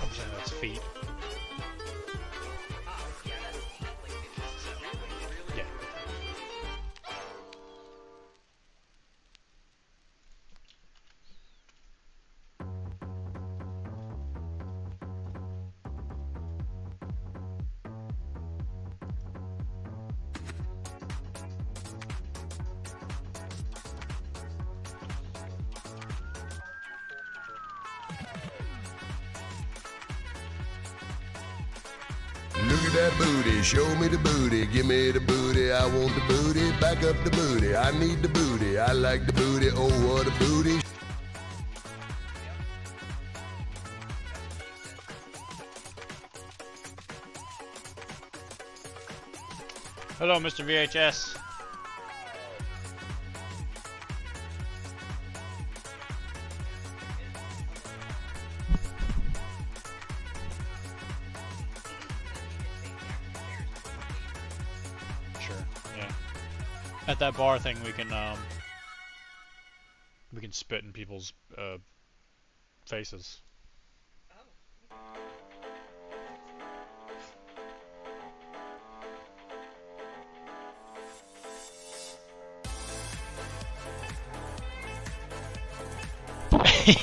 I'm saying that's feet. Yeah. Look at that booty, show me the booty, give me the booty, I want the booty, back up the booty, I need the booty, I like the booty, oh what a booty. Hello, Mr. VHS. Sure. Yeah. At that bar thing, we can spit in people's faces.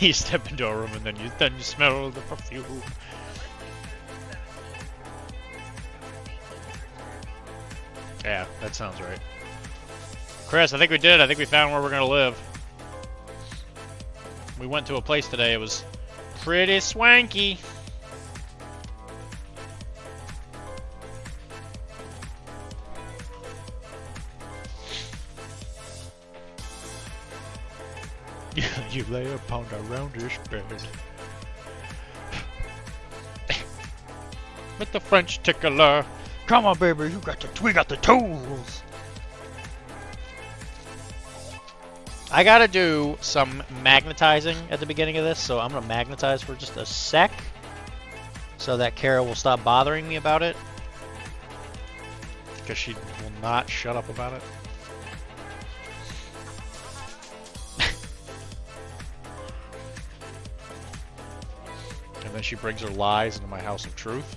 You step into a room and then you smell the perfume. Yeah, that sounds right. Chris, I think we did. I think we found where we're gonna live. We went to a place today. It was pretty swanky. You lay upon a roundish bed with the French tickler. Come on, baby, we got the tools. I gotta do some magnetizing at the beginning of this, so I'm gonna magnetize for just a sec, so that Kara will stop bothering me about it, because she will not shut up about it. And then she brings her lies into my house of truth.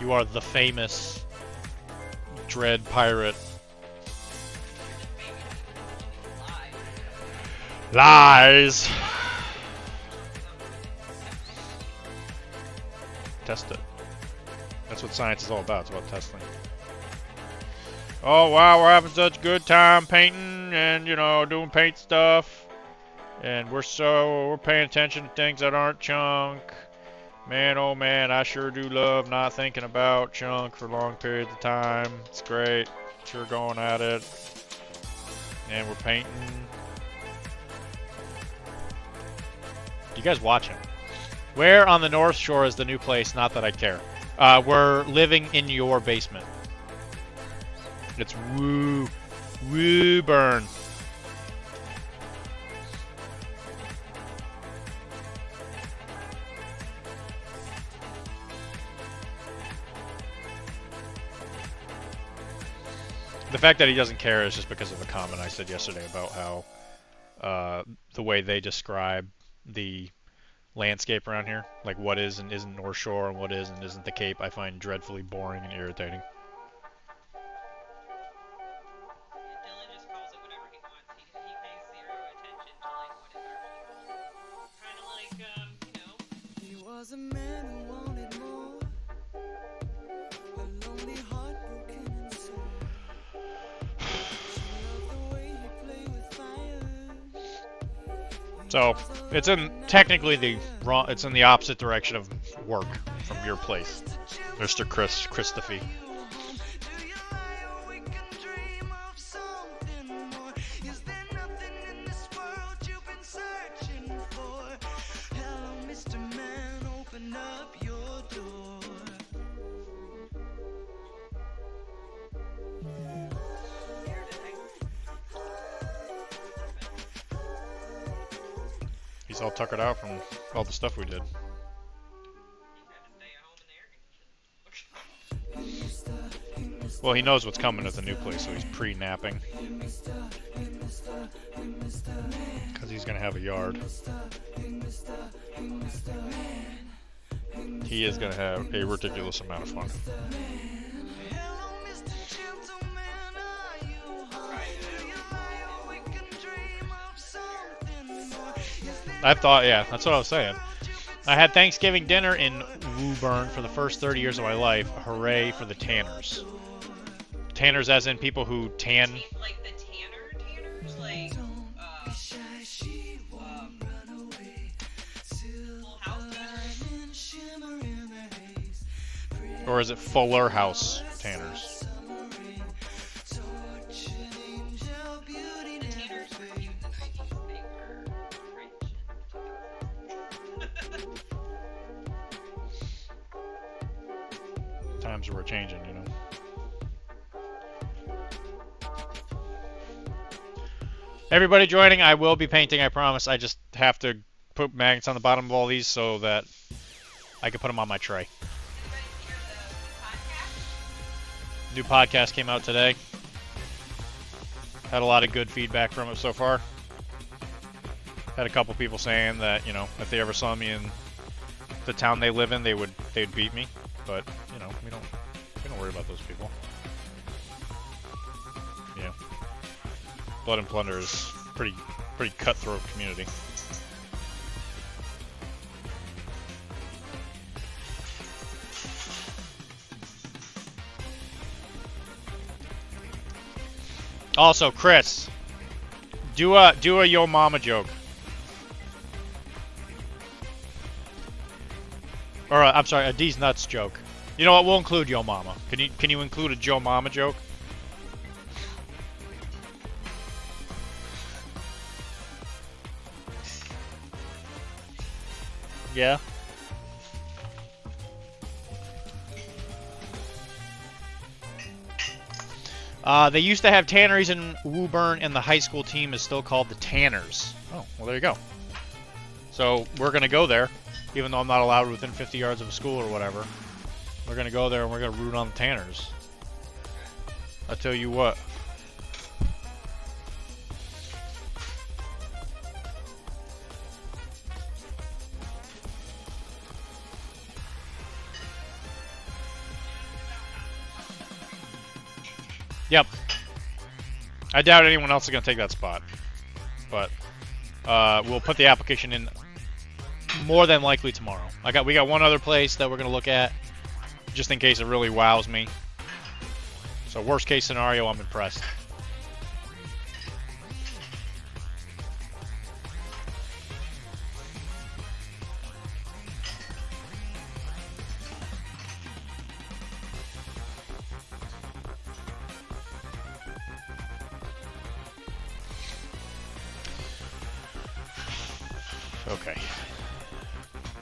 You are the famous Dread pirate. Lies! Test it. That's what science is all about. It's about testing. Oh wow, we're having such a good time painting and, you know, doing paint stuff. And we're paying attention to things that aren't chunk. Man, oh man, I sure do love not thinking about chunk for long periods of time. It's great. Sure going at it. And we're painting. You guys watching? Where on the North Shore is the new place? Not that I care. We're living in your basement. It's woo burn. The fact that he doesn't care is just because of a comment I said yesterday about how the way they describe the landscape around here, like what is and isn't North Shore and what is and isn't the Cape, I find dreadfully boring and irritating. Dylan just calls it whatever he wants. He pays zero attention to like what is our kind of like you know. He was a man who wanted more. A lonely heart broken and sore. So it's in technically it's in the opposite direction of work from your place, Mr. Christophe. He's all tuckered out from all the stuff we did. Well, he knows what's coming at the new place, so he's pre-napping. Because he's going to have a yard. He is going to have a ridiculous amount of fun. I thought, yeah, that's what I was saying. I had Thanksgiving dinner in Woburn for the first 30 years of my life. Hooray for the tanners. Tanners as in people who tan. Like the tanners, like Full House. Or is it Fuller House tanners? The tanners were cute in the 90s. They were French. Times were changing, you know. Everybody joining, I will be painting, I promise. I just have to put magnets on the bottom of all these so that I can put them on my tray. Anybody hear the podcast? New podcast came out today. Had a lot of good feedback from it so far. Had a couple people saying that, you know, if they ever saw me in the town they live in, they'd beat me. But, you know, we don't worry about those people. Yeah. Blood and Plunder is pretty cutthroat community. Also, Chris, do a yo mama joke. Or I'm sorry, a D's nuts joke. You know what? We'll include yo mama. Can you include a Joe Mama joke? Yeah. They used to have tanneries in Woburn, and the high school team is still called the Tanners. Oh, well, there you go. So we're going to go there, even though I'm not allowed within 50 yards of a school or whatever. We're going to go there, and we're going to root on the Tanners. I tell you what. Yep. I doubt anyone else is going to take that spot. But we'll put the application in more than likely tomorrow. We got one other place that we're going to look at just in case it really wows me. So worst case scenario, I'm impressed. Okay.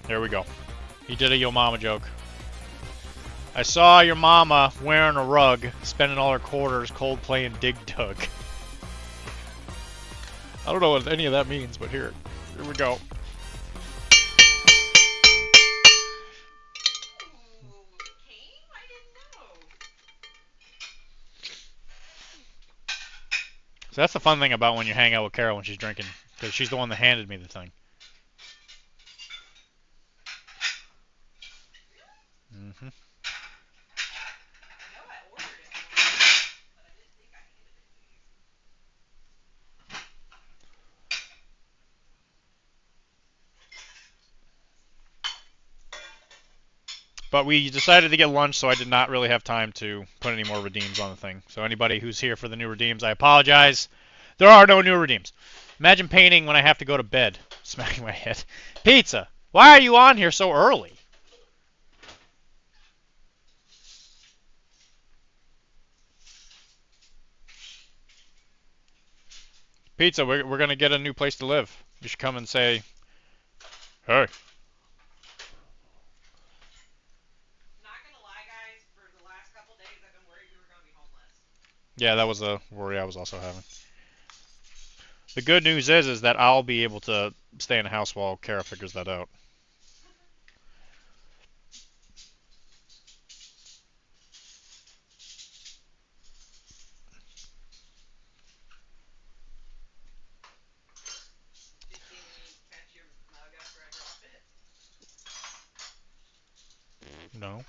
There we go. He did a yo mama joke. I saw your mama wearing a rug, spending all her quarters cold playing Dig Dug. I don't know what any of that means, but here we go. Okay, I didn't know. So that's the fun thing about when you hang out with Carol when she's drinking, because she's the one that handed me the thing. Mm-hmm. I know I ordered it once, but I didn't think I handed it to you. But we decided to get lunch, so I did not really have time to put any more redeems on the thing. So anybody who's here for the new redeems, I apologize. There are no new redeems. Imagine painting when I have to go to bed. Smacking my head. Pizza, why are you on here so early? Pizza, we're going to get a new place to live. You should come and say, hey. Not gonna lie, guys, for the last couple days I've been worried we were gonna be homeless. Yeah, that was a worry I was also having. The good news is that I'll be able to stay in the house while Kara figures that out. No.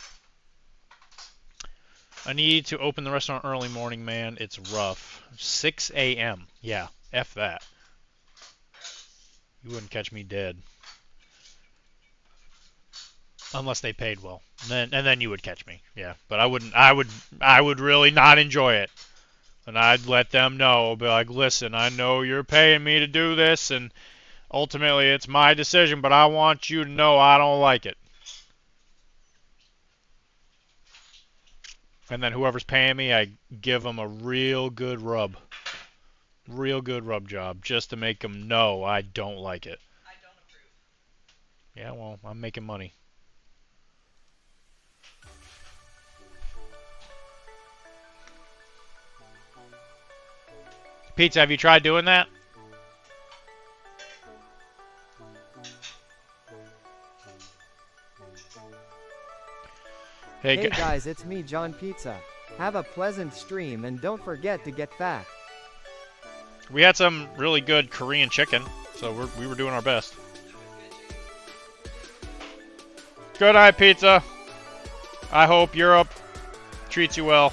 I need to open the restaurant early morning, man. It's rough. 6 a.m. Yeah, F that. You wouldn't catch me dead. Unless they paid well. And then you would catch me. Yeah, but I wouldn't. I would really not enjoy it. And I'd let them know. Be like, listen, I know you're paying me to do this, and ultimately it's my decision, but I want you to know I don't like it. And then whoever's paying me, I give them a real good rub. Real good rub job, just to make them know I don't like it. I don't approve. Yeah, well, I'm making money. Pizza, have you tried doing that? Hey guys, it's me, John Pizza. Have a pleasant stream and don't forget to get fat. We had some really good Korean chicken, so we were doing our best. Good night, Pizza. I hope Europe treats you well.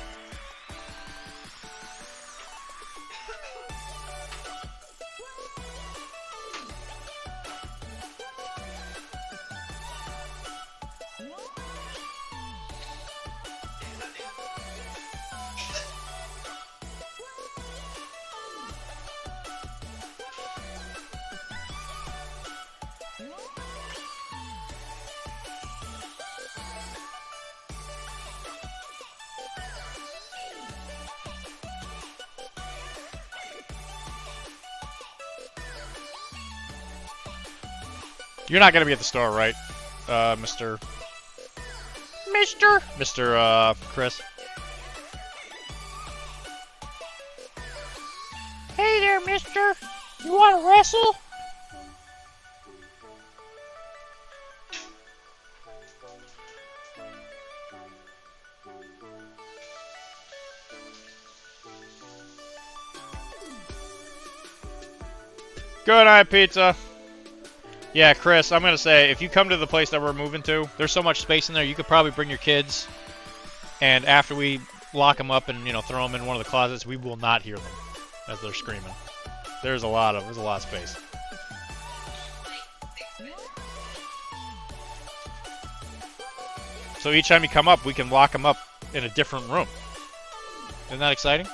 You're not gonna be at the store, right, Mr. Chris? Hey there, mister. You wanna wrestle? Good night, Pizza. Yeah, Chris, I'm gonna say, if you come to the place that we're moving to, there's so much space in there, you could probably bring your kids, and after we lock them up and, you know, throw them in one of the closets, we will not hear them as they're screaming. There's a lot of space. So each time you come up, we can lock them up in a different room. Isn't that exciting?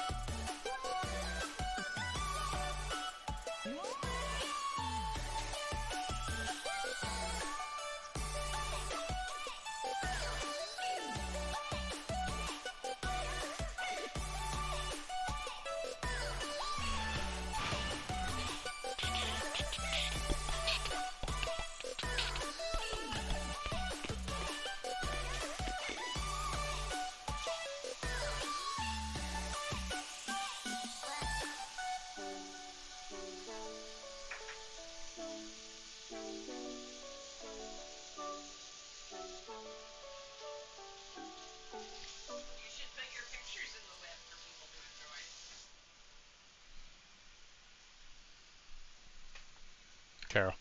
Carol.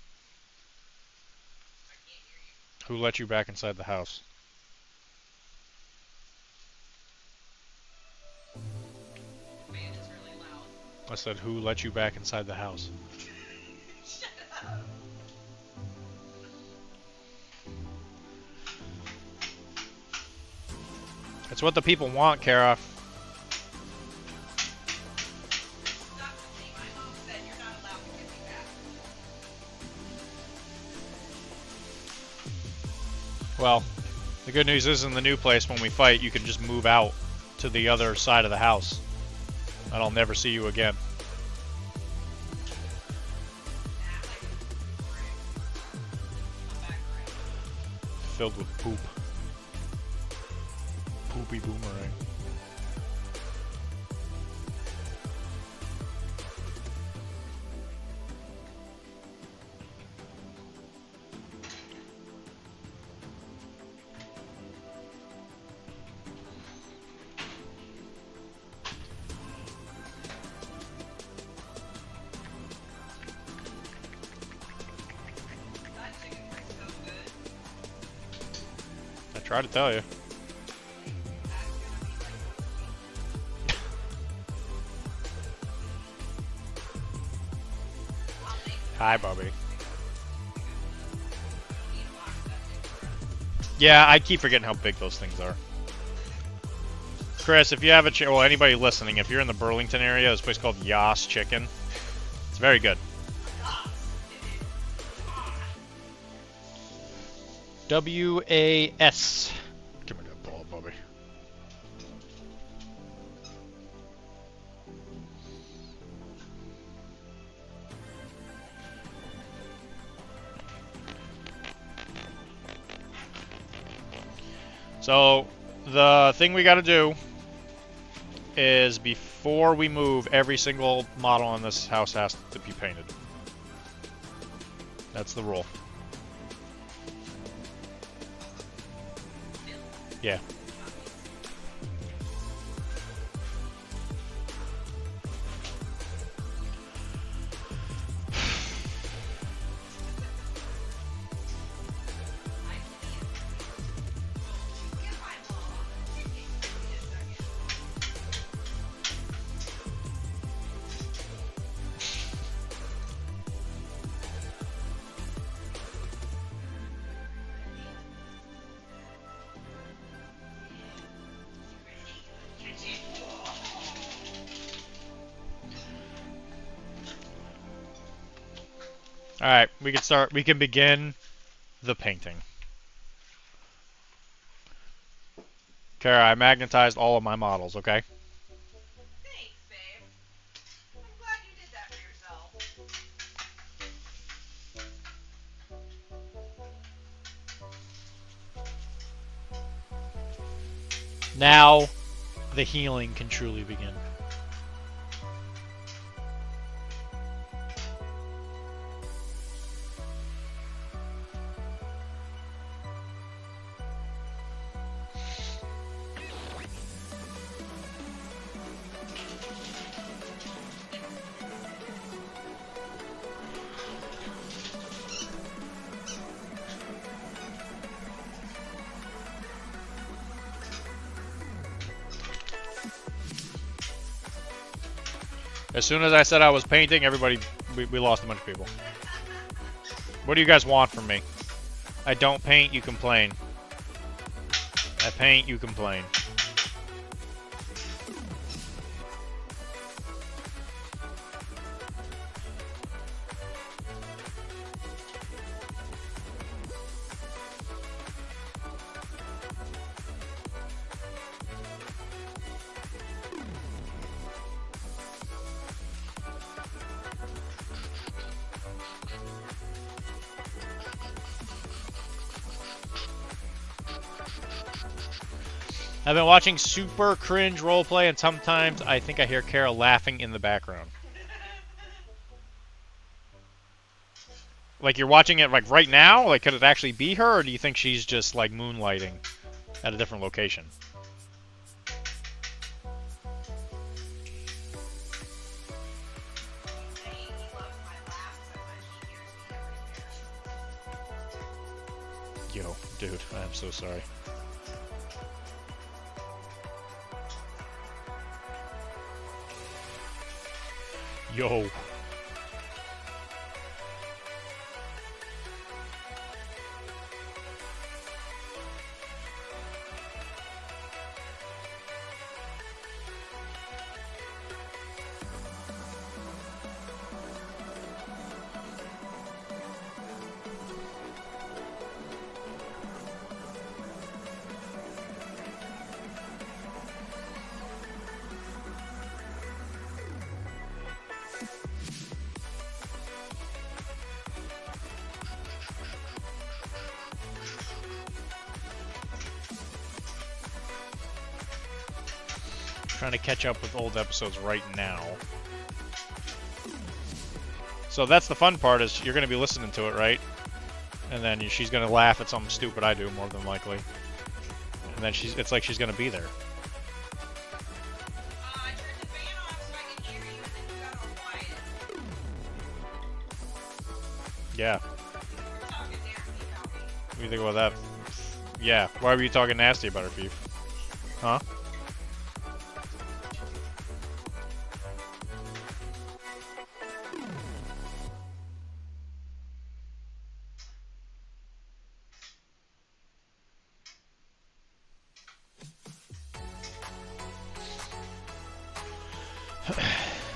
Who let you back inside the house? Fan is really loud. I said, who let you back inside the house? Shut up. It's what the people want, Kara. Dr.D, my mom said you're not allowed to get me back. Well, the good news is in the new place, when we fight, you can just move out to the other side of the house. And I'll never see you again. Filled with poop. Poopy boomerang. Try to tell you. Hi, Bobby. Yeah, I keep forgetting how big those things are. Chris, if you have a well, anybody listening, if you're in the Burlington area, there's a place called Yas Chicken. It's very good. W-A-S. Give me that ball, Bobby. So, the thing we gotta do is before we move, every single model on this house has to be painted. That's the rule. Yeah. Alright, we can begin the painting. Kara, I magnetized all of my models, okay? Thanks, babe. I'm glad you did that for yourself. Now, the healing can truly begin. As soon as I said I was painting, everybody, we lost a bunch of people. What do you guys want from me? I don't paint, you complain. I paint, you complain. I've been watching super cringe roleplay, and sometimes I think I hear Carol laughing in the background. Like, you're watching it, like, right now? Like, could it actually be her, or do you think she's just, like, moonlighting at a different location? Yo, dude, I'm so sorry. Yo. Trying to catch up with old episodes right now. So that's the fun part, is you're going to be listening to it, right? And then she's going to laugh at something stupid I do, more than likely. And then it's like she's going to be there. I turned the fan off so I could hear you, and then you got all quiet. Yeah. You were talking down to me about me. What do you think about that? Yeah, why were you talking nasty about her, Beef? Huh?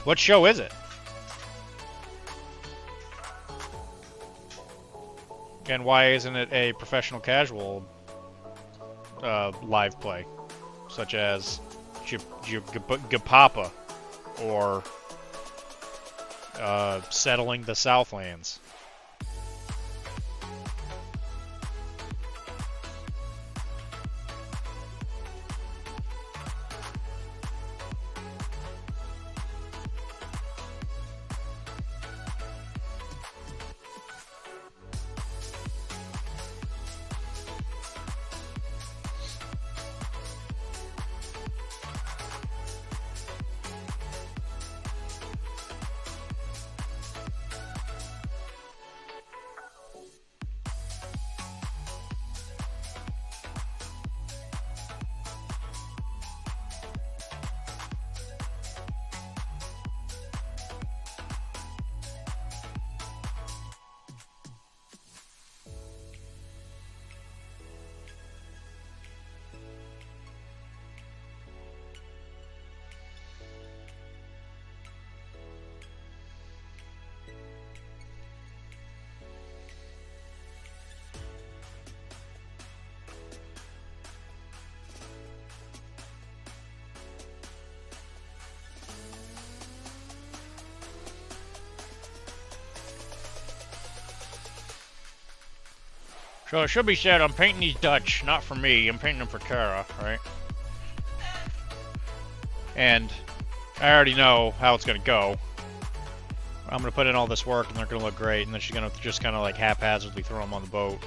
What show is it? And why isn't it a professional casual live play, such as Gapapa or Settling the Southlands? So it should be said, I'm painting these Dutch, not for me. I'm painting them for Kara, right? And I already know how it's gonna go. I'm gonna put in all this work, and they're gonna look great, and then she's gonna just kind of like haphazardly throw them on the boat.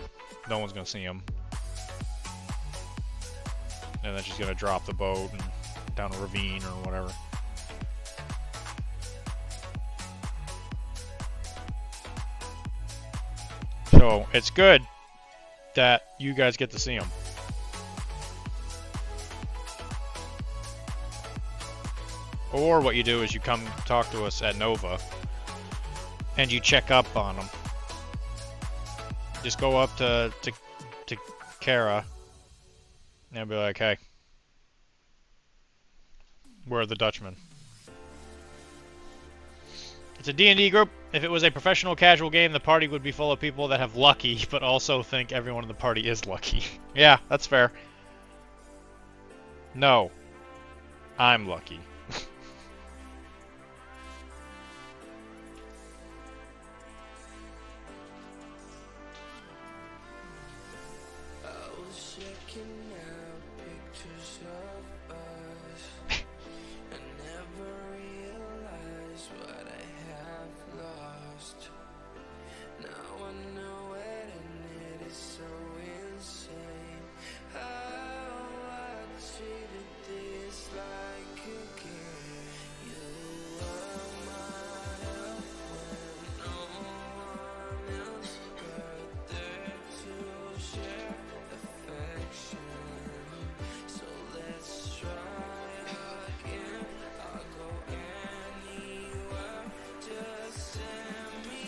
No one's gonna see them. And then she's gonna drop the boat and down a ravine or whatever. So it's good that you guys get to see them. Or what you do is you come talk to us at Nova and you check up on them. Just go up to Kara and be like, hey, we're the Dutchman. It's a D&D group. If it was a professional casual game, the party would be full of people that have lucky, but also think everyone in the party is lucky. Yeah, that's fair. No. I'm lucky.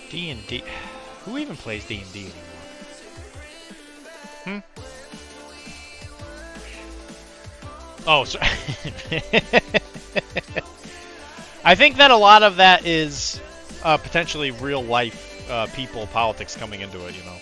D&D. Who even plays D&D anymore? Oh, sorry. I think that a lot of that is potentially real life people, politics coming into it, you know.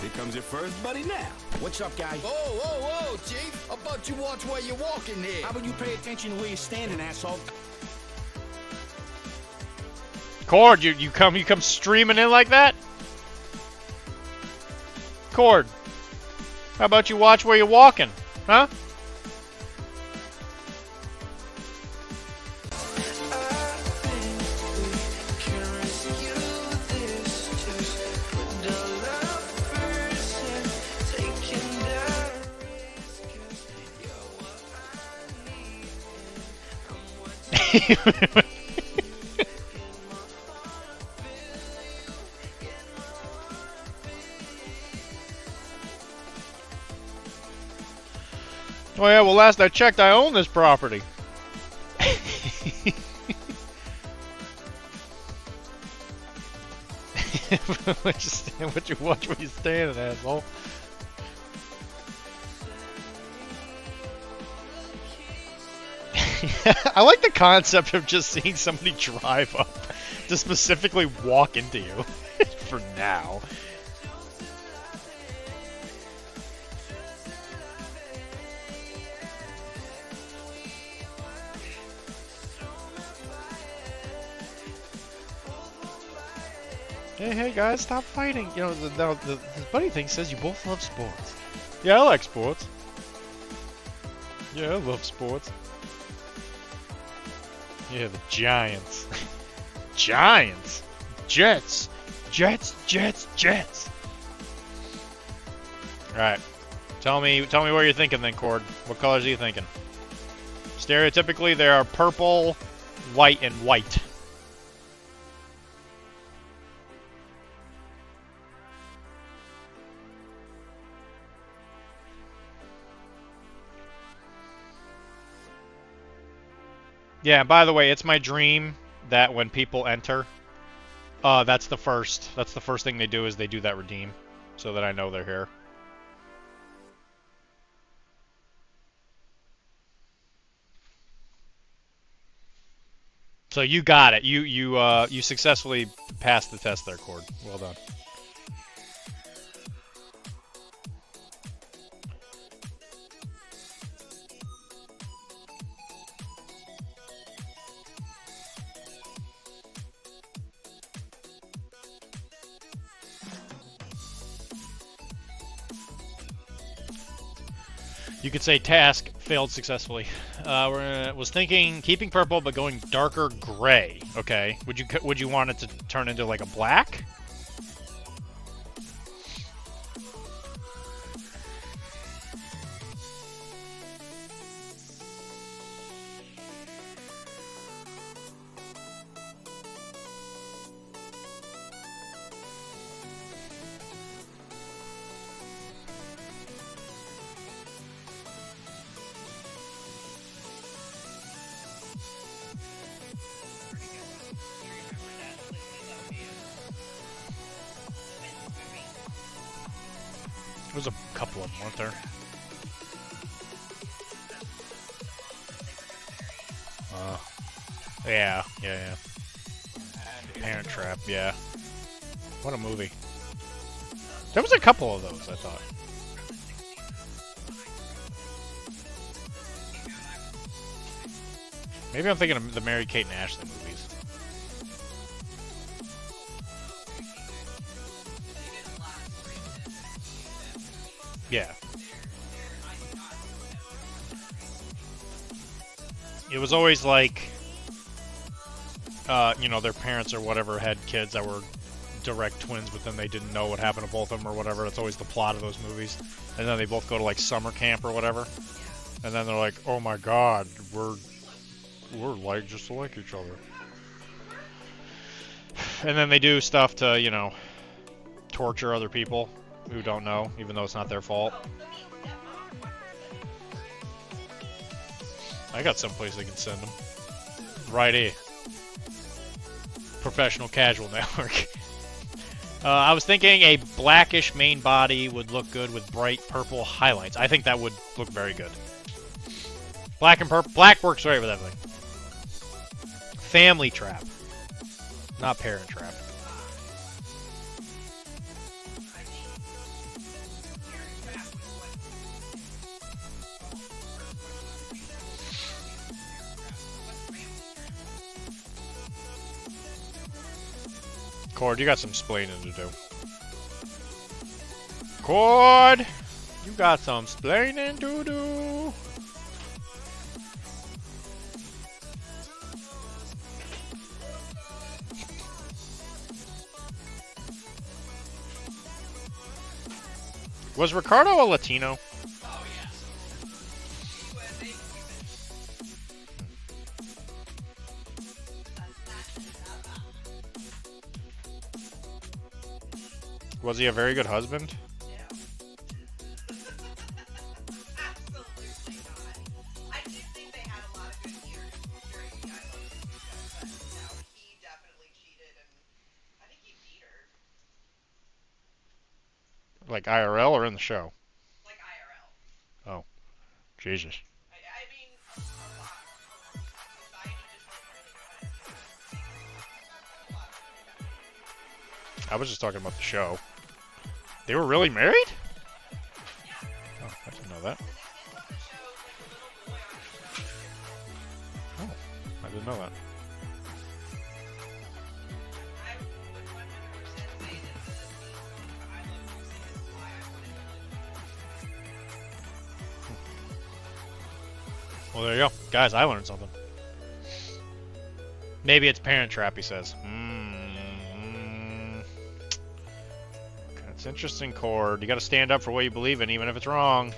Here comes your first buddy now. What's up, guys? Whoa, whoa, whoa, Chief! How about you watch where you're walking here? How about you pay attention to where you're standing, asshole? Cord, you come streaming in like that? Cord, how about you watch where you're walking, huh? Oh yeah, well last I checked I own this property. What you watch when you standing, asshole. I like the concept of just seeing somebody drive up to specifically walk into you. For now. Hey guys, stop fighting. You know, the funny thing says you both love sports. Yeah, I like sports. Yeah, I love sports. Yeah, the Giants. Giants. Jets. Jets. Alright. Tell me what you're thinking then, Cord. What colors are you thinking? Stereotypically, they are purple, white, and white. Yeah, by the way, it's my dream that when people enter, that's the first thing they do is they do that redeem, so that I know they're here. So you got it. You successfully passed the test there, Cord. Well done. You could say task failed successfully. Was thinking keeping purple but going darker gray. Okay. Would you want it to turn into like a black? There was a couple of them, weren't there? Yeah. Parent Trap, yeah. What a movie. There was a couple of those, I thought. Maybe I'm thinking of the Mary-Kate and Ashley movies. Yeah. It was always like, you know, their parents or whatever had kids that were direct twins, but then they didn't know what happened to both of them or whatever. That's always the plot of those movies. And then they both go to like summer camp or whatever. And then they're like, oh my god, we're like just like each other. And then they do stuff to, you know, torture other people who don't know, even though it's not their fault. I got someplace I can send them. Righty. Professional Casual Network. I was thinking a blackish main body would look good with bright purple highlights. I think that would look very good. Black and purple. Black works great with everything. Family Trap. Not Parent Trap. Cord, you got some splaining to do. Cord! You got some splaining to do. Was Ricardo a Latino? Oh, yeah. Was he a very good husband? Absolutely not. I do think they had a lot of good years during the I Love Lucy show, but no, he definitely cheated, and I think he beat her, Like IRL or in the show? like IRL. Oh, Jesus. I mean, a lot. Society just didn't really want it to a lot of it. I was just talking about the show. They were really married? Oh, I didn't know that. Oh, I didn't know that. Well, there you go. Guys, I learned something. Maybe it's Parent Trap, he says. That's interesting, Cord. You gotta stand up for what you believe in, even if it's wrong.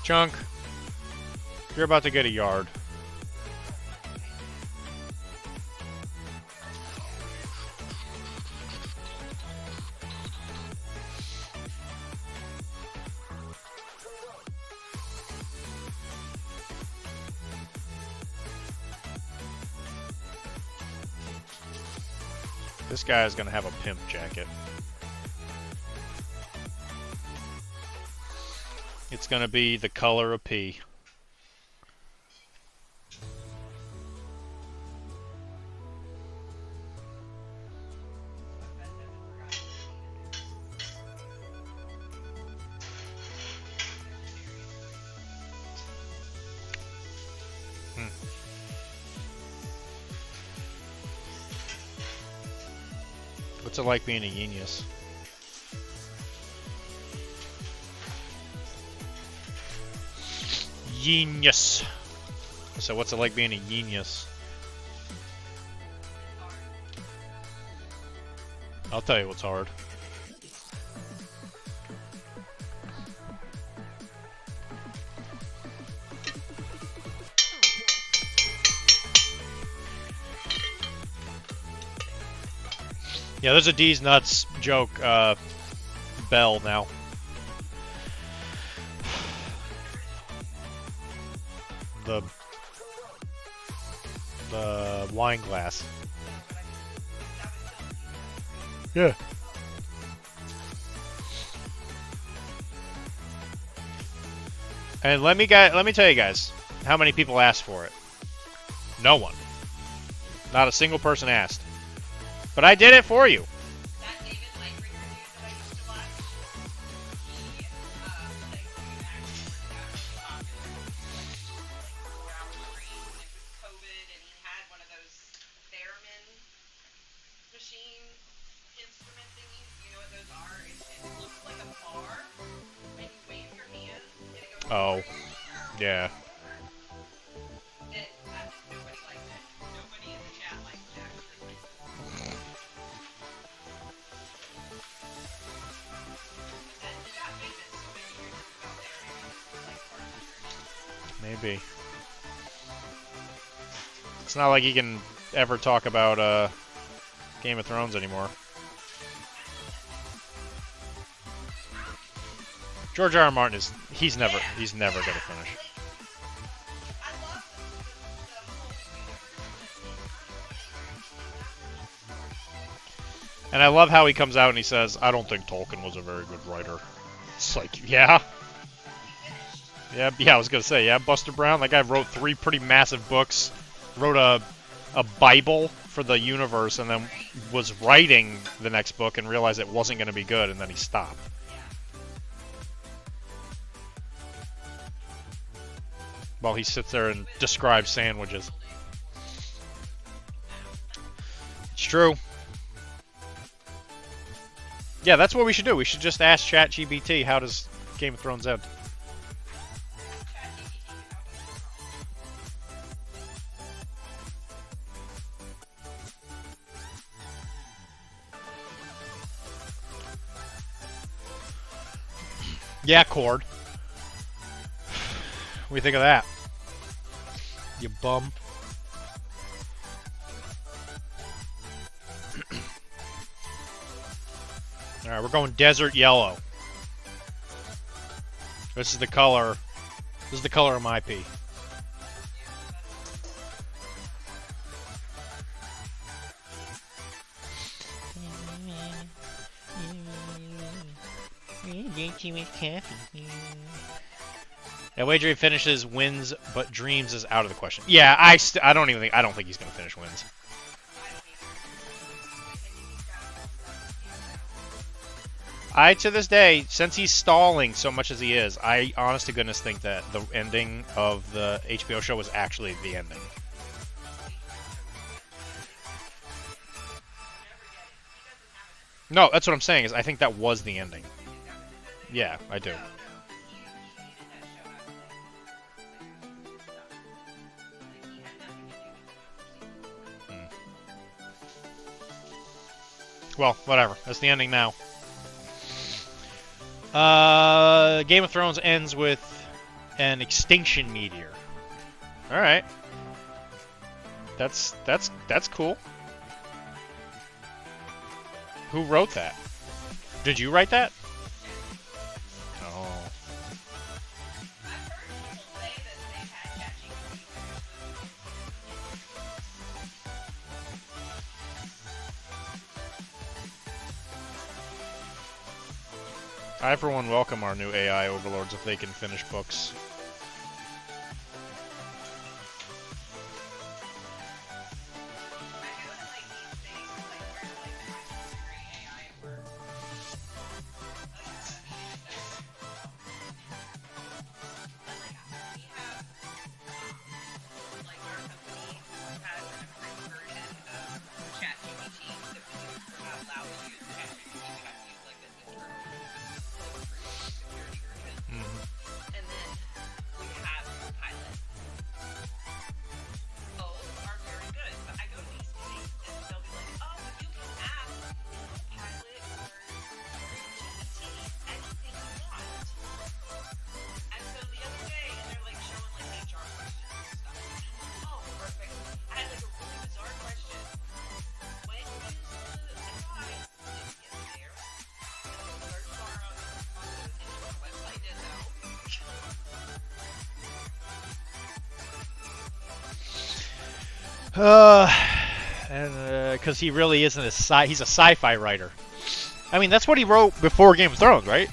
Chunk, you're about to get a yard. This guy is gonna have a pimp jacket. It's gonna be the color of pee. What's it like being a genius? Genius. So what's it like being a genius? I'll tell you what's hard. Yeah, there's a D's nuts joke, bell now. The wine glass. Yeah. And let me tell you guys how many people asked for it. No one. Not a single person asked. But I did it for you. That David Light review that I used to watch, he, like, actually got really popular, like, around the street when it was COVID, and he had one of those theremin machine instrument thingies. You know what those are? It looks like a bar, and you wave your hand, and it goes... Oh. Yeah. Nobody liked it. Nobody in the chat liked it, actually. Maybe. It's not like he can ever talk about Game of Thrones anymore. George R. R. Martin is he's never gonna finish. And I love how he comes out and he says, I don't think Tolkien was a very good writer. It's like, yeah. Yeah, I was gonna say, yeah, Buster Brown, that guy wrote 3 pretty massive books, wrote a Bible for the universe, and then was writing the next book and realized it wasn't gonna be good, and then he stopped. While he sits there and describes sandwiches. It's true. Yeah, that's what we should do. We should just ask ChatGPT, how does Game of Thrones end? Yeah, Cord. What do you think of that? You bum. Alright, we're going desert yellow. This is the color. This is the color of my pee. Yeah, wager he finishes wins, but dreams is out of the question. Yeah, I don't think he's gonna finish wins. To this day, since he's stalling so much as he is, I honest to goodness think that the ending of the HBO show was actually the ending. No, that's what I'm saying, is I think that was the ending. Yeah, I do. Well, whatever. That's the ending now. Game of Thrones ends with an extinction meteor. All right. That's cool. Who wrote that? Did you write that? Oh. I, for one, welcome our new AI overlords if they can finish books. Because he really isn't he's a sci-fi writer. I mean, that's what he wrote before Game of Thrones, right?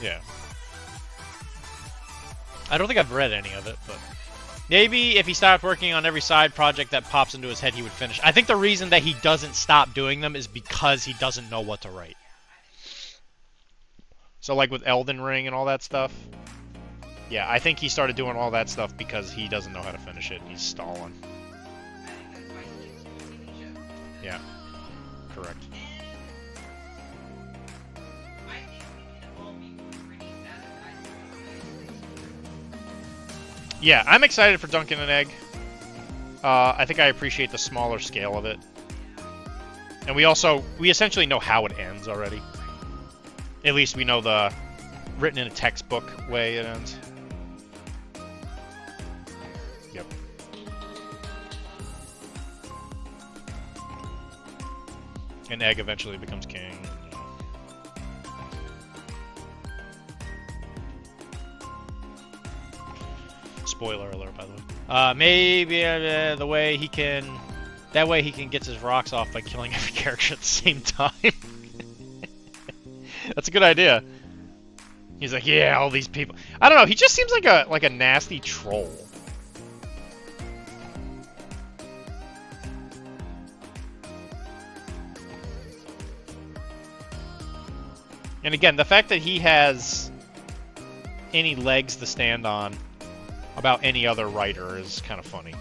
Yeah. I don't think I've read any of it, but maybe if he stopped working on every side project that pops into his head, he would finish. I think the reason that he doesn't stop doing them is because he doesn't know what to write. So like with Elden Ring and all that stuff. Yeah, I think he started doing all that stuff because he doesn't know how to finish it and he's stalling. Yeah, correct. Yeah, I'm excited for Dunkin' and Egg. I think I appreciate the smaller scale of it. And we essentially know how it ends already. At least we know the written in a textbook way it ends. Yep. And Egg eventually becomes king. Spoiler alert, by the way. Maybe the way he can... That way he can get his rocks off by killing every character at the same time. That's a good idea. He's like, yeah, all these people. I don't know. He just seems like a nasty troll. And again, the fact that he has any legs to stand on about any other writer is kind of funny.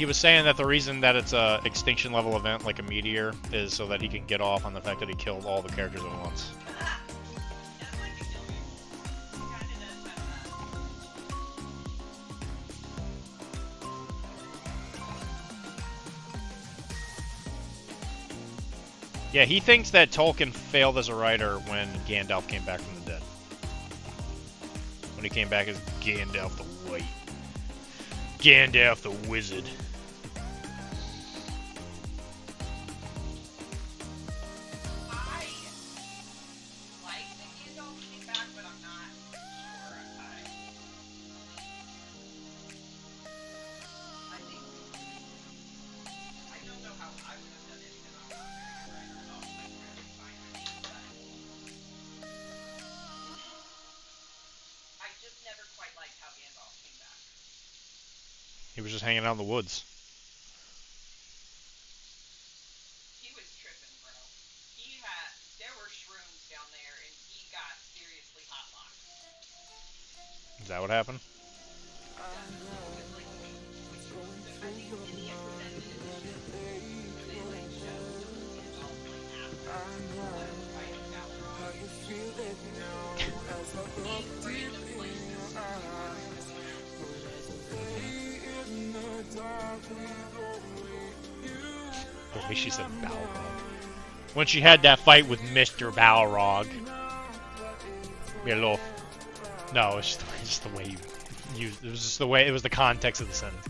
He was saying that the reason that it's a extinction level event, like a meteor, is so that he can get off on the fact that he killed all the characters at once. Just like a killer. Kinda does have that. Yeah, he thinks that Tolkien failed as a writer when Gandalf came back from the dead. When he came back as Gandalf the White. Gandalf the Wizard. I like that Gandalf came back, but I'm not sure. I think I don't know how I would have done it because I'm not a very good writer at all. Like really fine with me, but I just never quite liked how Gandalf came back. He was just hanging out in the woods. He was tripping, bro. There were shrooms down there, and he got seriously hotlocked. Is that what happened? Because, like, I think in the extended edition, they, like, showed Gandalf, like, after fighting Balrog. He randomly The way she said Balrog. When she had that fight with Mr. Balrog. We had a little... No, it's just the way you used... It was just the way... It was the context of the sentence.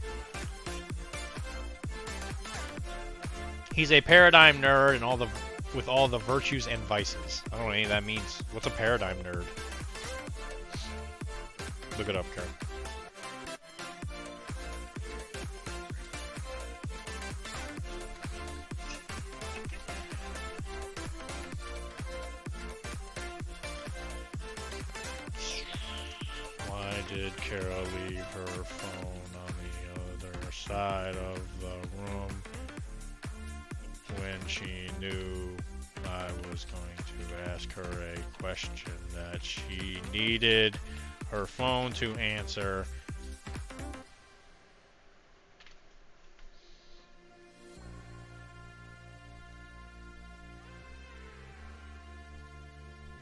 He's a paradigm nerd and with all the virtues and vices. I don't know what any of that means. What's a paradigm nerd? Look it up, Karen. Why did Kara leave her phone on the other side of the room when she knew I was going to ask her a question that she needed her phone to answer?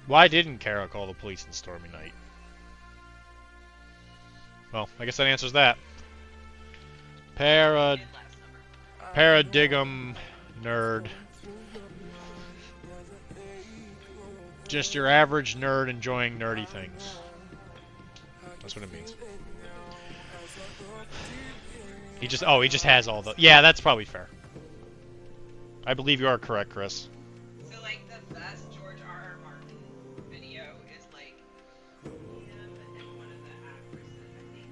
Why didn't Kara call the police in Stormy Night? Well, I guess that answers that. Paradigm nerd. Just your average nerd enjoying nerdy things. That's what it means. He just has all the... Yeah, that's probably fair. I believe you are correct, Chris. So, like, the best George R.R. Martin video is, like, him and one of the actresses, I think,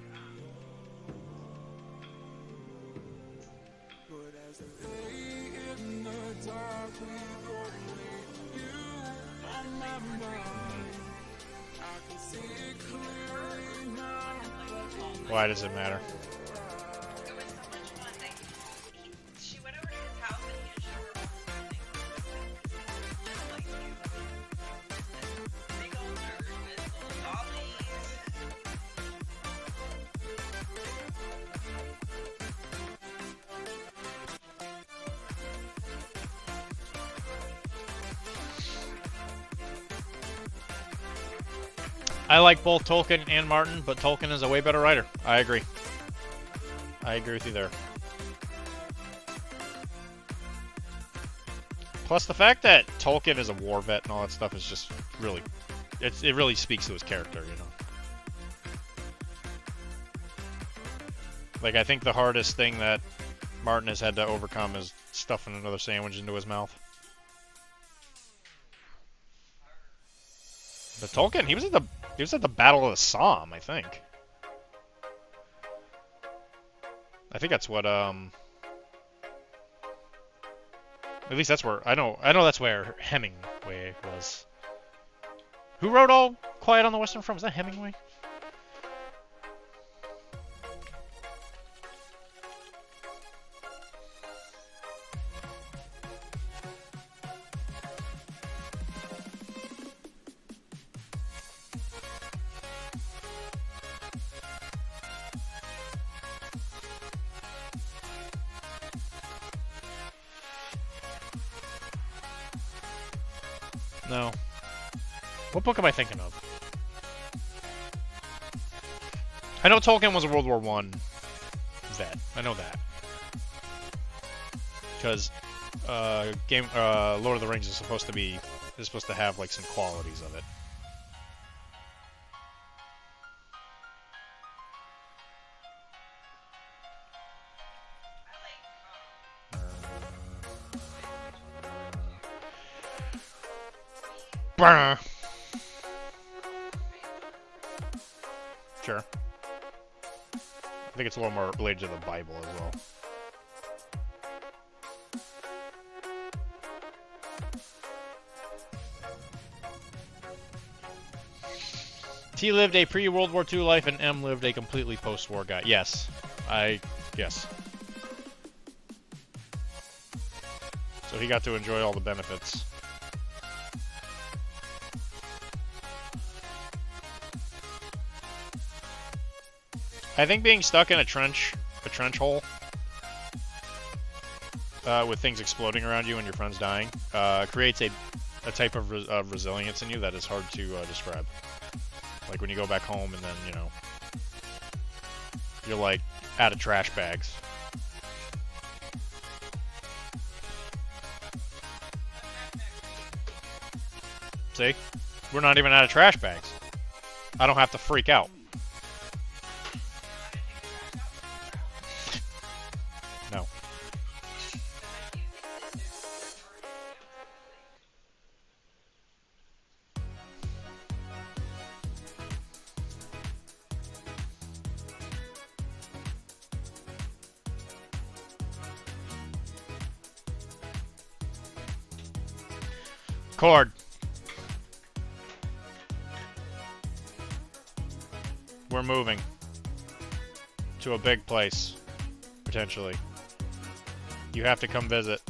Why does it matter? it was so much fun. She went over to his house and he had showed her all sorts of things. Just like you. Big old nerd with little dollies. I like both Tolkien and Martin, but Tolkien is a way better writer. I agree. I agree with you there. Plus, the fact that Tolkien is a war vet and all that stuff is just really... It really speaks to his character, you know? Like, I think the hardest thing that Martin has had to overcome is stuffing another sandwich into his mouth. But Tolkien, he was at the Battle of the Somme, I think. I think that's what at least that's where I know that's where Hemingway was. Who wrote All Quiet on the Western Front? Was that Hemingway? No. What book am I thinking of? I know Tolkien was a World War I vet. I know that. Because Lord of the Rings is supposed to have like some qualities of it. Brr. Sure. I think it's a little more related to the Bible as well. T lived a pre-World War II life, and M lived a completely post-war guy. Yes. Yes. So he got to enjoy all the benefits. I think being stuck in a trench hole, with things exploding around you and your friends dying, creates a type of resilience in you that is hard to describe. Like when you go back home and then, you know, you're like out of trash bags. See? We're not even out of trash bags. I don't have to freak out. No. Cord. We're moving to a big place, potentially. You have to come visit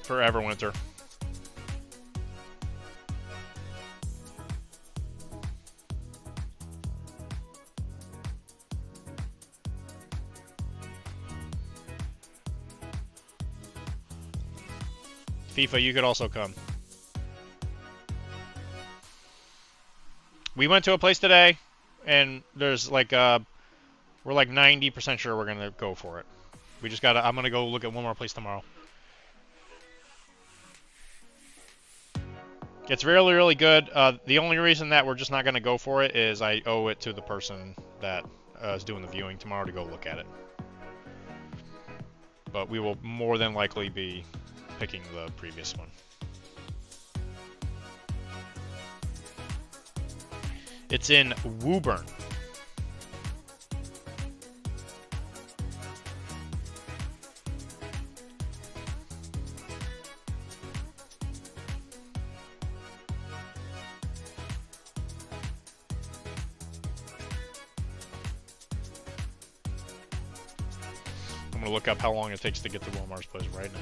for Everwinter. FIFA, you could also come. We went to a place today, and there's like, we're like 90% sure we're gonna go for it. We just gotta, I'm gonna go look at one more place tomorrow. It's really, really good. The only reason that we're just not gonna go for it is I owe it to the person that is doing the viewing tomorrow to go look at it. But we will more than likely be picking the previous one. It's in Woburn. I'm gonna look up how long it takes to get to Wilmar's place right now.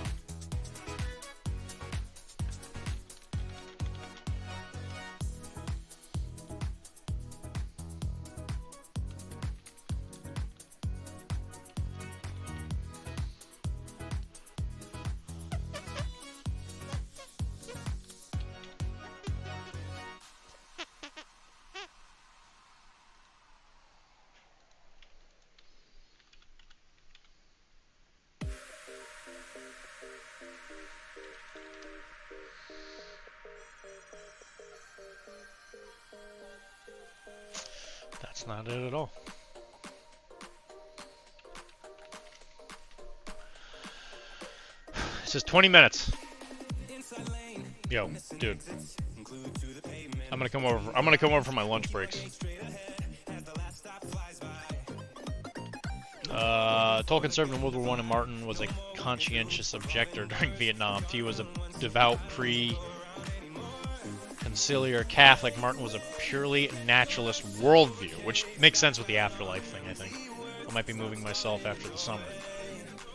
That's not it at all. It says 20 minutes. Yo, dude. I'm gonna come over for my lunch breaks. Tolkien served in World War I, and Martin was a conscientious objector during Vietnam. He was a devout conciliar Catholic. Martin was a purely naturalist worldview, which makes sense with the afterlife thing, I think. I might be moving myself after the summer.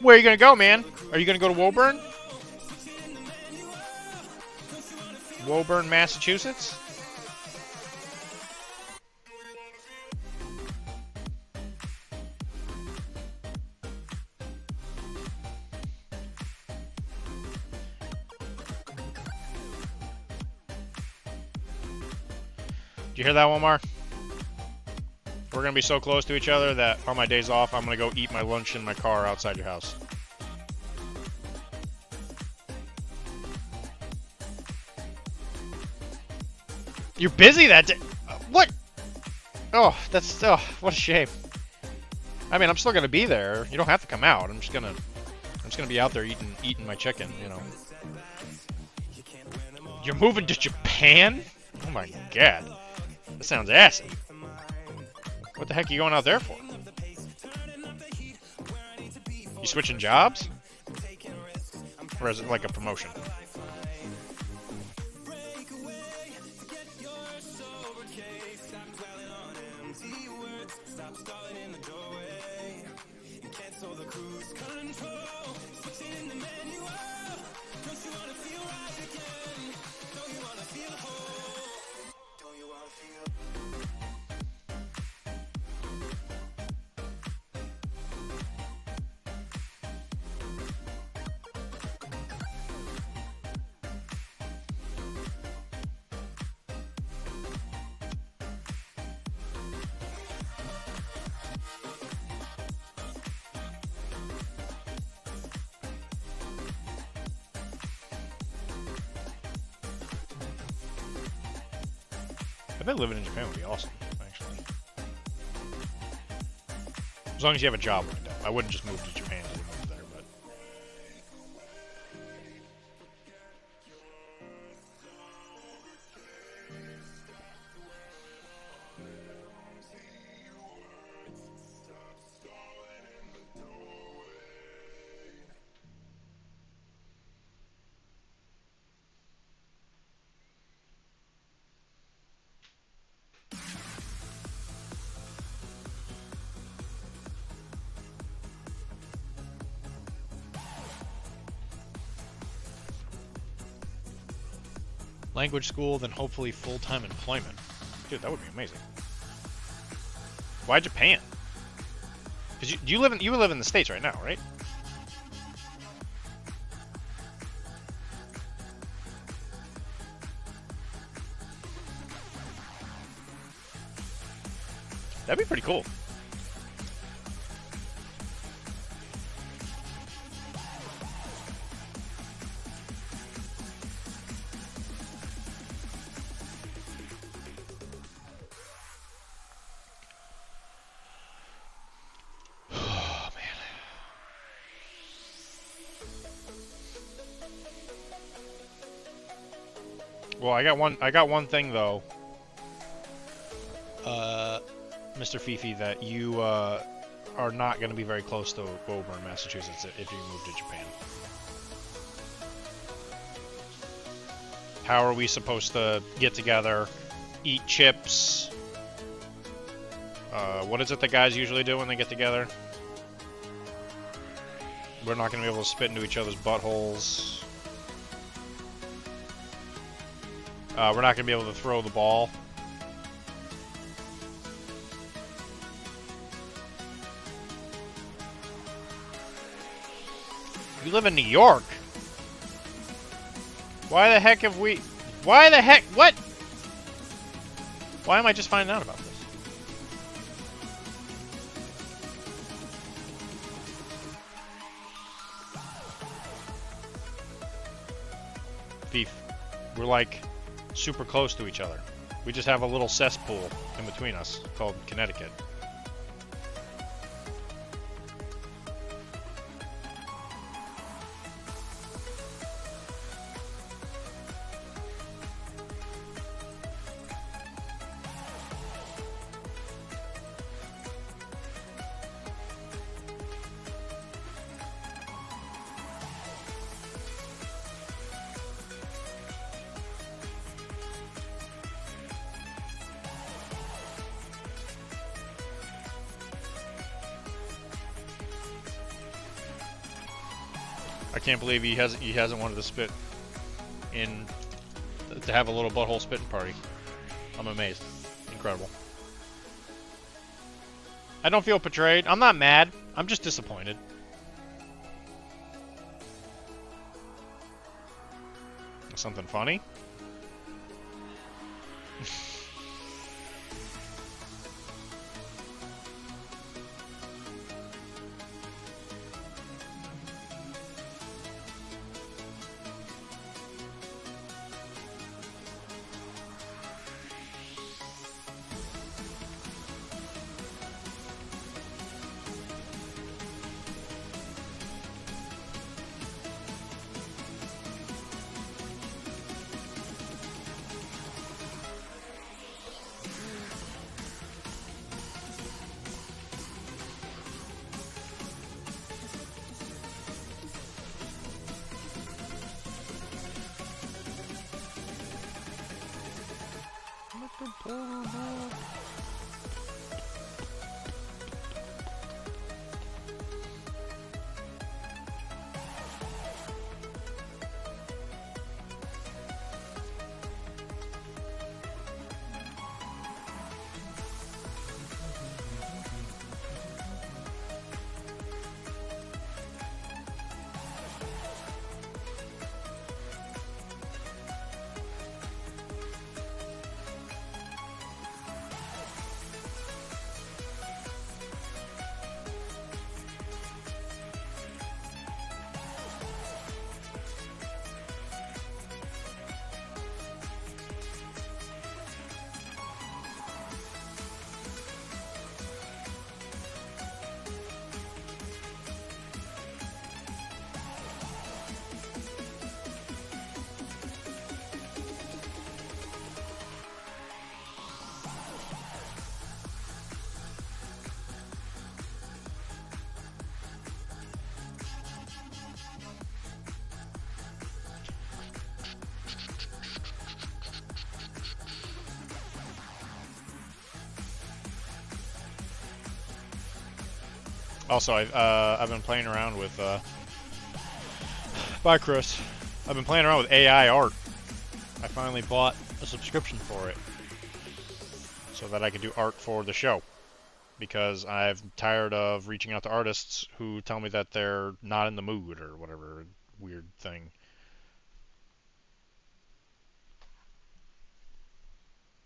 Where are you gonna go, man? Are you gonna go to Woburn? Woburn, Massachusetts? you hear that, Omar? We're gonna be so close to each other that on my days off, I'm gonna go eat my lunch in my car outside your house. You're busy that day? What? Oh, that's, oh, what a shame. I mean, I'm still gonna be there. You don't have to come out. I'm just gonna be out there eating my chicken, you know. You're moving to Japan? Oh my god. That sounds assy. What the heck are you going out there for? You switching jobs? Or is it like a promotion? I bet living in Japan would be awesome, actually. As long as you have a job lined up. I wouldn't just move to Japan to move there, but... Language school, then hopefully full-time employment. Dude, that would be amazing. Why Japan? Because you live in the States right now, right? That'd be pretty cool. Well, I got one thing though, Mr. Fifi, that you are not going to be very close to Woburn, Massachusetts, if you move to Japan. How are we supposed to get together, eat chips? What is it that guys usually do when they get together? We're not going to be able to spit into each other's buttholes. We're not going to be able to throw the ball. You live in New York. Why the heck have we... Why the heck... What? Why am I just finding out about this? Beef. We're like... super close to each other. We just have a little cesspool in between us called Connecticut. I can't believe he hasn't wanted to spit in, to have a little butthole spitting party. I'm amazed. Incredible. I don't feel betrayed. I'm not mad. I'm just disappointed. Something funny? Also, I've been playing around with bye Chris. I've been playing around with AI art. I finally bought a subscription for it so that I could do art for the show, because I'm tired of reaching out to artists who tell me that they're not in the mood or whatever weird thing.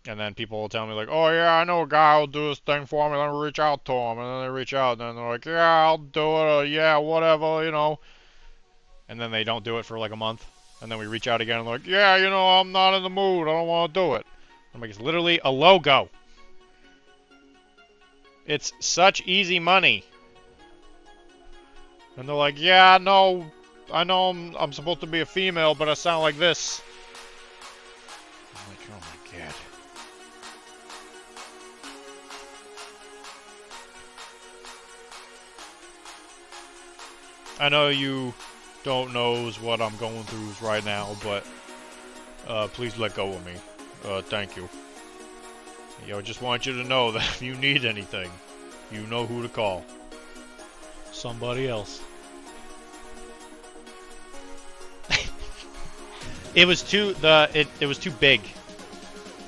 And then people will tell me like, oh yeah, I know a guy who'll do this thing for me, let me reach out to him. And then they reach out, and then they're like, yeah, I'll do it, yeah, whatever, you know. And then they don't do it for like a month. And then we reach out again and they're like, yeah, you know, I'm not in the mood, I don't want to do it. I'm like, it's literally a logo. It's such easy money. And they're like, yeah, no, I know I'm supposed to be a female, but I sound like this. I'm like, oh my god. I know you don't know what I'm going through right now, but please let go of me. Thank you. Yo, just want you to know that if you need anything, you know who to call. Somebody else. It was too big.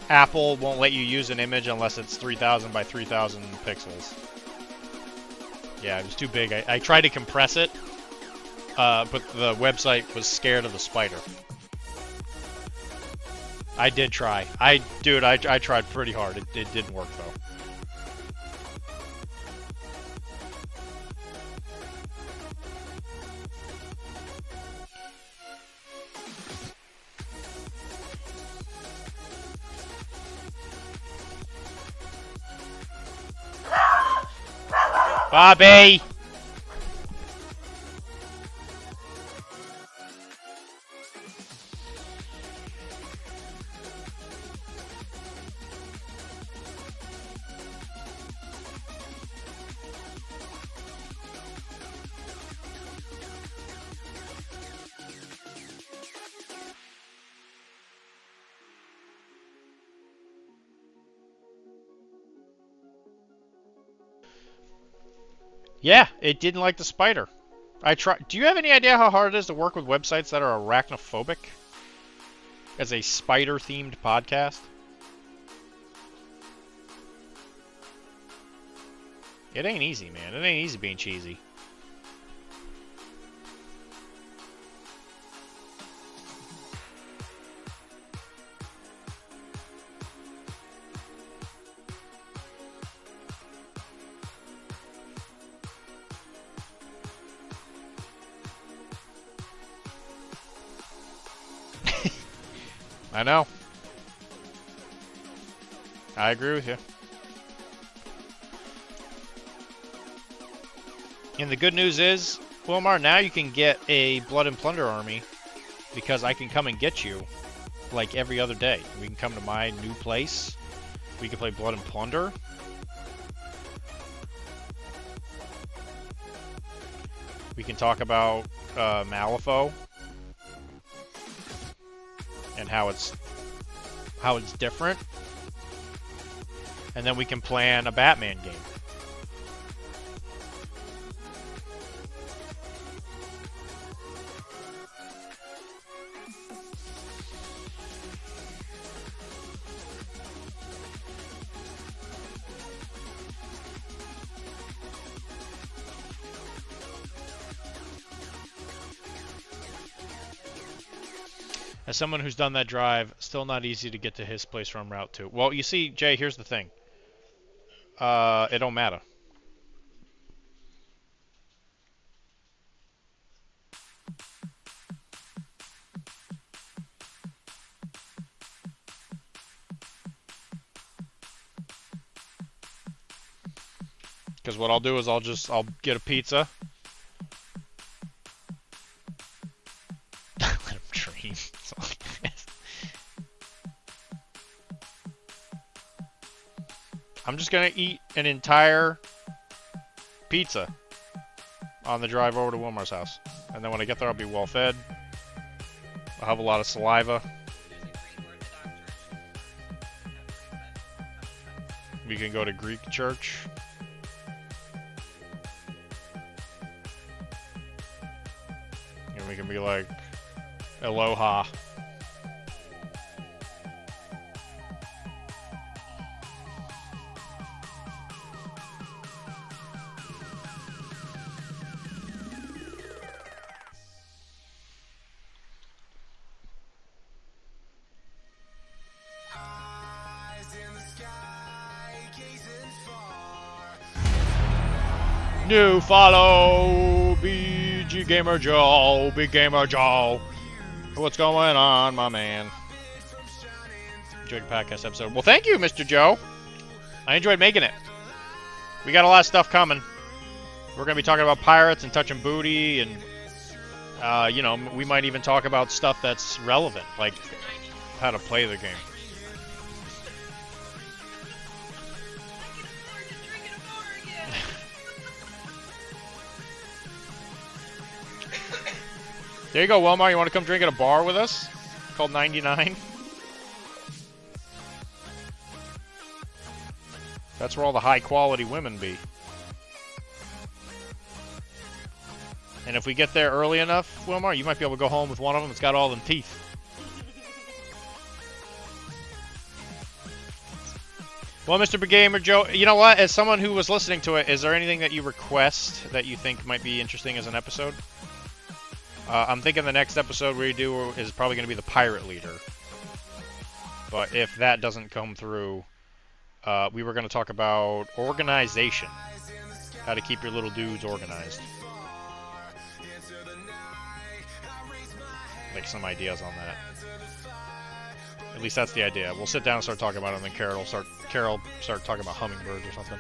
Apple won't let you use an image unless it's 3000 by 3000 pixels. Yeah, it was too big. I tried to compress it, but the website was scared of the spider. I did try. I tried pretty hard. It didn't work though. Bobby! Yeah, it didn't like the spider. I tried. Do you have any idea how hard it is to work with websites that are arachnophobic? As a spider-themed podcast? It ain't easy, man. It ain't easy being cheesy. I know. I agree with you. And the good news is, Wilmar, now you can get a Blood and Plunder army because I can come and get you like every other day. We can come to my new place. We can play Blood and Plunder. We can talk about Malifaux and how it's different. and then we can plan a Batman game. As someone who's done that drive, still not easy to get to his place from Route 2. Well, you see, Jay, here's the thing. It don't matter. Because what I'll do is I'll get a pizza. Let him dream. I'm just gonna eat an entire pizza on the drive over to Wilmar's house. And then when I get there, I'll be well fed. I'll have a lot of saliva. We can go to Greek church. And we can be like, aloha. New follow, BG Gamer Joe, Big Gamer Joe. What's going on, my man? Enjoyed the podcast episode. Well, thank you, Mr. Joe. I enjoyed making it. We got a lot of stuff coming. We're going to be talking about pirates and touching booty, and, you know, we might even talk about stuff that's relevant, like how to play the game. There you go, Wilmar. You want to come drink at a bar with us? Called 99. That's where all the high-quality women be. And if we get there early enough, Wilmar, you might be able to go home with one of them that's got all them teeth. Well, Mr. Big Gamer Joe, you know what? As someone who was listening to it, is there anything that you request that you think might be interesting as an episode? I'm thinking the next episode we do is probably going to be the pirate leader. But if that doesn't come through, we were going to talk about organization. How to keep your little dudes organized. Like some ideas on that. At least that's the idea. We'll sit down and start talking about it, and then Carol will start talking about hummingbirds or something.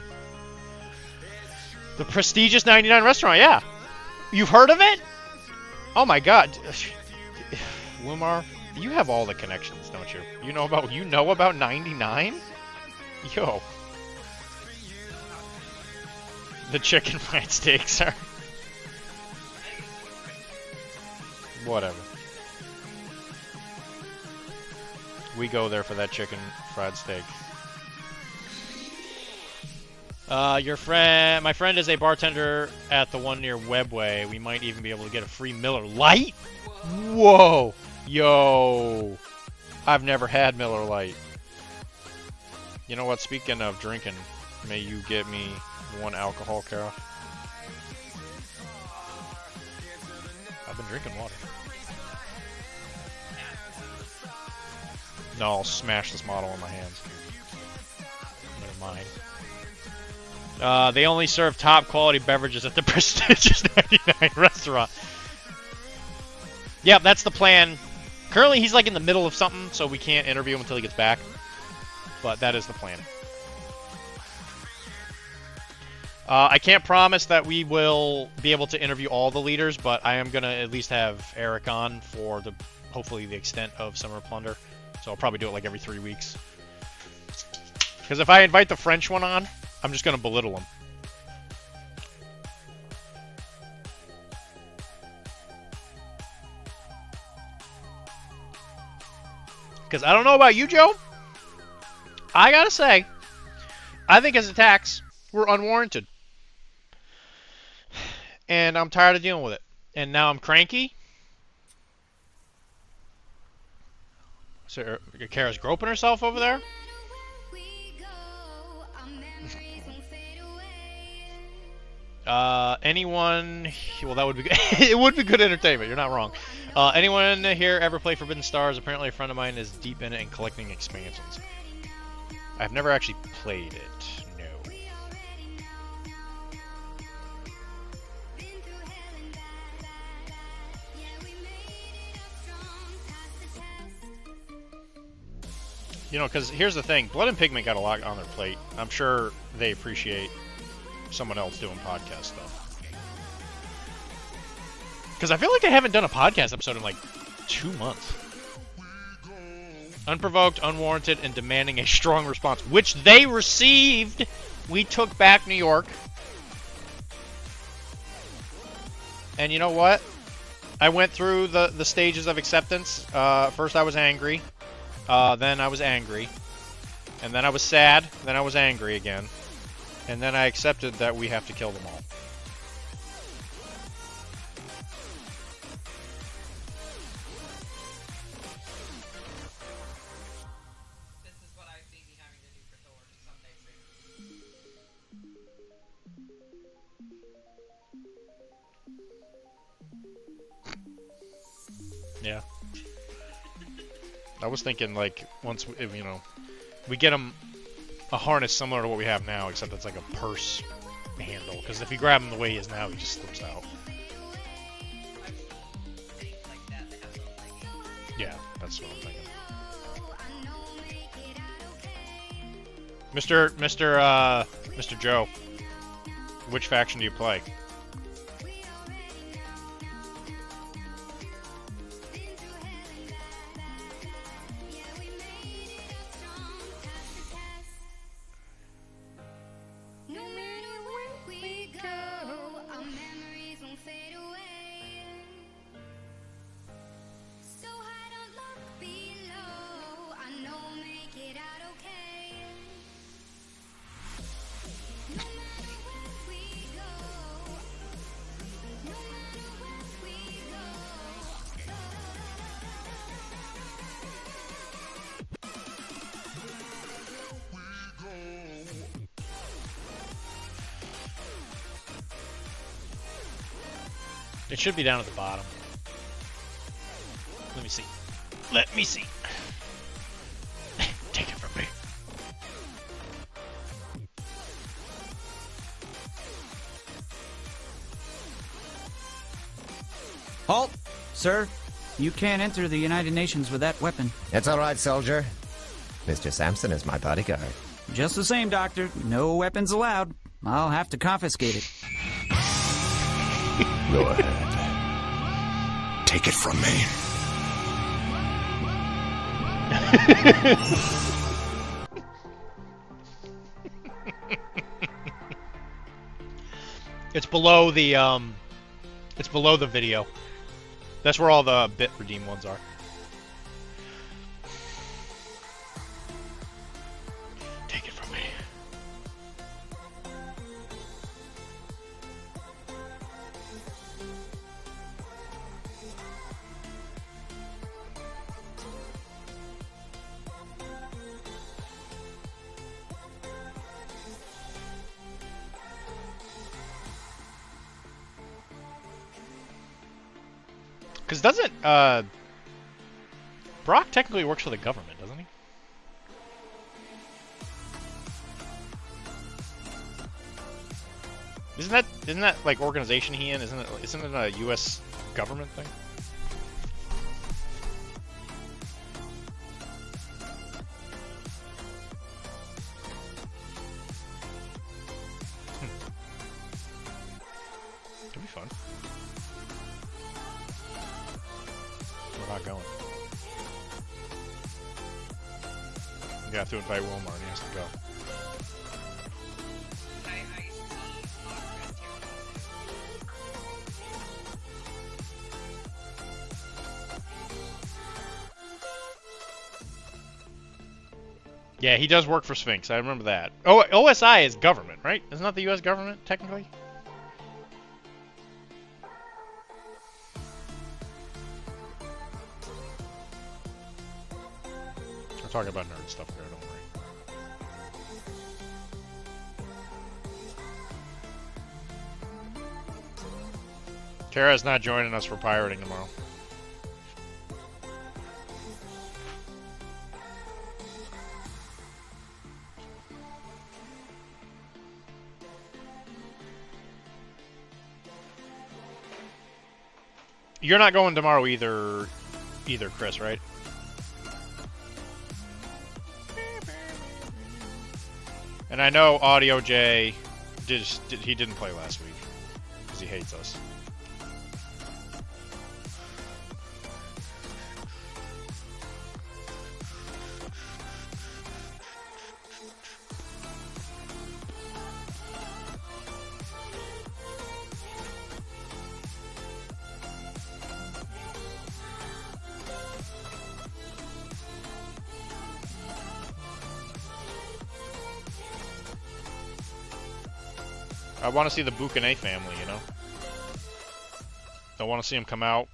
The prestigious 99 restaurant, yeah. You've heard of it? Oh my God, Wilmar, you have all the connections, don't you? You know about 99? Yo, the chicken fried steaks are whatever. We go there for that chicken fried steak. My friend is a bartender at the one near Webway. We might even be able to get a free Miller Lite. Whoa, yo, I've never had Miller Lite. You know what? Speaking of drinking, may you get me one alcohol, Carol? I've been drinking water. No, I'll smash this model in my hands. Never mind. They only serve top quality beverages at the prestigious 99 restaurant. Yep, that's the plan. Currently, he's like in the middle of something, so we can't interview him until he gets back. But that is the plan. I can't promise that we will be able to interview all the leaders, but I am going to at least have Eric on for hopefully the extent of Summer Plunder. So I'll probably do it like every 3 weeks. Because if I invite the French one on, I'm just going to belittle him. Because I don't know about you, Joe. I gotta say, I think his attacks were unwarranted. And I'm tired of dealing with it. And now I'm cranky. So Kara's groping herself over there. Anyone? Well, that would be good. It would be good entertainment. You're not wrong. Anyone here ever play Forbidden Stars? Apparently, a friend of mine is deep in it and collecting expansions. I've never actually played it. No. You know, because here's the thing. Blood and Pigment got a lot on their plate. I'm sure they appreciate someone else doing podcast stuff. Because I feel like I haven't done a podcast episode in like 2 months. Unprovoked, unwarranted, and demanding a strong response, which they received. We took back New York. And you know what? I went through the stages of acceptance. First I was angry. Then I was angry. And then I was sad. Then I was angry again. And then I accepted that we have to kill them all. This is what I see me having to do for Thor someday soon. Yeah. I was thinking, like, once, you know, we get them a harness similar to what we have now, except it's like a purse handle. Because if you grab him the way he is now, he just slips out. Things like that that have little like Yeah, that's what I'm thinking. Mr. Joe, which faction do you play? It should be down at the bottom. Let me see. Let me see. Take it from me. Halt! Sir, you can't enter the United Nations with that weapon. It's all right, soldier. Mr. Sampson is my bodyguard. Just the same, Doctor. No weapons allowed. I'll have to confiscate it. Go ahead. Take it from me. It's below the video. That's where all the bit redeem ones are. Take it from me. Because doesn't, Brock technically works for the government, doesn't he? Isn't that like organization he in? Isn't it a U.S. government thing? Could be fun. We're not going. You have to invite Wilmar and he has to go. I see Red Yeah, he does work for Sphinx. I remember that. Oh, OSI is government, right? Isn't that the U.S. government, technically? We're talking about nerd stuff here, don't worry. Kara's not joining us for pirating tomorrow. You're not going tomorrow either, Chris, right? And I know Audio J he didn't play last week because he hates us. I want to see the Boucanet family, you know? I want to see them come out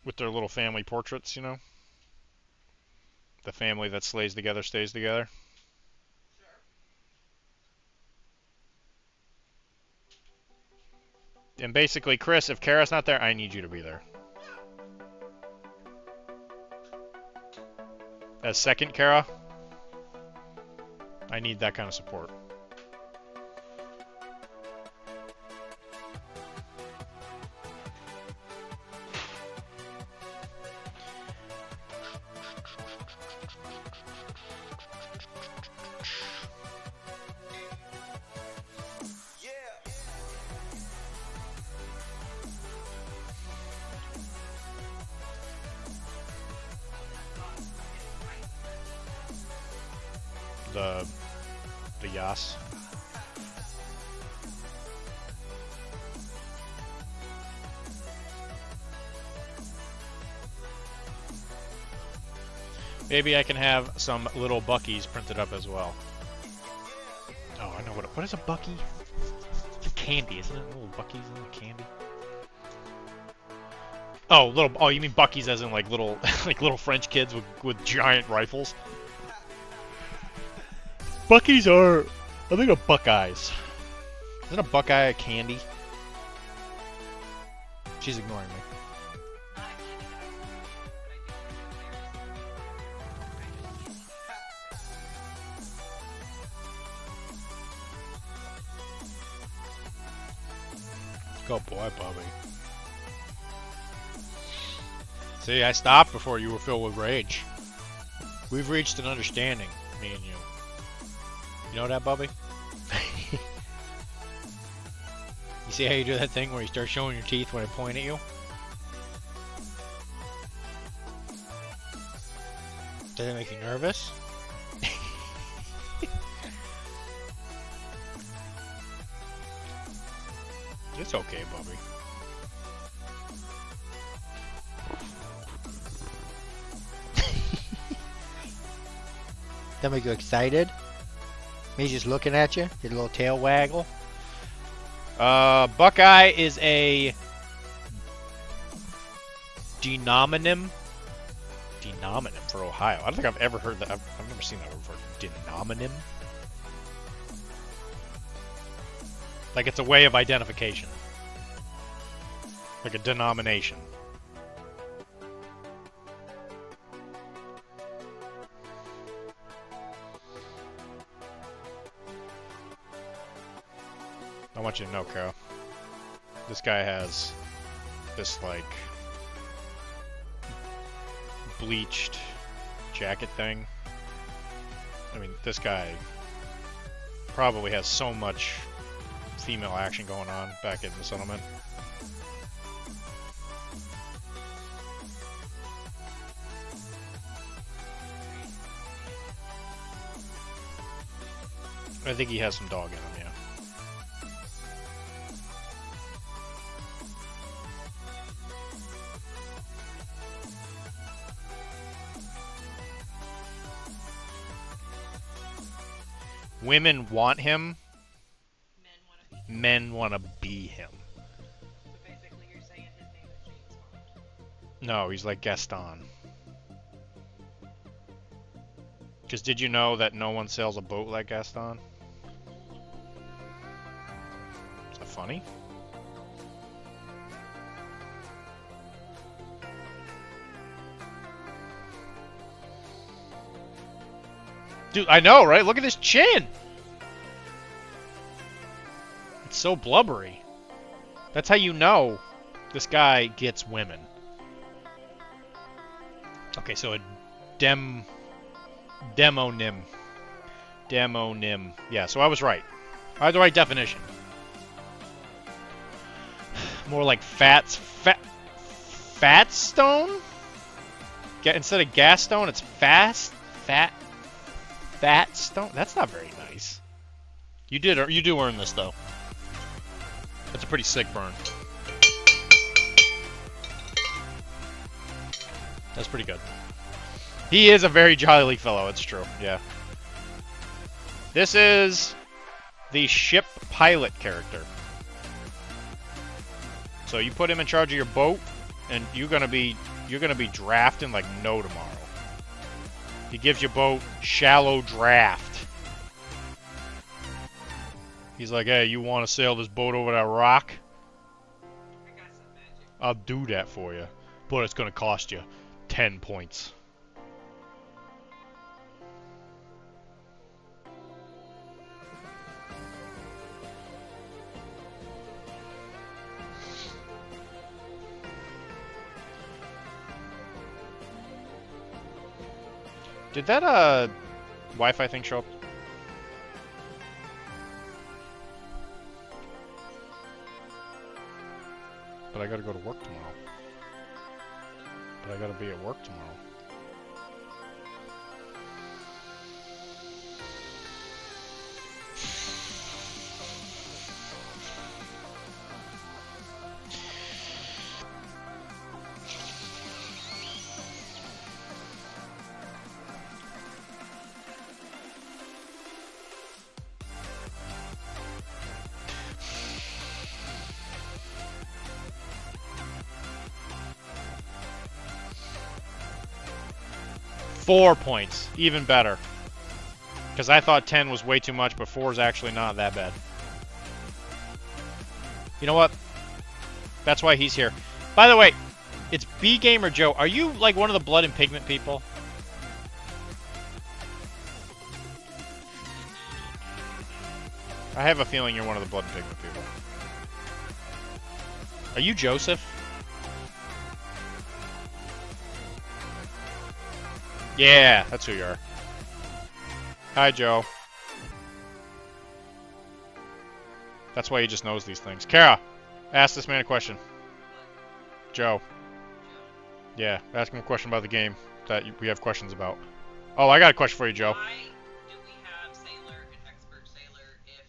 with their little family portraits, you know? The family that slays together stays together. And basically, Chris, if Kara's not there, I need you to be there. As second Kara, I need that kind of support. The Yas. Maybe I can have some little Buckies printed up as well. Oh, I know what is a Bucky? It's a candy, isn't it? Little Buckies in a candy. Oh, oh, you mean Buckies as in like little like little French kids with giant rifles? Buckies are, I think, of Buckeyes. Isn't a Buckeye a candy? She's ignoring me. Good boy, Bobby. See, I stopped before you were filled with rage. We've reached an understanding, me and you. You know that, Bubby? You see how you do that thing where you start showing your teeth when I point at you? Does it make you nervous? It's okay, Bubby. That make you excited? Me just looking at you? Your little tail waggle? Buckeye is a denominative for Ohio. I don't think I've ever heard that. I've never seen that word before. Denominative? Like it's a way of identification. Like a denomination. I want you to know, Carol. This guy has this, like, bleached jacket thing. I mean, this guy probably has so much female action going on back in the settlement. I think he has some dog in him, yeah. Women want him. Men want to be. Men want to be him. So basically, you're saying his name is James Bond. No, he's like Gaston. Because did you know that no one sails a boat like Gaston? Is that funny? Dude, I know, right? Look at his chin! It's so blubbery. That's how you know this guy gets women. Okay, so a demonym. Demonym. Yeah, so I was right. I had the right definition. More like fatstone? Instead of gas stone, it's fatstone? That's not very nice. You do earn this though. That's a pretty sick burn. That's pretty good. He is a very jolly fellow, it's true, yeah. This is the ship pilot character. So you put him in charge of your boat, and you're gonna be drafting like no tomorrow. He gives your boat shallow draft. He's like, hey, you want to sail this boat over that rock? I got some magic. I'll do that for you, but it's gonna cost you 10 points. Did that Wi-Fi thing show up? But I gotta go to work tomorrow. But I gotta be at work tomorrow. Four points, even better. Because I thought 10 was way too much, but 4 is actually not that bad. You know what? That's why he's here. By the way, it's B Gamer Joe. Are you like one of the blood and pigment people? I have a feeling you're one of the blood and pigment people. Are you Joseph? Yeah, that's who you are. Hi, Joe. That's why he just knows these things. Kara, ask this man a question. Joe. Yeah, ask him a question about the game that we have questions about. Oh, I got a question for you, Joe. Why do we have sailor and expert sailor if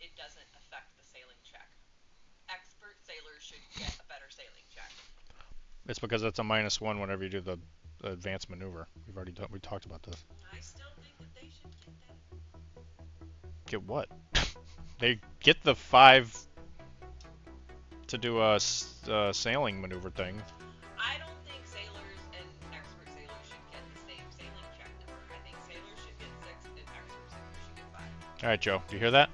it doesn't affect the sailing check? Expert sailor should get a better sailing check. It's because it's a -1 whenever you do the advanced maneuver. We talked about this. I still think that they should get that. Get what? They get the 5 to do a sailing maneuver thing. I don't think sailors and expert sailors should get the same sailing check number. I think sailors should get 6 and expert sailors should get 5. Alright, Joe, do you hear that?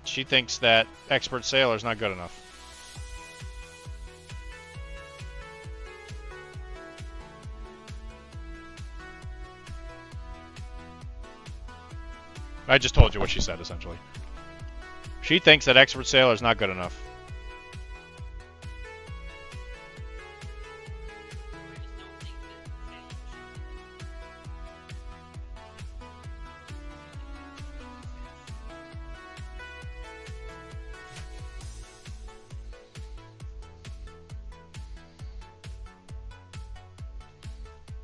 She thinks that expert sailor is not good enough. I just told you what she said, essentially. She thinks that expert sailor is not good enough. I just don't think that sailors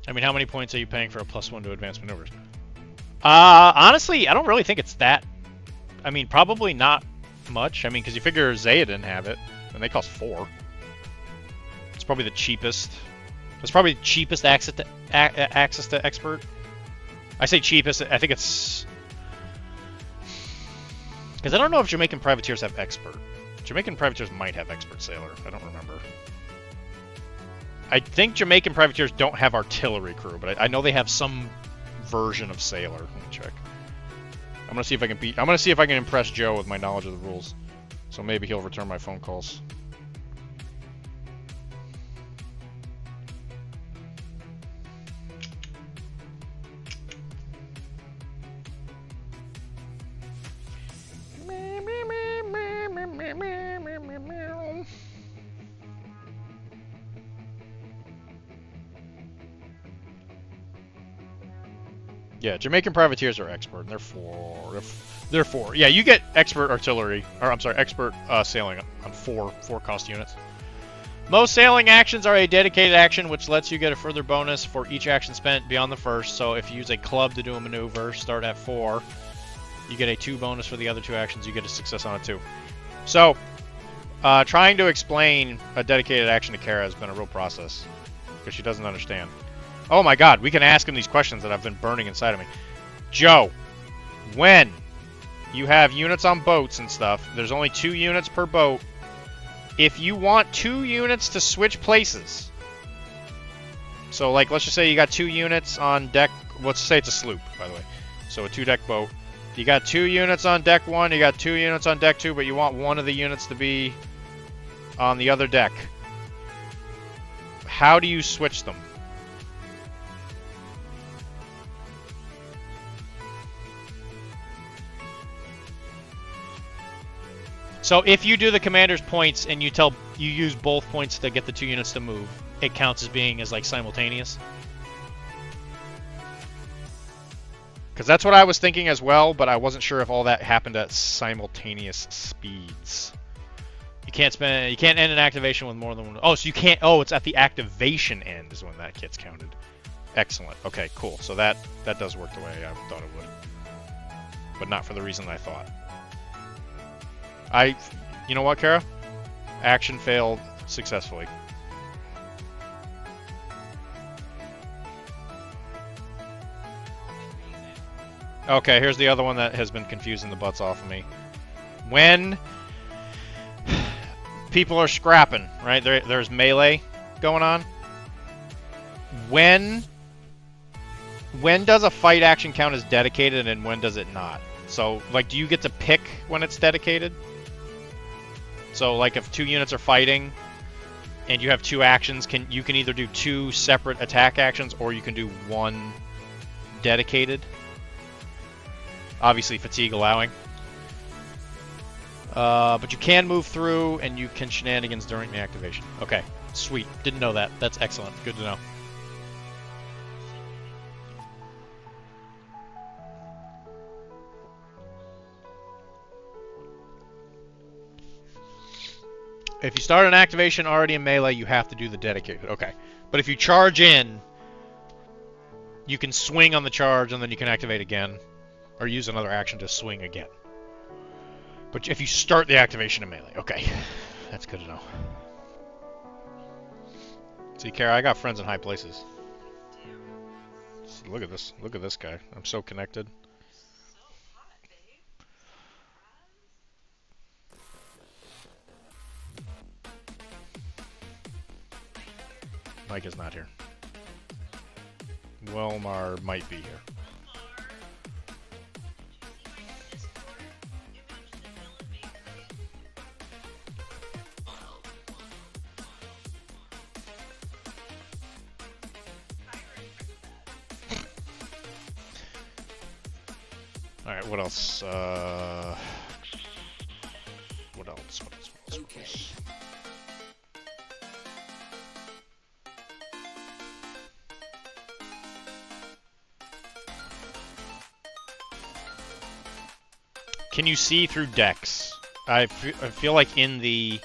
I mean, how many points are you paying for a +1 to advanced maneuvers? Honestly, I don't really think it's that. I mean, probably not much. I mean, because you figure Zaya didn't have it, and they cost 4. It's probably the cheapest. It's probably the cheapest access to expert. I say cheapest. I think it's because I don't know if Jamaican privateers have expert. Jamaican privateers might have expert sailor. I don't remember. I think Jamaican privateers don't have artillery crew, but I know they have some version of sailor. Let me check. I'm gonna see if I can beat. I'm gonna see if I can impress Joe with my knowledge of the rules. So maybe he'll return my phone calls. Yeah, Jamaican privateers are expert, and they're four. Yeah, you get expert artillery, or I'm sorry, expert sailing on four cost units. Most sailing actions are a dedicated action, which lets you get a further bonus for each action spent beyond the first. So if you use a club to do a maneuver, start at 4. You get a 2 bonus for the other 2 actions. You get a success on it too. So, trying to explain a dedicated action to Kara has been a real process because she doesn't understand. Oh my God, we can ask him these questions that have been burning inside of me. Joe, when you have units on boats and stuff, there's only 2 units per boat. If you want 2 units to switch places, so like let's just say you got 2 units on deck, let's say it's a sloop, by the way, so a 2-deck boat. You got 2 units on deck 1, you got 2 units on deck 2, but you want one of the units to be on the other deck. How do you switch them? So if you do the commander's points and you use both points to get the 2 units to move, it counts as being like simultaneous. Because that's what I was thinking as well, but I wasn't sure if all that happened at simultaneous speeds. You can't end an activation with more than one. Oh, so you can't. Oh, it's at the activation end is when that gets counted. Excellent. Okay, cool. So that does work the way I thought it would, but not for the reason I thought. You know what, Kara? Action failed successfully. Okay, here's the other one that has been confusing the butts off of me. When people are scrapping, right? There's melee going on. When does a fight action count as dedicated and when does it not? So, like, do you get to pick when it's dedicated? So, like, if 2 units are fighting and you have 2 actions, you can either do 2 separate attack actions or you can do 1 dedicated. Obviously, fatigue allowing. But you can move through and you can shenanigans during the activation. Okay, sweet. Didn't know that. That's excellent. Good to know. If you start an activation already in melee, you have to do the dedicated. Okay. But if you charge in, you can swing on the charge and then you can activate again. Or use another action to swing again. But if you start the activation in melee, okay. That's good to know. See, Kara, I got friends in high places. Look at this. Look at this guy. I'm so connected. Mike is not here. Wilmar might be here. Alright, what else? What else? Can you see through decks? I feel like in the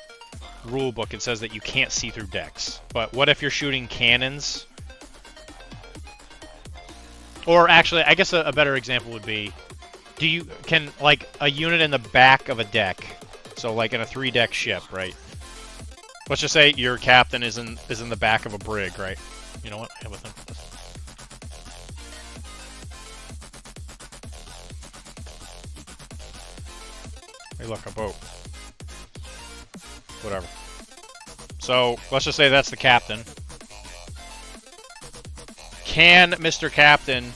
rule book it says that you can't see through decks. But what if you're shooting cannons? Or actually, I guess a better example would be, can like a unit in the back of a deck, so like in a 3-deck ship, right? Let's just say your captain is in the back of a brig, right? You know what? Have with him. Hey, look, a boat. Whatever. So, let's just say that's the captain. Can Mr. Captain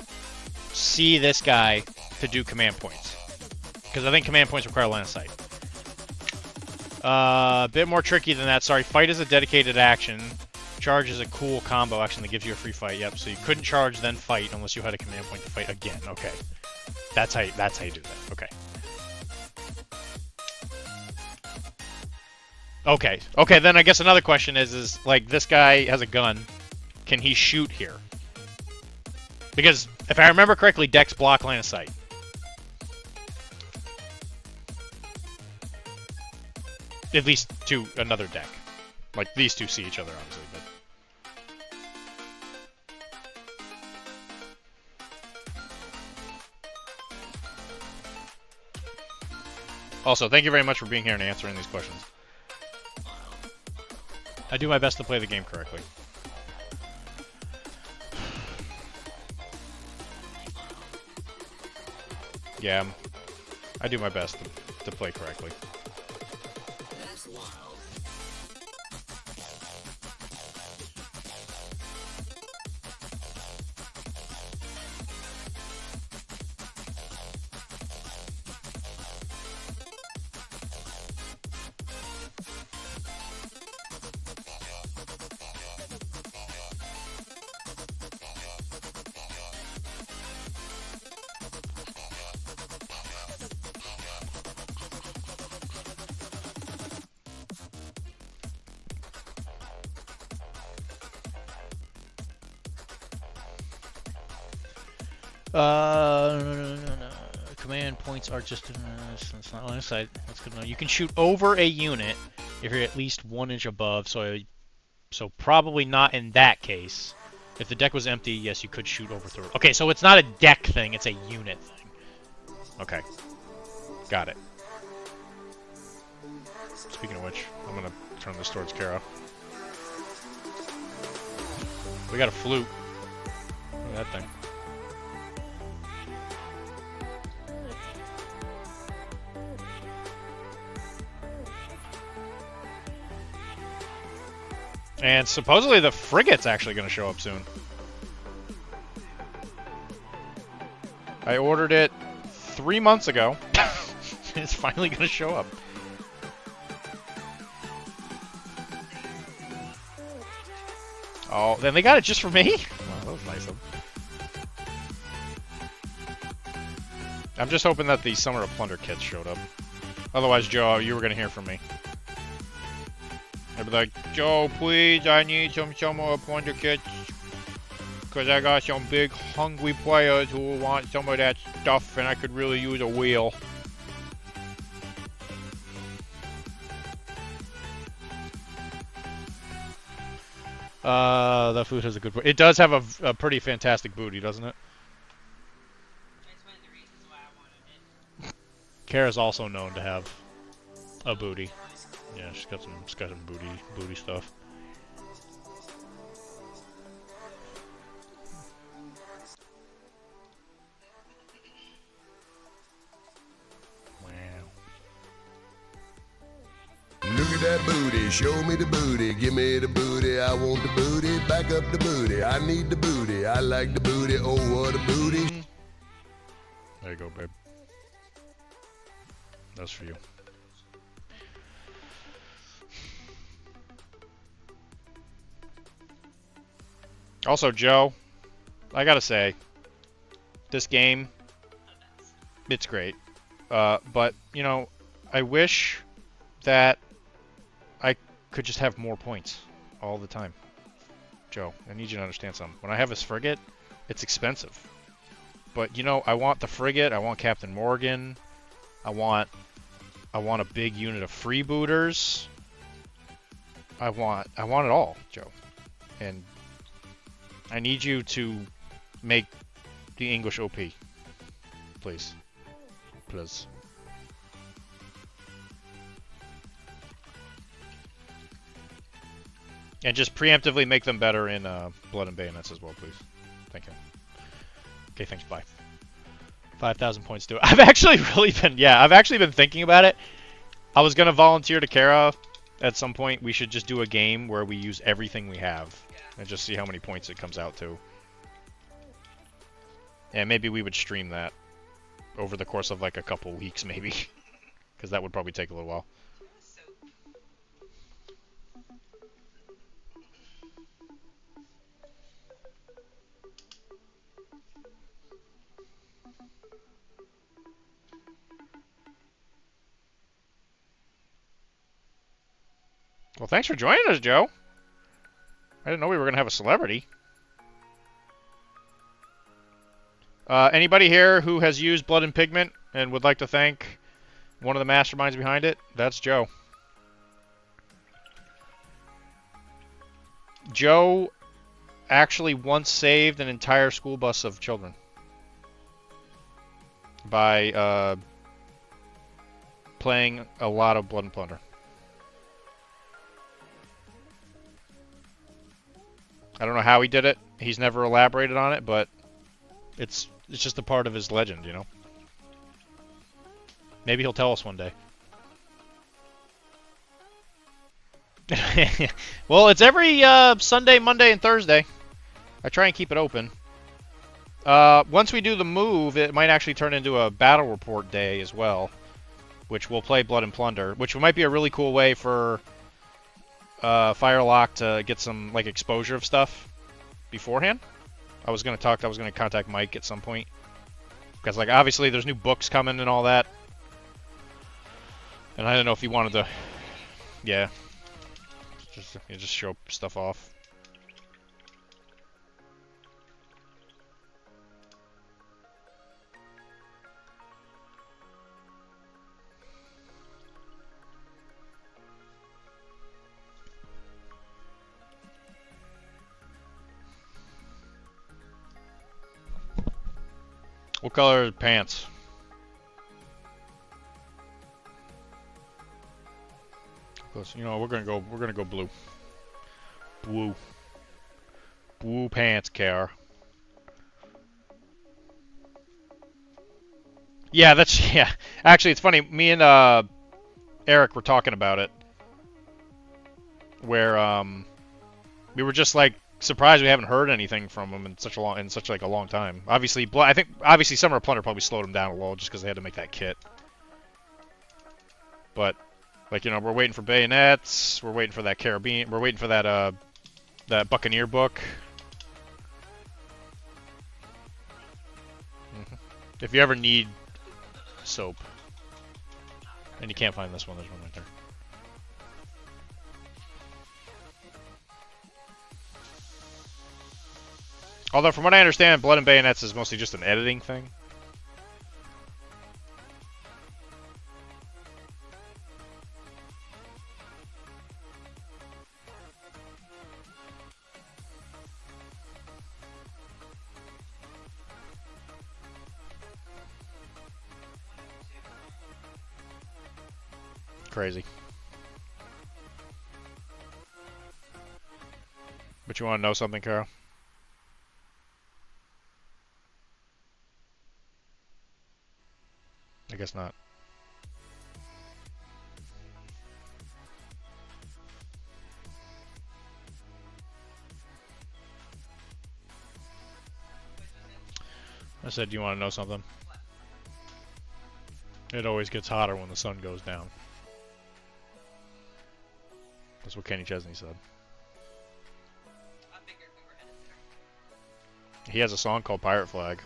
see this guy to do command points? Because I think command points require line of sight. A bit more tricky than that. Sorry, fight is a dedicated action. Charge is a cool combo action that gives you a free fight. Yep, so you couldn't charge then fight unless you had a command point to fight again. Okay. That's how you do that. Okay. Okay, then I guess another question is like, this guy has a gun. Can he shoot here? Because, if I remember correctly, decks block line of sight. At least to another deck. Like, these two see each other, obviously, but... Also, thank you very much for being here and answering these questions. I do my best to play the game correctly. Yeah, I do my best to play correctly. No. Command points are just it's not line of sight. That's good to know. You can shoot over a unit if you're at least 1 inch above. So probably not in that case. If the deck was empty, yes, you could shoot over through it. Okay, so it's not a deck thing; it's a unit thing. Okay, got it. Speaking of which, I'm gonna turn this towards Kara. We got a flute. Look at that thing. And supposedly the frigate's actually going to show up soon. I ordered it 3 months ago. It's finally going to show up. Oh, then they got it just for me? Wow, that was nice of them. I'm just hoping that the Summer of Plunder kits showed up. Otherwise, Joe, you were going to hear from me. I'd be like, Joe, please, I need some Summer of Plunder kits. Because I got some big, hungry players who want some of that stuff, and I could really use a wheel. The food has a good... It does have a pretty fantastic booty, doesn't it? That's one of the reasons why I wanted it. Kara's also known to have a booty. Yeah, she's got some booty stuff. Wow. Look at that booty, show me the booty, give me the booty, I want the booty, back up the booty, I need the booty, I like the booty, oh what a booty. There you go, babe. That's for you. Also, Joe, I gotta say, this game, it's great. But, you know, I wish that I could just have more points all the time. Joe, I need you to understand something. When I have this frigate, it's expensive. But, you know, I want the frigate, I want Captain Morgan, I want a big unit of freebooters. I want it all, Joe. And I need you to make the English OP. Please. Please. And just preemptively make them better in Blood and Bayonets as well, please. Thank you. Okay, thanks, bye. 5,000 points to it. I've actually been thinking about it. I was gonna volunteer to Kara at some point. We should just do a game where we use everything we have and just see how many points it comes out to. And maybe we would stream that over the course of like a couple weeks, maybe, because that would probably take a little while. Well, thanks for joining us, Joe. I didn't know we were gonna have a celebrity. Anybody here who has used Blood and Pigment and would like to thank one of the masterminds behind it? That's Joe. Joe actually once saved an entire school bus of children by playing a lot of Blood and Plunder. I don't know how he did it. He's never elaborated on it, but it's just a part of his legend, you know? Maybe he'll tell us one day. Well, it's every Sunday, Monday, and Thursday. I try and keep it open. Once we do the move, it might actually turn into a battle report day as well, which we'll play Blood and Plunder, which might be a really cool way for Firelock to get some like exposure of stuff beforehand. I was gonna contact Mike at some point because like obviously there's new books coming and all that, and I don't know if he wanted to, yeah, just show stuff off. What color are the pants? You know, we're gonna go blue. Blue pants, Kara. Yeah, yeah. Actually, it's funny. Me and Eric were talking about it, where we were just like surprised we haven't heard anything from him in such a long time. Obviously, I think Summer of Plunder probably slowed him down a little just because they had to make that kit. But like, you know, we're waiting for bayonets. We're waiting for that carabine. We're waiting for that that Buccaneer book. If you ever need soap and you can't find this one, there's one right there. Although, from what I understand, Blood and Bayonets is mostly just an editing thing. Crazy. But you want to know something, Carol? I guess not. I said, do you want to know something? It always gets hotter when the sun goes down. That's what Kenny Chesney said. I figured we were headed there. He has a song called Pirate Flag.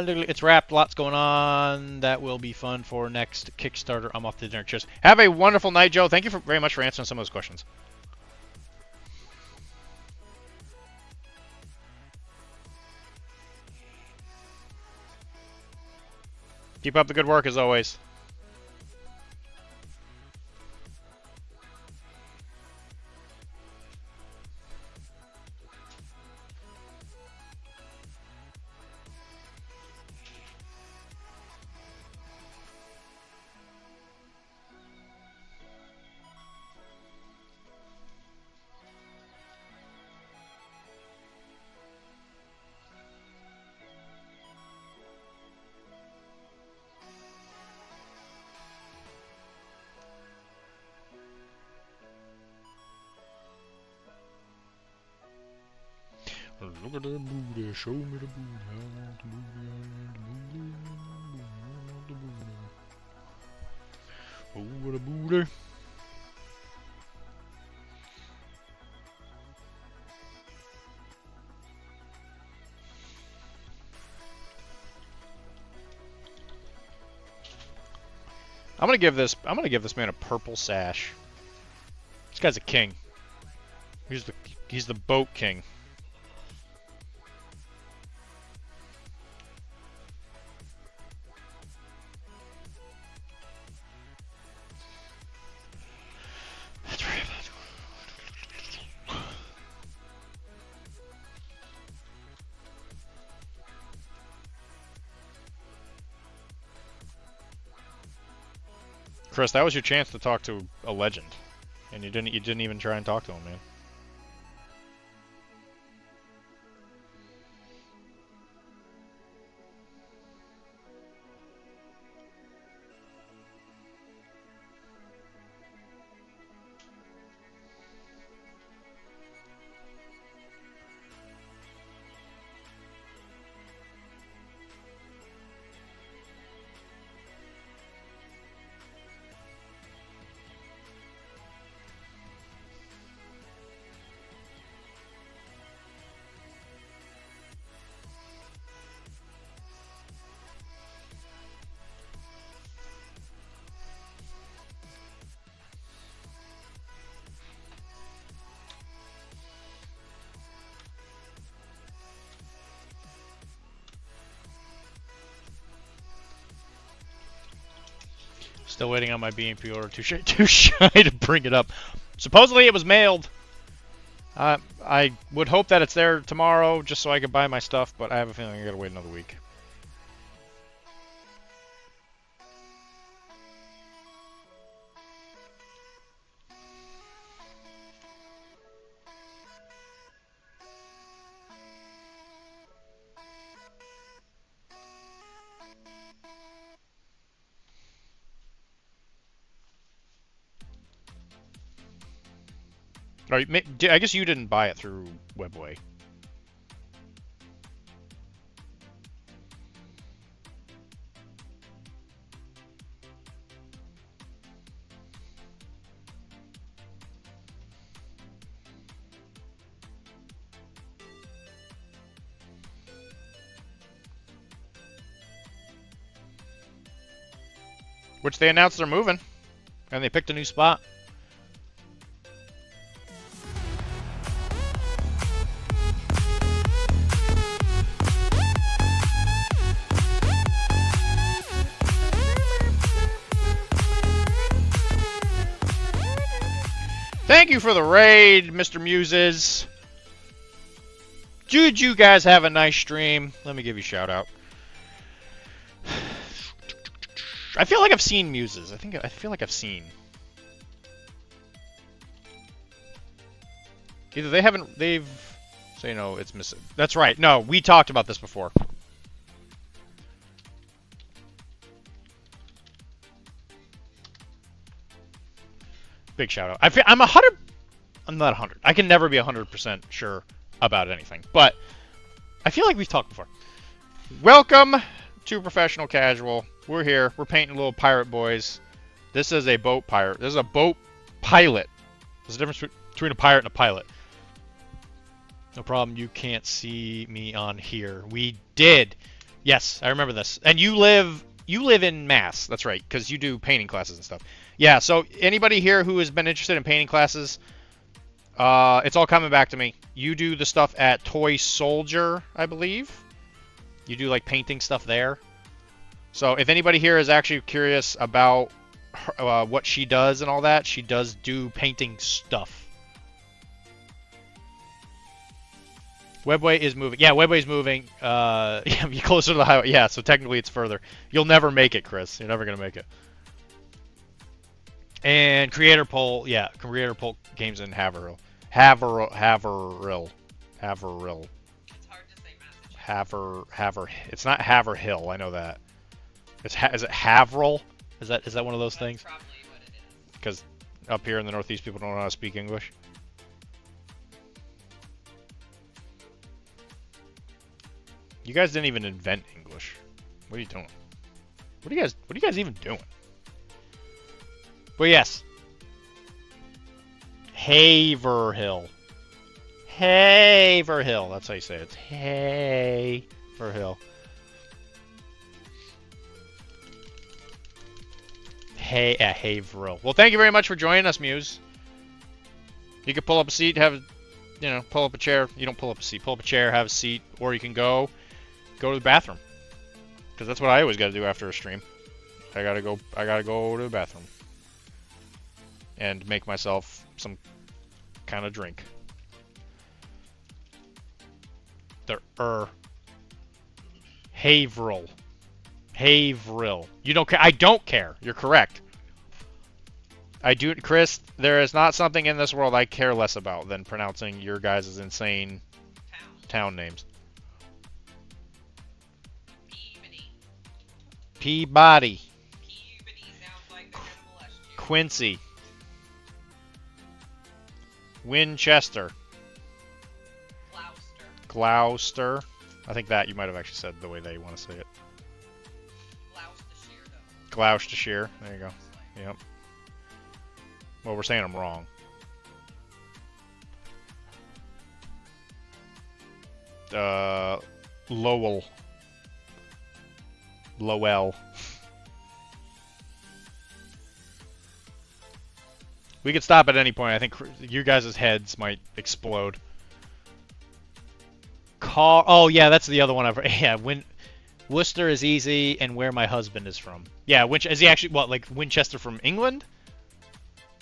It's wrapped. Lots going on. That will be fun for next Kickstarter. I'm off to dinner. Cheers. Have a wonderful night, Joe. Thank you very much for answering some of those questions. Keep up the good work as always. Look at that booty, show me the booty. I want the booty, I want the booty, I want the booty. Oh, what a booty. I'm gonna give this man a purple sash. This guy's a king. He's the boat king. That's right. Chris, that was your chance to talk to a legend, and you didn't even try and talk to him, man. Still waiting on my BNP order. Too shy to bring it up. Supposedly it was mailed. I would hope that it's there tomorrow, just so I can buy my stuff, but I have a feeling I gotta wait another week. I guess you didn't buy it through Webway. Which they announced they're moving, and they picked a new spot. Thank you for the raid, Mr. Muses. Did you guys have a nice stream? Let me give you a shout out. I feel like I've seen Muses. I feel like I've seen. Either they've say no, it's missing. That's right. No, we talked about this before. Big shout out. I'm not 100. I can never be 100% sure about anything, but I feel like we've talked before. Welcome to Professional Casual. We're here. We're painting little pirate boys. This is a boat pirate. This is a boat pilot. There's a difference between a pirate and a pilot. No problem. You can't see me on here. We did. Yes, I remember this. And you live in Mass. That's right, because you do painting classes and stuff. Yeah, so anybody here who has been interested in painting classes, it's all coming back to me. You do the stuff at Toy Soldier, I believe. You do like painting stuff there. So if anybody here is actually curious about what she does and all that, she does do painting stuff. Webway is moving. Yeah, Webway's moving. Yeah, be closer to the highway. Yeah, so technically it's further. You'll never make it, Chris. You're never gonna make it. And Creator Poll, yeah, Creator Poll Games in Haverhill. Haverhill. It's hard to say Massachusetts. It's not Haverhill. I know that. Is it Haverhill? Is that one of those That's things? probably what it is. Because up here in the Northeast, people don't know how to speak English. You guys didn't even invent English. What are you doing? What are you guys even doing? But yes. Haverhill. Haverhill. That's how you say it. It's Haverhill. Haverhill. Well, thank you very much for joining us, Muse. You can pull up a seat, pull up a chair. You don't pull up a seat. Pull up a chair, have a seat, or you can go to the bathroom. Because that's what I always got to do after a stream. I gotta go to the bathroom and make myself some kind of drink. Haverhill. Haverhill. You don't care. I don't care. You're correct. I do, Chris. There is not something in this world I care less about than pronouncing your guys' insane town names. Peabody. Peabody sounds like they're gonna molest you. Quincy. Winchester. Gloucester. I think that you might have actually said the way they want to say it. Gloucestershire, though. Gloucestershire. There you go. Yep. Well, we're saying I'm wrong. Lowell. Lowell. We could stop at any point. I think you guys' heads might explode. Oh yeah, that's the other one I've. Yeah, Worcester is easy, and where my husband is from. Yeah, is he actually what, like Winchester from England?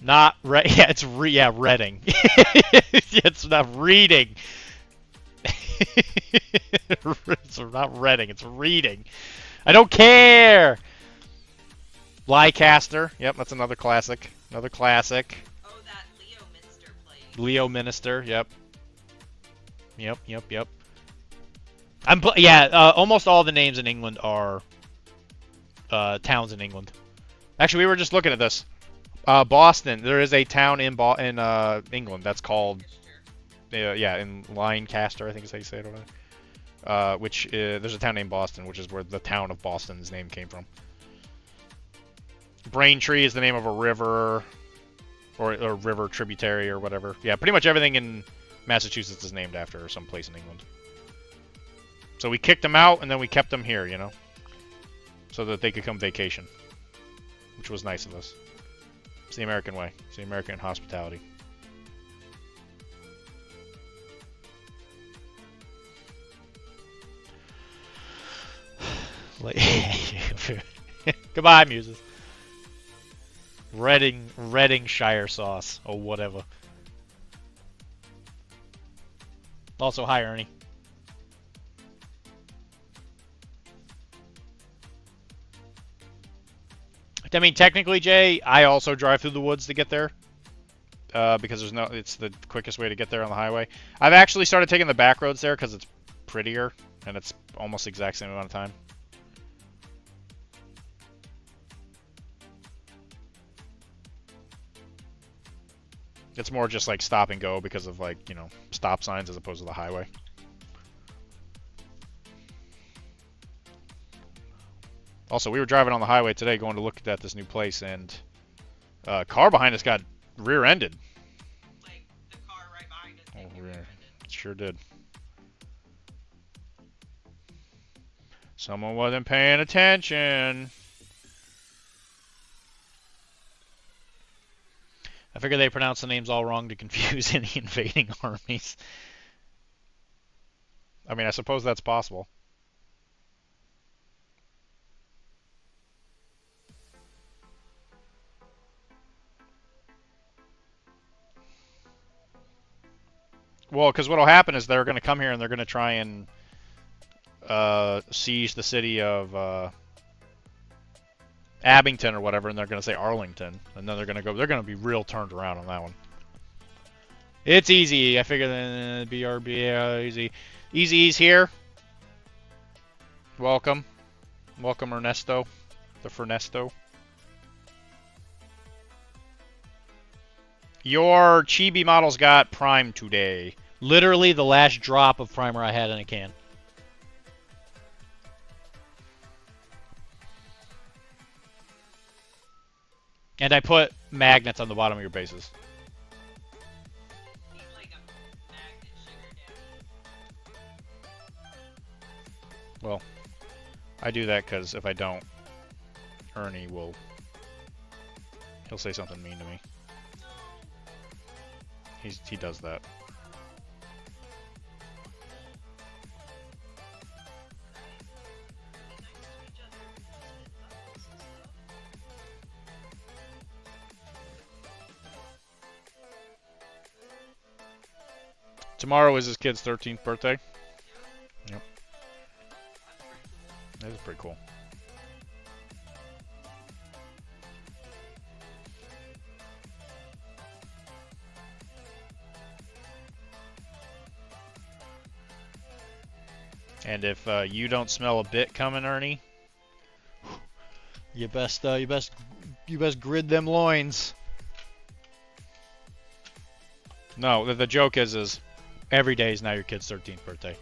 Not yeah, it's Reading. It's not reading. It's not Reading. It's reading. I don't care. Leicester. Yep, that's another classic. Another classic. Oh, that Leo Minster place. Leo Minster. Yep. Yep. Almost all the names in England are towns in England. Actually, we were just looking at this. Boston. There is a town in England that's called in Lancaster, I think is how you say it over there. There's a town named Boston, which is where the town of Boston's name came from. Braintree is the name of a river, or a river tributary or whatever. Yeah, pretty much everything in Massachusetts is named after some place in England. So we kicked them out, and then we kept them here, so that they could come vacation, which was nice of us. It's the American way. It's the American hospitality. Goodbye, muses. Readingshire sauce, or whatever. Also, hi, Ernie. I mean, technically, Jay, I also drive through the woods to get there. Because it's the quickest way to get there on the highway. I've actually started taking the back roads there because it's prettier, and it's almost the exact same amount of time. It's more just like stop and go because of stop signs as opposed to the highway. Also, we were driving on the highway today going to look at this new place, and a car behind us got rear-ended. Like, the car right behind us got rear-ended. It sure did. Someone wasn't paying attention. I figure they pronounce the names all wrong to confuse any invading armies. I mean, I suppose that's possible. Well, because what'll happen is they're going to come here and they're going to try and siege the city of Abington or whatever, and they're going to say Arlington, and then they're going to be real turned around on that one. It's easy. I figure BRB easy. Easy's here. Welcome, Ernesto, the Fernesto. Your Chibi models got Prime today. Literally the last drop of primer I had in a can. And I put magnets on the bottom of your bases. He's like a magnet sugar daddy. Well, I do that because if I don't, Ernie will... He'll say something mean to me. He does that. Tomorrow is his kid's 13th birthday. Yep. That is pretty cool. And if you don't smell a bit coming, Ernie, you best grid them loins. No, the joke is every day is now your kid's 13th birthday.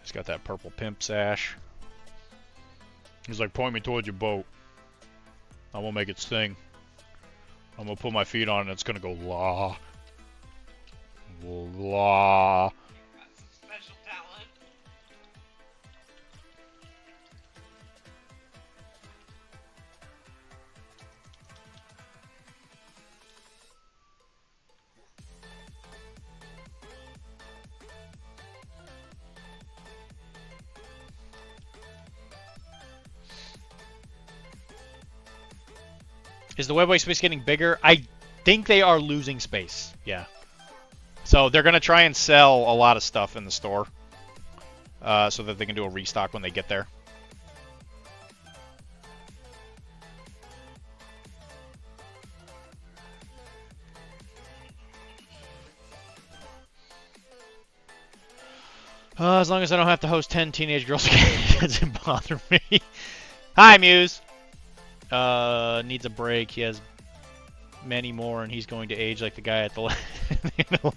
He's got that purple pimp sash. He's like, point me towards your boat. I won't make it sting. I'm gonna put my feet on it and it's gonna go la. La. Got some special talent. Is the web space getting bigger? I think they are losing space. Yeah. So they're gonna try and sell a lot of stuff in the store, so that they can do a restock when they get there. As long as I don't have to host 10 teenage girls, it doesn't bother me. Hi, Muse. Needs a break. He has many more, and he's going to age like the guy at the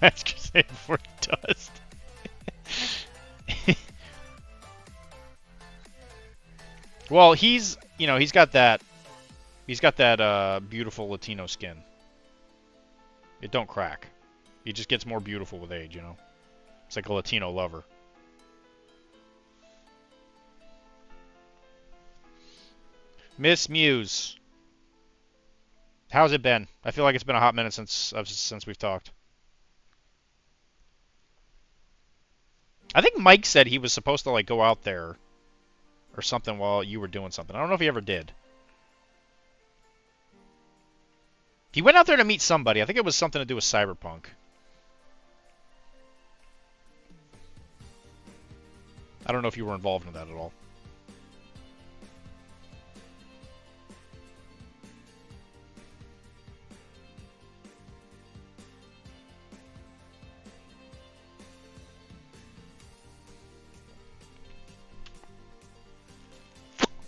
last crusade before he does. Well, he's got that beautiful Latino skin. It don't crack. He just gets more beautiful with age, you know. It's like a Latino lover. Miss Muse, how's it been? I feel like it's been a hot minute since we've talked. I think Mike said he was supposed to like go out there or something while you were doing something. I don't know if he ever did. He went out there to meet somebody. I think it was something to do with Cyberpunk. I don't know if you were involved in that at all.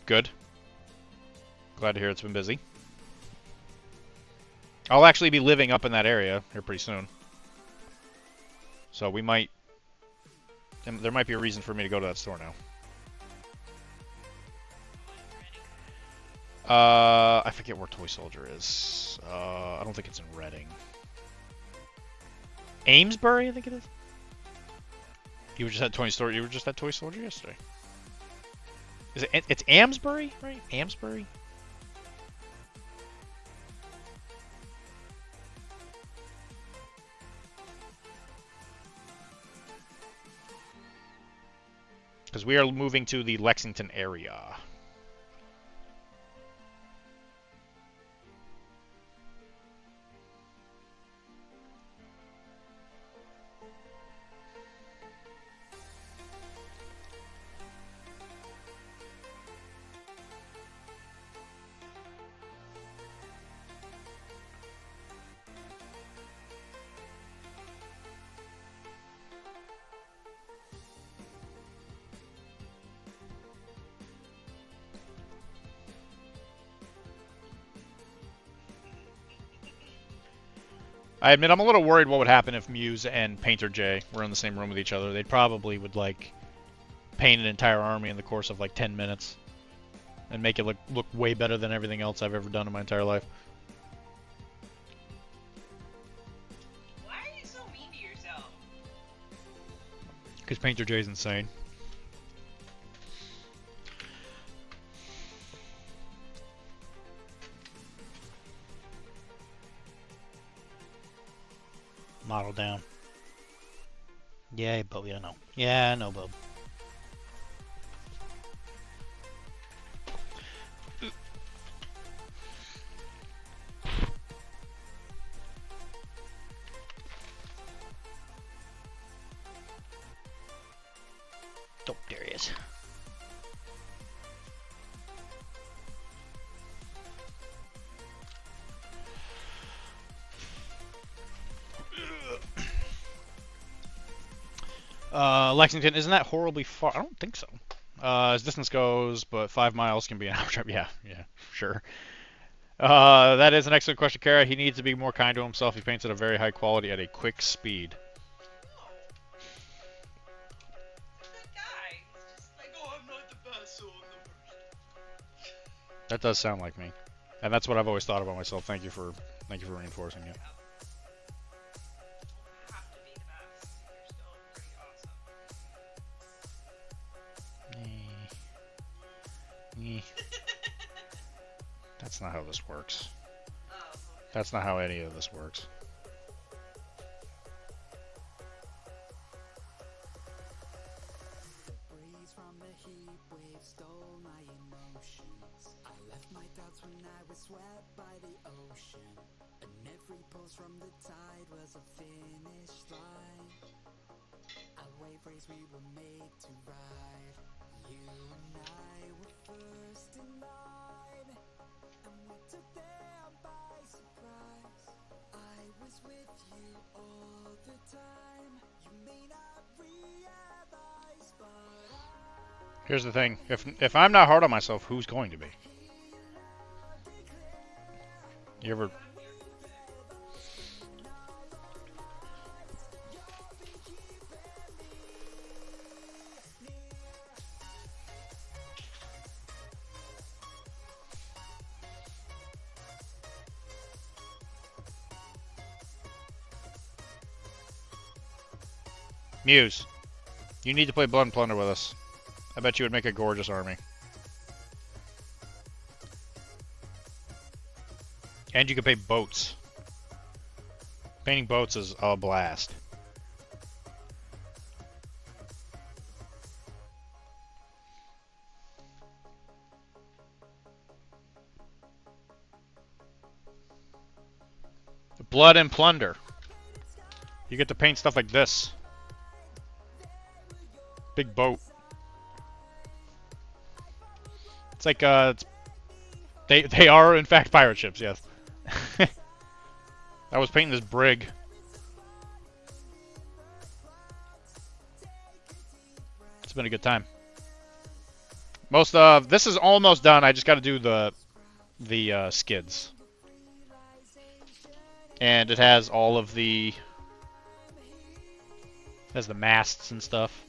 Good. Glad to hear it's been busy. I'll actually be living up in that area here pretty soon. So we might... There might be a reason for me to go to that store now. I forget where Toy Soldier is. I don't think it's in Reading. Amesbury, I think it is. You were just at Toy Store. You were just at Toy Soldier yesterday. Is it? It's Amesbury, right? Amesbury. Because we are moving to the Lexington area. I admit I'm a little worried what would happen if Muse and Painter J were in the same room with each other. They probably would, like, paint an entire army in the course of, like, 10 minutes. And make it look way better than everything else I've ever done in my entire life. Why are you so mean to yourself? Because Painter J's insane. Model down. Yeah, Bub, yeah, I know. Yeah, I know, Bub. Oh, there he is. Lexington, isn't that horribly far? I don't think so. As distance goes, but 5 miles can be an hour trip. Yeah, sure. That is an excellent question, Kara. He needs to be more kind to himself. He paints at a very high quality at a quick speed. That guy, he's just like, oh, I'm not the best, so I'm the worst. That does sound like me, and that's what I've always thought about myself. Thank you for reinforcing it. Have to be the best. You're still pretty awesome. That's not how this works. Oh, okay. That's not how any of this works. Breeze from the heat wave stole my emotions. I left my doubts when I was swept by the ocean. And every pulse from the tide was a finish line. A wave race we were made to ride. You and I were first in line. And we took them by surprise. I was with you all the time. You may not realize, but Here's the thing: if I'm not hard on myself, who's going to be? You ever? Muse, you need to play Blood and Plunder with us. I bet you would make a gorgeous army. And you could paint boats. Painting boats is a blast. Blood and Plunder. You get to paint stuff like this. Big boat. It's like they are in fact pirate ships, yes. I was painting this brig. It's been a good time. Most of this is almost done. I just got to do the skids. And it has all of the masts and stuff.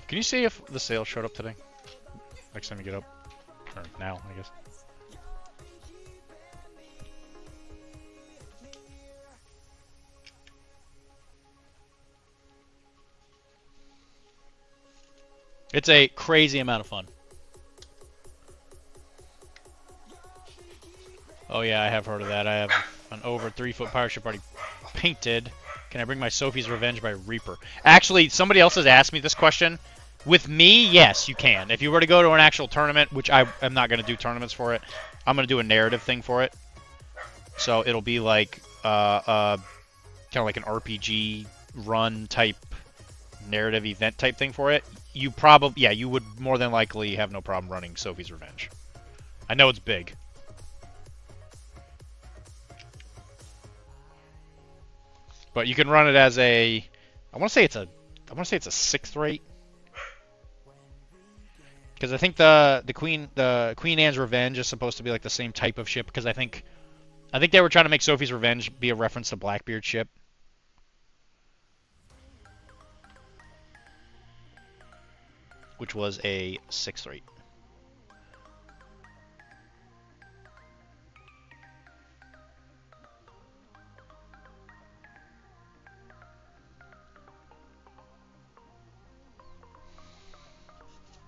Can you see if the sail showed up today? Next time you get up. Or now, I guess. It's a crazy amount of fun. Oh yeah, I have heard of that. I have an over 3-foot pirate ship already painted. Can I bring my Sophie's Revenge by Reaper? Actually, somebody else has asked me this question. With me, yes, you can. If you were to go to an actual tournament, which I am not going to do tournaments for it, I'm going to do a narrative thing for it. So it'll be like kind of like an RPG run type narrative event type thing for it. You probably, yeah, you would more than likely have no problem running Sophie's Revenge. I know it's big. But you can run it as a, I want to say it's a 6th rate. Because I think the Queen Anne's Revenge is supposed to be like the same type of ship. Because I think I think they were trying to make Sophie's Revenge be a reference to Blackbeard's ship. Which was a 6-rate.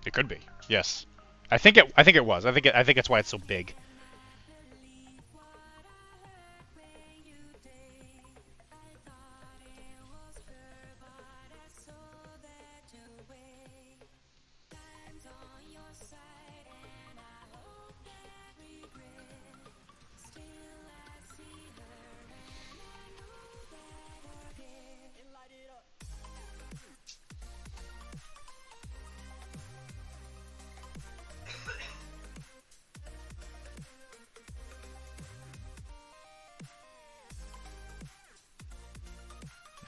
It could be. Yes. I think it was. I think that's why it's so big.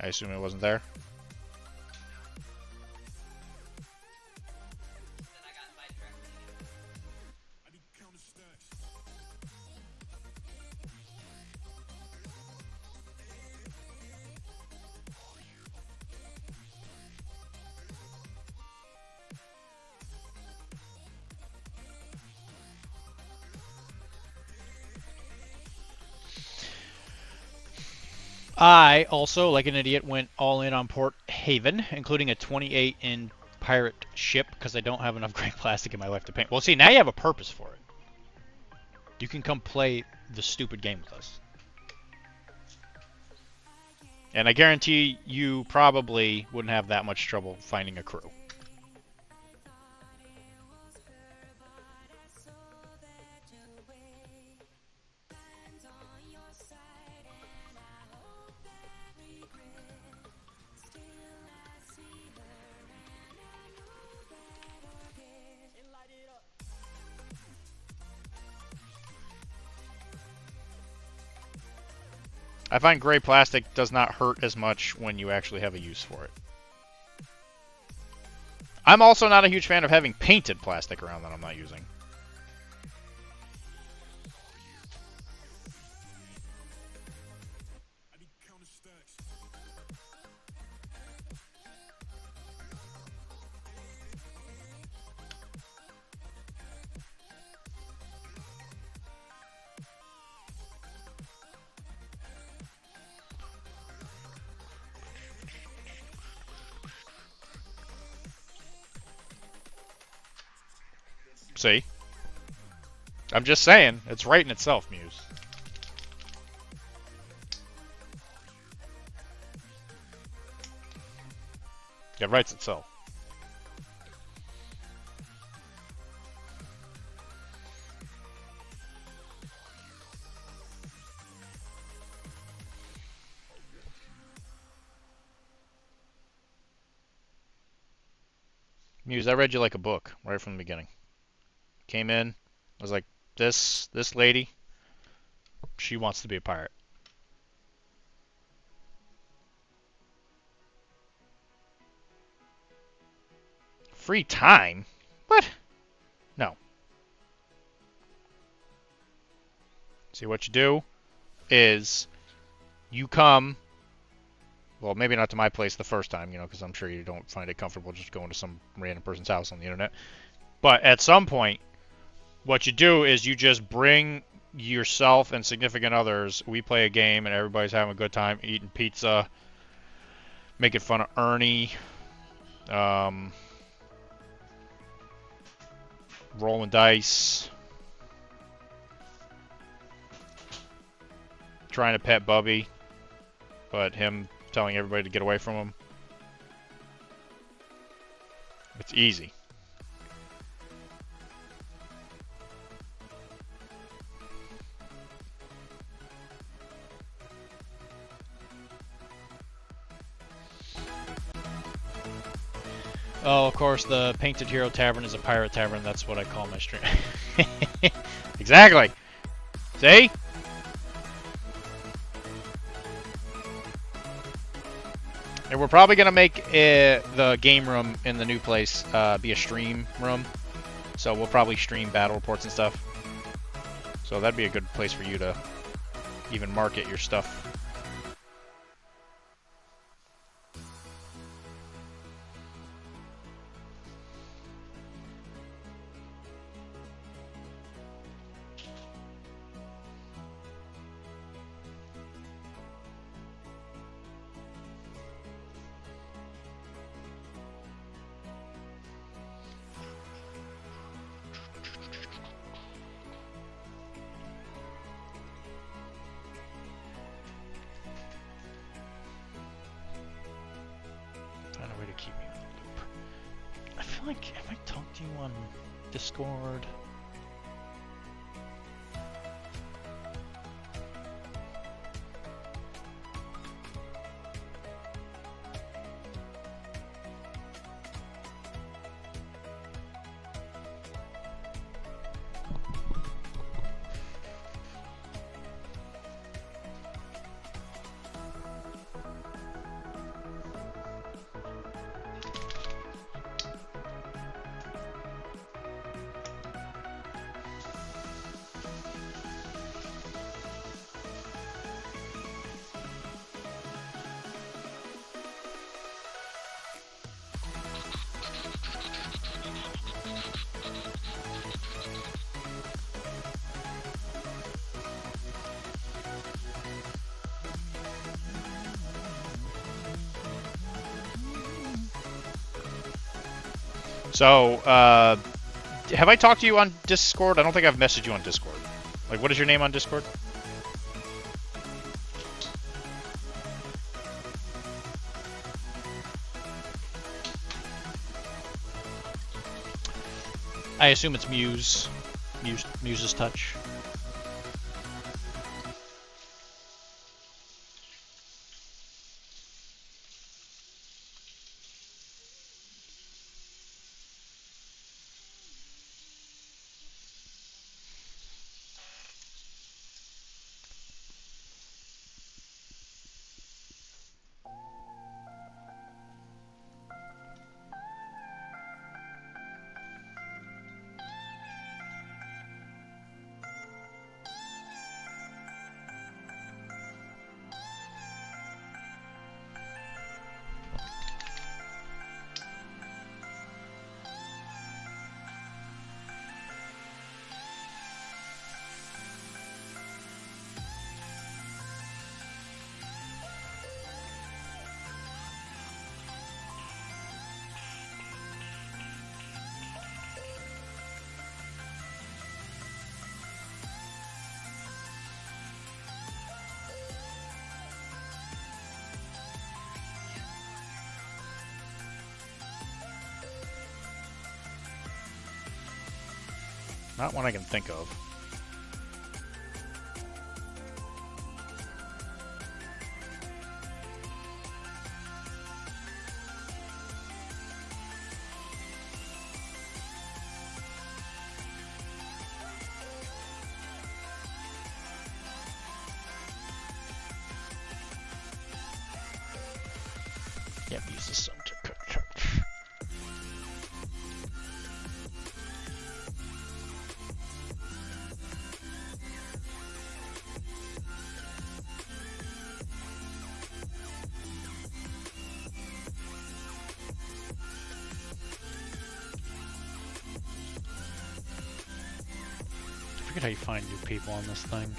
I assume it wasn't there. I also, like an idiot, went all in on Port Haven, including a 28 in pirate ship, because I don't have enough gray plastic in my life to paint. Well, see, now you have a purpose for it. You can come play the stupid game with us. And I guarantee you probably wouldn't have that much trouble finding a crew. I find gray plastic does not hurt as much when you actually have a use for it. I'm also not a huge fan of having painted plastic around that I'm not using. See? I'm just saying, it's right in itself, Muse. It writes itself. Muse, I read you like a book right from the beginning. Came in, I was like, this lady, she wants to be a pirate. Free time? What? No. See, what you do is you come, well, maybe not to my place the first time, you know, because I'm sure you don't find it comfortable just going to some random person's house on the internet. But at some point, what you do is you just bring yourself and significant others. We play a game and everybody's having a good time, eating pizza, making fun of Ernie, rolling dice, trying to pet Bubby, but him telling everybody to get away from him. It's easy. Oh, of course, the Painted Hero Tavern is a pirate tavern. That's what I call my stream. Exactly. See? And we're probably going to make the game room in the new place be a stream room. So we'll probably stream battle reports and stuff. So that'd be a good place for you to even market your stuff. Find a way to keep me on the loop. I feel like, have I talked to you on Discord? So, have I talked to you on Discord? I don't think I've messaged you on Discord. Like, what is your name on Discord? I assume it's Muse. Muse's Touch. Not one I can think of. Yep, use the sun to cut. I forget how you find new people on this thing.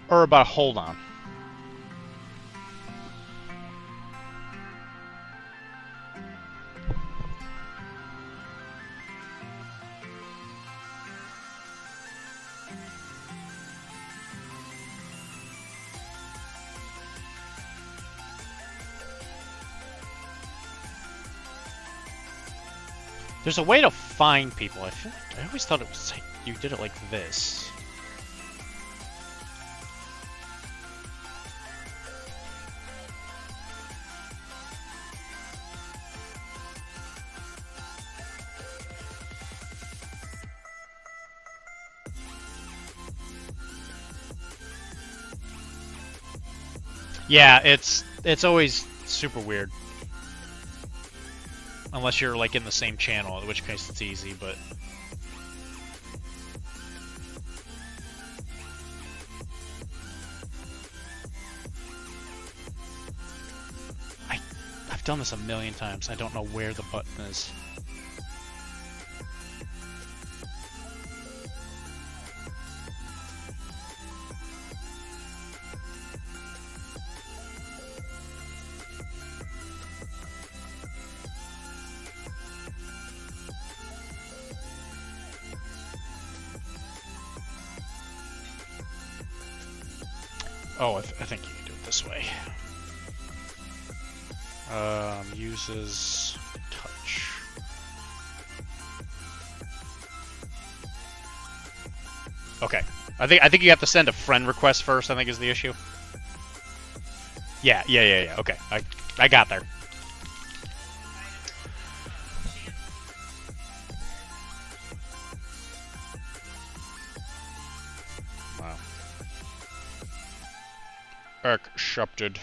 Or about hold on. There's a way to find people. I always thought it was like you did it like this. Yeah, it's always super weird. Unless you're like in the same channel, in which case it's easy, but I've done this a million times. I don't know where the button is. Oh, I think you can do it this way. Uses touch. Okay. I think you have to send a friend request first, I think is the issue. Yeah. Okay. I got there. Wow. Accepted.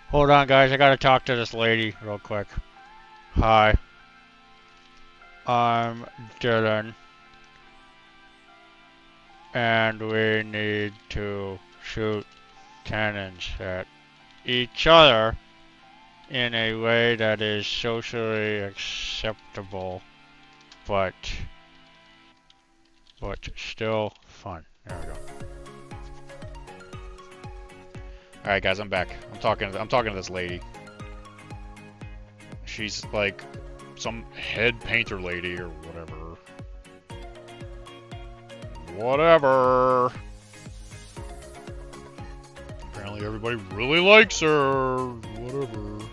Hold on, guys. I gotta talk to this lady real quick. Hi. I'm Dylan. And we need to shoot cannons at each other in a way that is socially acceptable, but still fun. There we go. All right, guys, I'm back. I'm talking to this lady. She's like some head painter lady or whatever. Whatever. Apparently everybody really likes her. Whatever.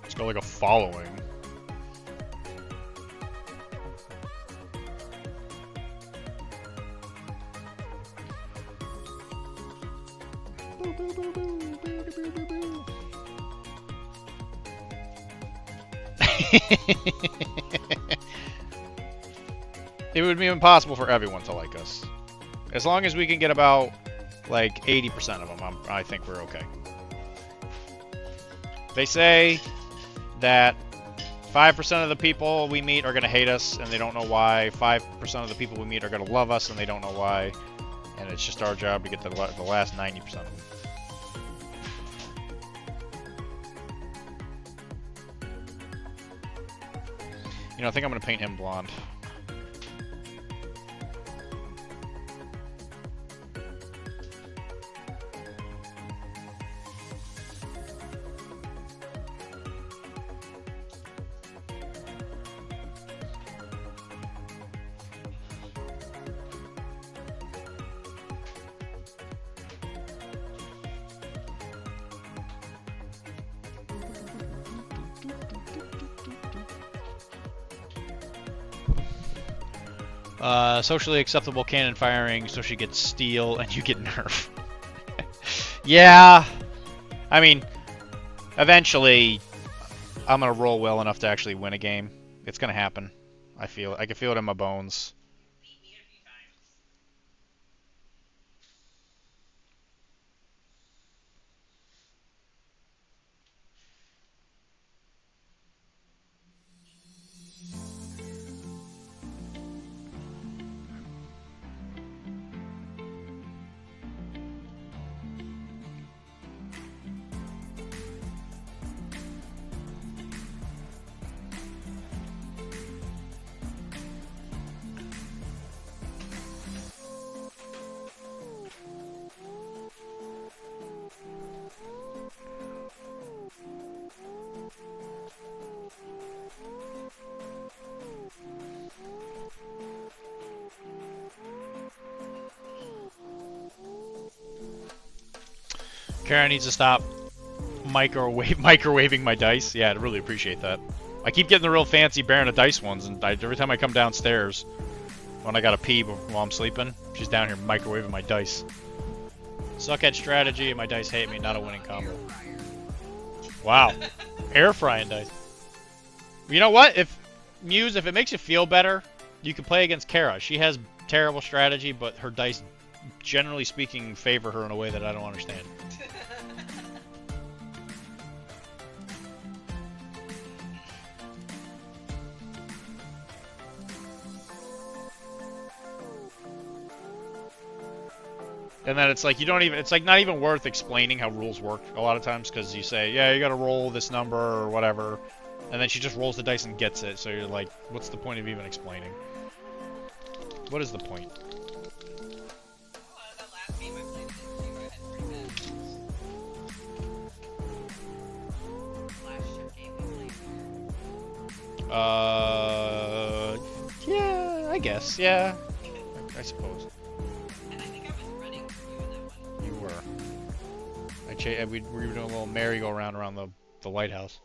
It's got like a following. It would be impossible for everyone to like us. As long as we can get about like 80% of them, I think we're okay. They say that 5% of the people we meet are going to hate us and they don't know why. 5% of the people we meet are going to love us and they don't know why. And it's just our job to get the last 90% of them. You know, I think I'm going to paint him blonde. Socially acceptable cannon firing, so she gets steel and you get nerf. Yeah, I mean, eventually, I'm gonna roll well enough to actually win a game. It's gonna happen. I can feel it in my bones. Kara needs to stop microwaving my dice. Yeah, I'd really appreciate that. I keep getting the real fancy Baron of Dice ones, and every time I come downstairs, when I gotta pee while I'm sleeping, she's down here microwaving my dice. Suck at strategy, and my dice hate me. Not a winning combo. Wow, air frying dice. You know what? If it makes you feel better, you can play against Kara. She has terrible strategy, but her dice, generally speaking, favor her in a way that I don't understand. And then it's like it's like not even worth explaining how rules work a lot of times, because you say, yeah, you gotta roll this number or whatever, and then she just rolls the dice and gets it, so you're like, what's the point of even explaining? What is the point? Yeah, I guess, yeah. I suppose. You were. We were doing a little merry-go-round around the lighthouse.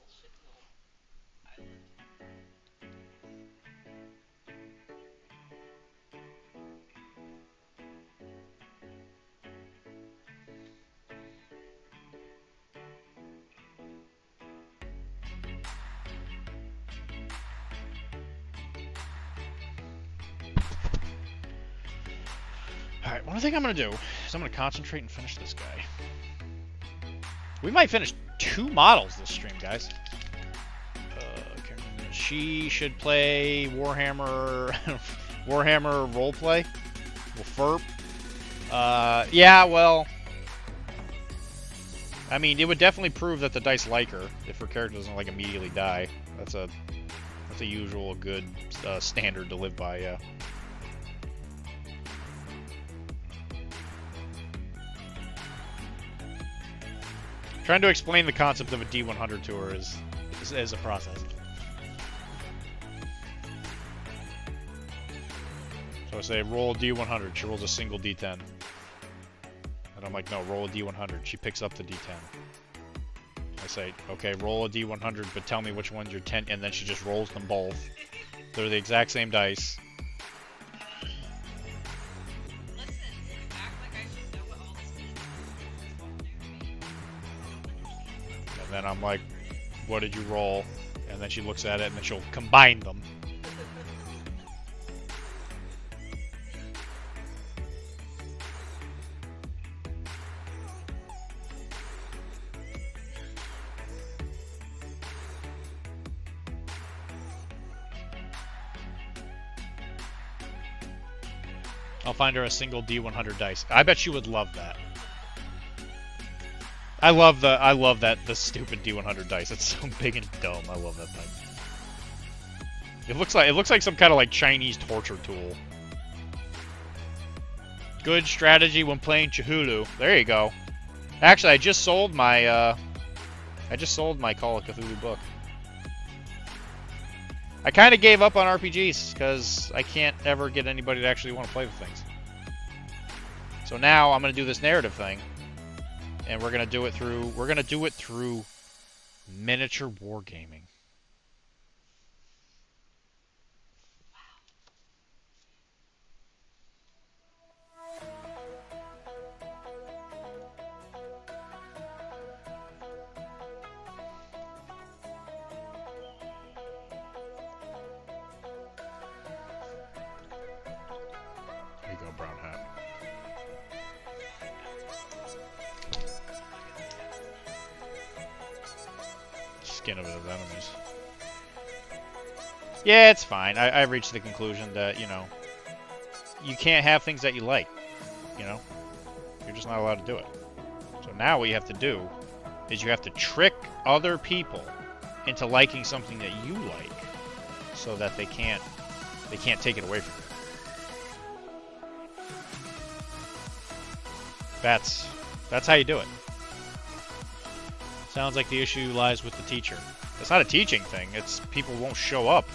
Alright, one thing I'm going to do is I'm going to concentrate and finish this guy. We might finish 2 models this stream, guys. She should play Warhammer Warhammer roleplay. Well, FERP. Yeah, well, I mean, it would definitely prove that the dice like her if her character doesn't like immediately die. That's a usual good standard to live by. Yeah. Trying to explain the concept of a D100 to her is a process. So I say, roll a D100. She rolls a single D10. And I'm like, no, roll a D100. She picks up the D10. I say, okay, roll a D100, but tell me which one's your 10, and then she just rolls them both. They're the exact same dice. And then I'm like, what did you roll? And then she looks at it, and then she'll combine them. I'll find her a single D100 dice. I bet she would love that. I love the stupid D100 dice. It's so big and dumb. I love that thing. It looks like some kind of like Chinese torture tool. Good strategy when playing Cthulhu. There you go. Actually, I just sold my Call of Cthulhu book. I kind of gave up on RPGs because I can't ever get anybody to actually want to play the things. So now I'm going to do this narrative thing, and we're going to do it through miniature wargaming. Skin of his enemies. Yeah, it's fine. I've reached the conclusion that, you know, you can't have things that you like. You know? You're just not allowed to do it. So now what you have to do is you have to trick other people into liking something that you like so that they can't take it away from you. That's how you do it. Sounds like the issue lies with the teacher. It's not a teaching thing, it's people won't show up.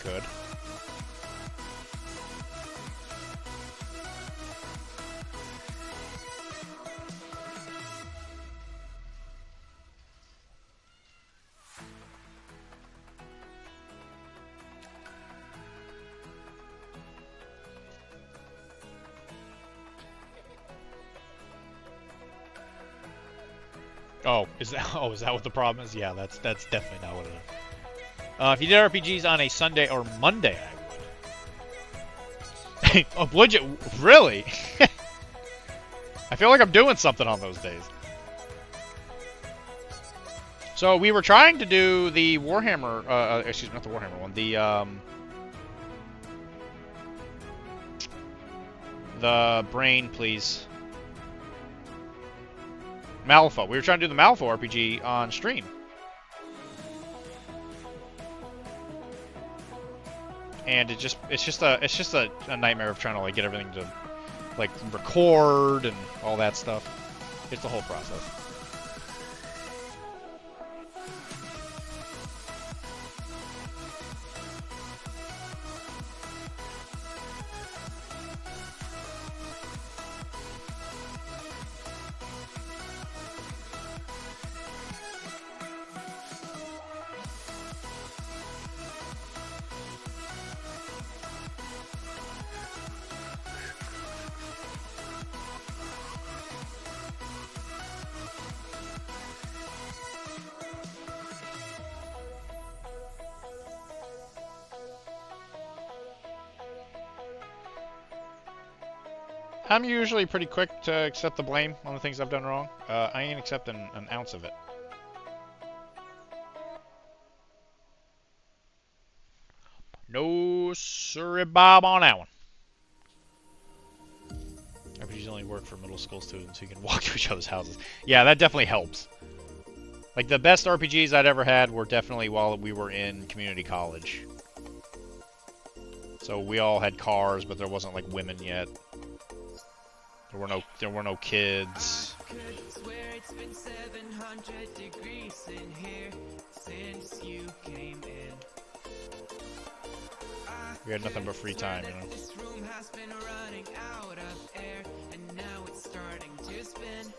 could. Is that what the problem is? Yeah, that's definitely not what it is. If you did RPGs on a Sunday or Monday, I would. Oh, would you? Really? I feel like I'm doing something on those days. So we were trying to do the Warhammer, excuse me, not the Warhammer one, the brain, please. Malifaux. We were trying to do the Malifaux RPG on stream. And it's just a nightmare of trying to like get everything to like record and all that stuff. It's the whole process. I'm usually pretty quick to accept the blame on the things I've done wrong. I ain't accepting an ounce of it. No sorry, Bob, on that one. RPGs only work for middle school students who can walk to each other's houses. Yeah, that definitely helps. Like, the best RPGs I'd ever had were definitely while we were in community college. So we all had cars, but there wasn't, like, women yet. There were no kids. I could swear it's been 700 degrees in here since you came in. We had nothing but free time, you know. This room has been running out of air, and now it's starting to spin.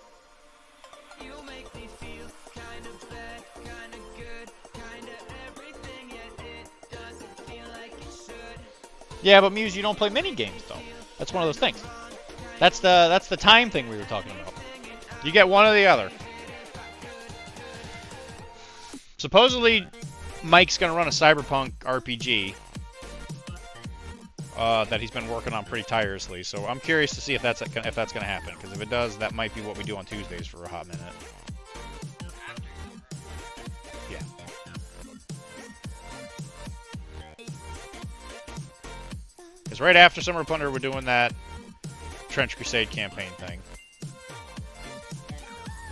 You make me feel kind of bad, kind of good, kind of everything, yet it doesn't feel like it should. Yeah, but Muse, you don't play mini games though. That's one of those things. That's the time thing we were talking about. You get one or the other. Supposedly, Mike's gonna run a Cyberpunk RPG that he's been working on pretty tirelessly. So I'm curious to see if that's gonna happen. Because if it does, that might be what we do on Tuesdays for a hot minute. Yeah. Because right after Summer of Plunder, we're doing that Trench Crusade campaign thing.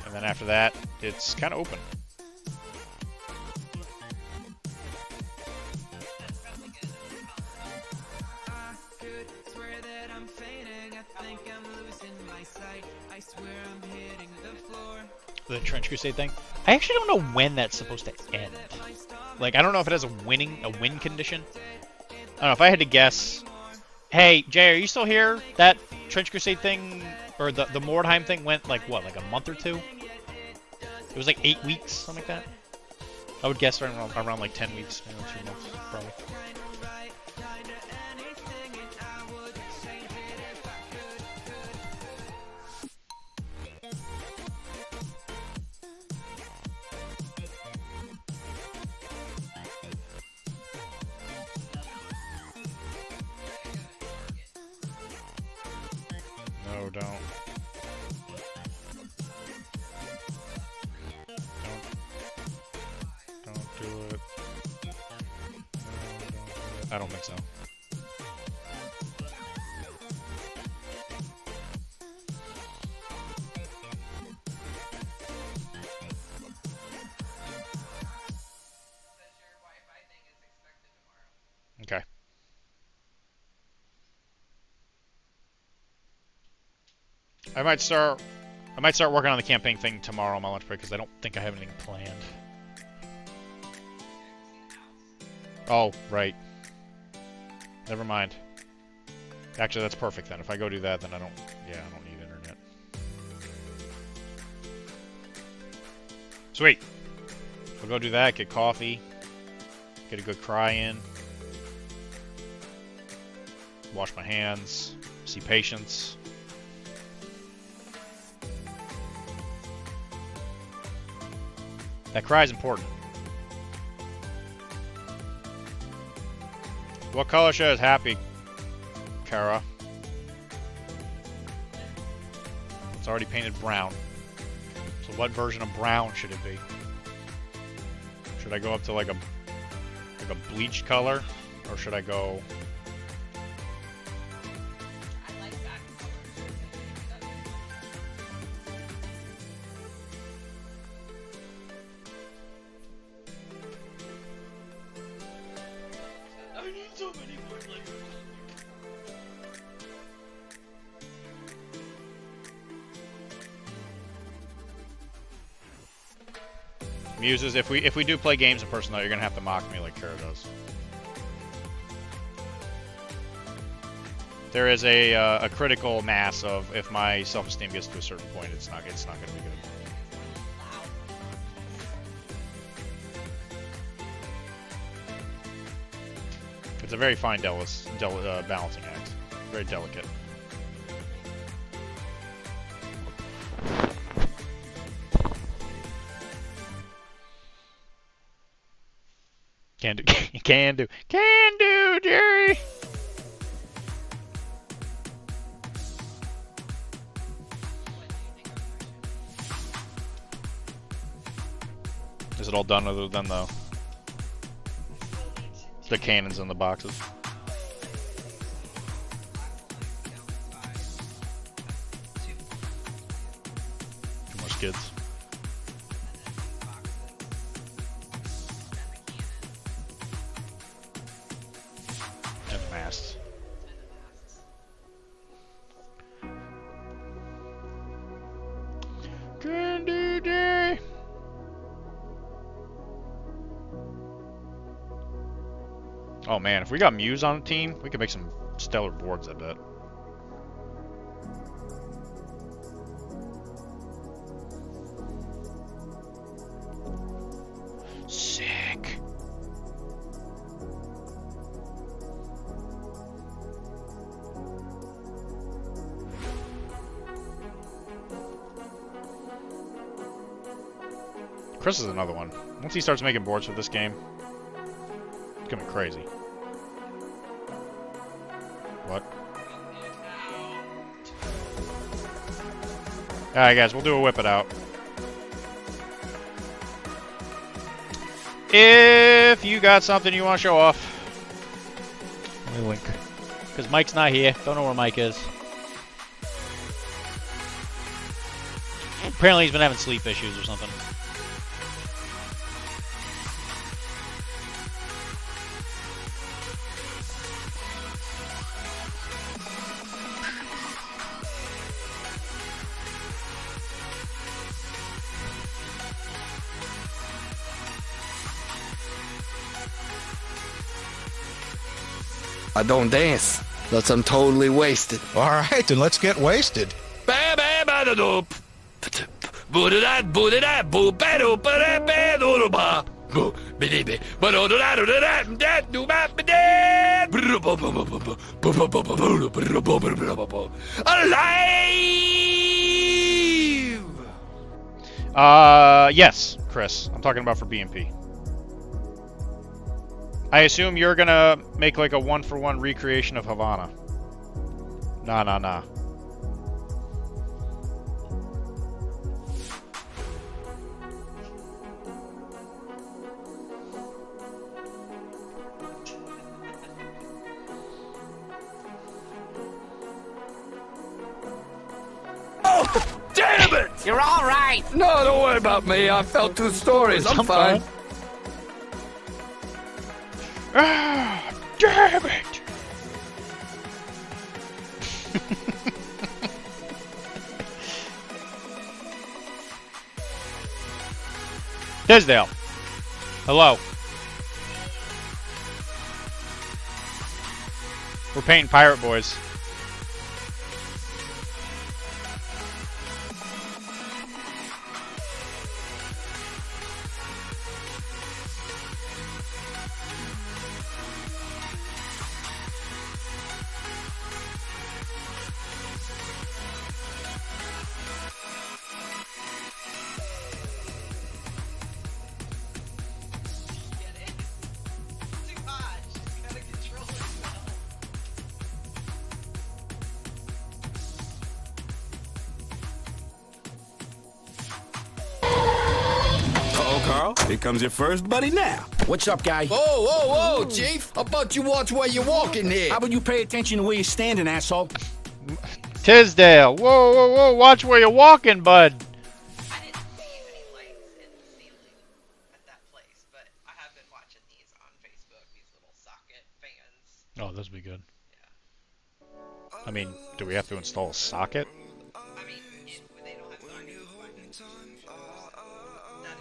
And then after that, it's kind of open. I could swear that I'm fainting. I think I'm losing my sight. I swear I'm hitting the floor. The Trench Crusade thing? I actually don't know when that's supposed to end. Like, I don't know if it has a win condition. I don't know, if I had to guess... Hey, Jay, are you still here? That Trench Crusade thing, or the Mordheim thing went, like, what, like a month or two? It was like 8 weeks, something like that? I would guess around like 10 weeks, maybe 2 months, probably. No, don't. Don't do it. No, don't do it. I don't think so. Okay. I might start working on the campaign thing tomorrow on my lunch break because I don't think I have anything planned. Oh, right. Never mind. Actually, that's perfect then. If I go do that, then I don't need internet. Sweet. I'll go do that, get coffee, get a good cry in, wash my hands, see patients. That cry is important. What color shows happy, Kara? It's already painted brown. So what version of brown should it be? Should I go up to like a bleached color, or should I go? I like that color. I need so many more layers. Muses, if we do play games in person though, you're gonna have to mock me like Kara does. There is a critical mass of if my self-esteem gets to a certain point, it's not gonna be good. It's a very fine balancing act. Very delicate. Can do, Jerry! Is it all done other than the cannons in the boxes? Too much kids. And the masts. Candy day! Oh man, if we got Muse on the team, we could make some stellar boards, I bet. Sick. Chris is another one. Once he starts making boards for this game, it's gonna be crazy. What? Alright guys, we'll do a whip it out. If you got something you want to show off. Let me link. Because Mike's not here. Don't know where Mike is. Apparently he's been having sleep issues or something. I don't dance. That's I'm totally wasted. All right, then let's get wasted. Alive! Yes, Chris. I'm talking about for BMP. I assume you're gonna make like a 1-for-1 recreation of Havana. Nah. Oh, damn it! You're all right. No, don't worry about me. I fell 2 stories. I'm fine. Ah, damn it! Tisdale. Hello. We're painting pirate boys. Carl, here comes your first buddy now. What's up, guy? Whoa, whoa, whoa, Chief. How about you watch where you're walking here? How about you pay attention to where you're standing, asshole? Tisdale, whoa, whoa, whoa, watch where you're walking, bud. I didn't see any lights in the ceiling at that place, but I have been watching these on Facebook, these little socket fans. Oh, this would be good. Yeah. I mean, do we have to install a socket? I mean, they don't have sockets, so I can that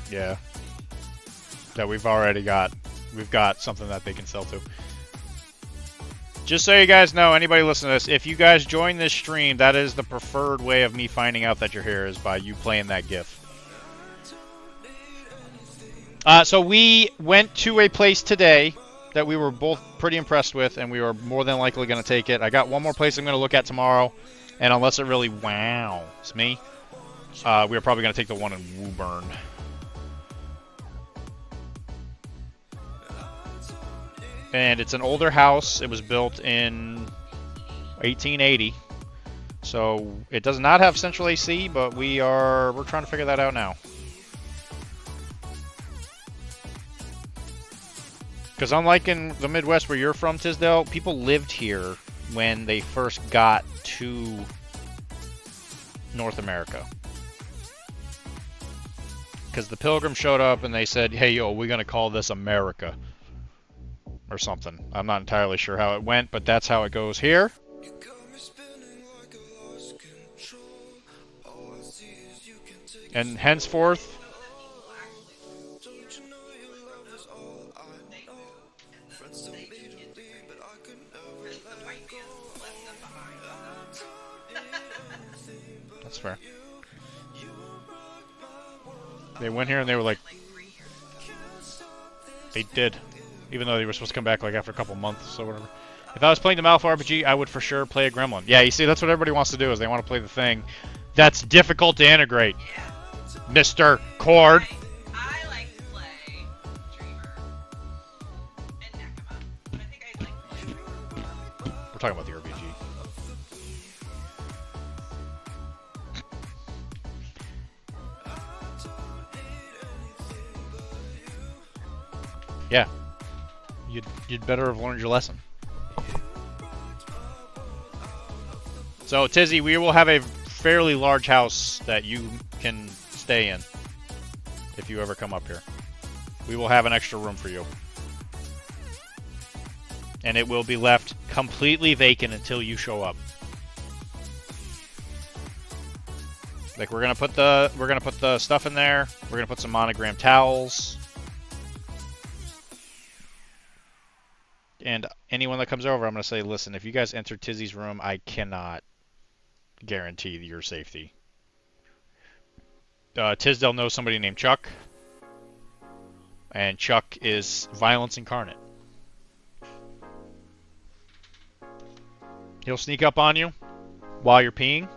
Yeah. That we've already got. We've got something that they can sell to. Just so you guys know, anybody listening to this, if you guys join this stream, that is the preferred way of me finding out that you're here, is by you playing that GIF. So we went to a place today that we were both pretty impressed with, and we were more than likely going to take it. I got one more place I'm going to look at tomorrow, and unless it really wows me, we're probably going to take the one in Woburn. And it's an older house. It was built in 1880. So it does not have central AC, but we're trying to figure that out now. Because unlike in the Midwest where you're from, Tisdale, people lived here when they first got to North America. Because the Pilgrims showed up and they said, hey, yo, we're going to call this America. Or something. I'm not entirely sure how it went, but that's how it goes here. And henceforth, that's fair. They went here and they were like, they did. Even though they were supposed to come back like after a couple months or whatever. If I was playing the Malfa RPG, I would for sure play a Gremlin. Yeah, you see, that's what everybody wants to do, is they want to play the thing that's difficult to integrate. Yeah. Mr. Cord. I like to play Dreamer and Nakama, but I think I like to play Dreamer. We're talking about the RPG. Yeah. You'd better have learned your lesson. So, Tizzy, we will have a fairly large house that you can stay in if you ever come up here. We will have an extra room for you. And it will be left completely vacant until you show up. Like, we're gonna put the stuff in there. We're gonna put some monogram towels. And anyone that comes over, I'm going to say, listen, if you guys enter Tizzy's room, I cannot guarantee your safety. Tisdale knows somebody named Chuck. And Chuck is violence incarnate. He'll sneak up on you while you're peeing.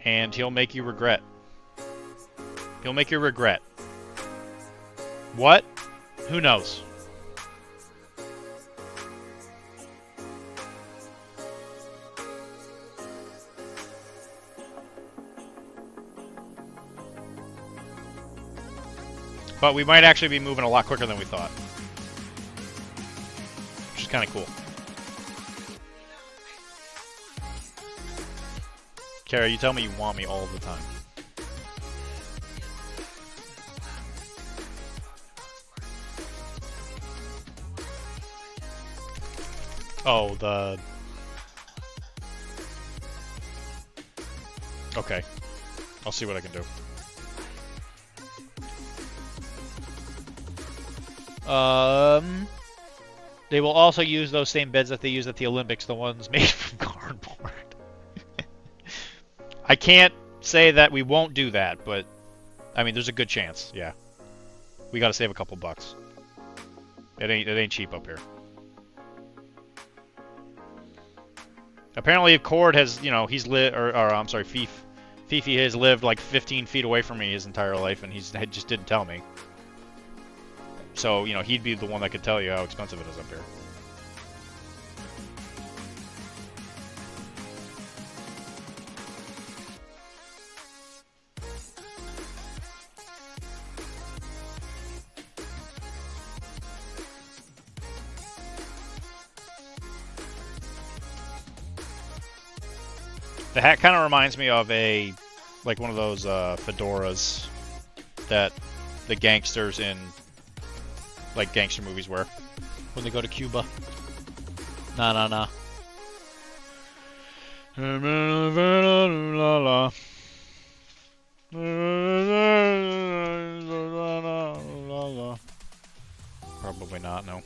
And he'll make you regret. He'll make you regret. What? Who knows? But we might actually be moving a lot quicker than we thought. Which is kind of cool. Kara, you tell me you want me all the time. Oh, Okay. I'll see what I can do. They will also use those same beds that they use at the Olympics, the ones made from cardboard. I can't say that we won't do that, but I mean, there's a good chance. Yeah, we got to save a couple bucks. It ain't cheap up here. Apparently, Cord has, you know, he's I'm sorry, Fifi has lived like 15 feet away from me his entire life, and he just didn't tell me. So, you know, he'd be the one that could tell you how expensive it is up here. The hat kind of reminds me of like one of those fedoras that the gangsters in like gangster movies wear when they go to Cuba. Nah. Probably not, no.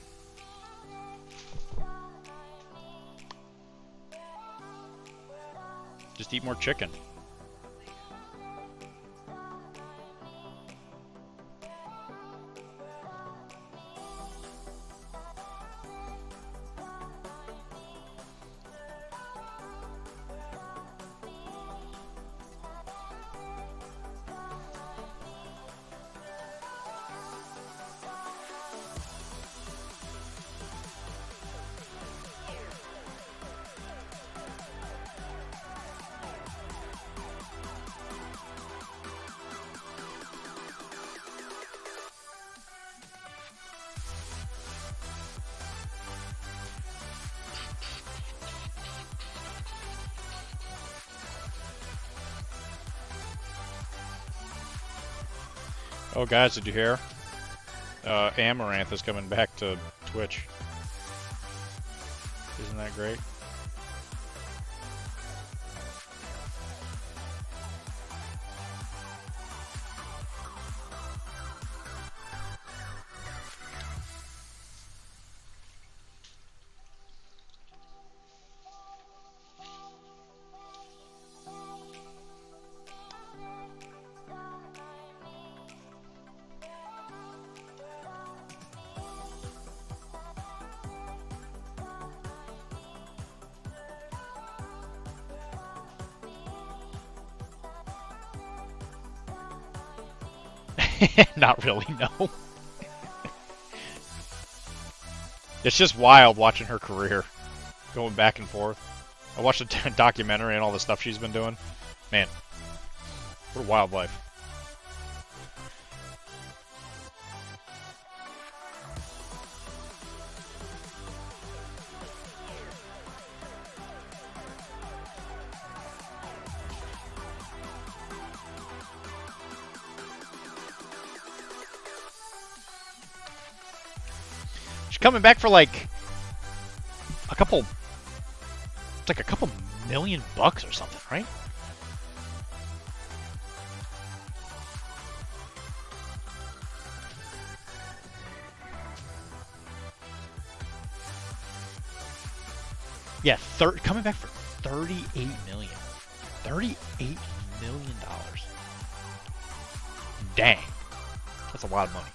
Just eat more chicken. Oh, guys, did you hear? Amaranth is coming back to Twitch. Isn't that great? Not really, no. It's just wild watching her career going back and forth. I watched a documentary and all the stuff she's been doing. Man, what a wild life. Coming back for like a couple, it's like a couple $1 million or something, right? Yeah, coming back for $38 million. $38 million. Dang, that's a lot of money.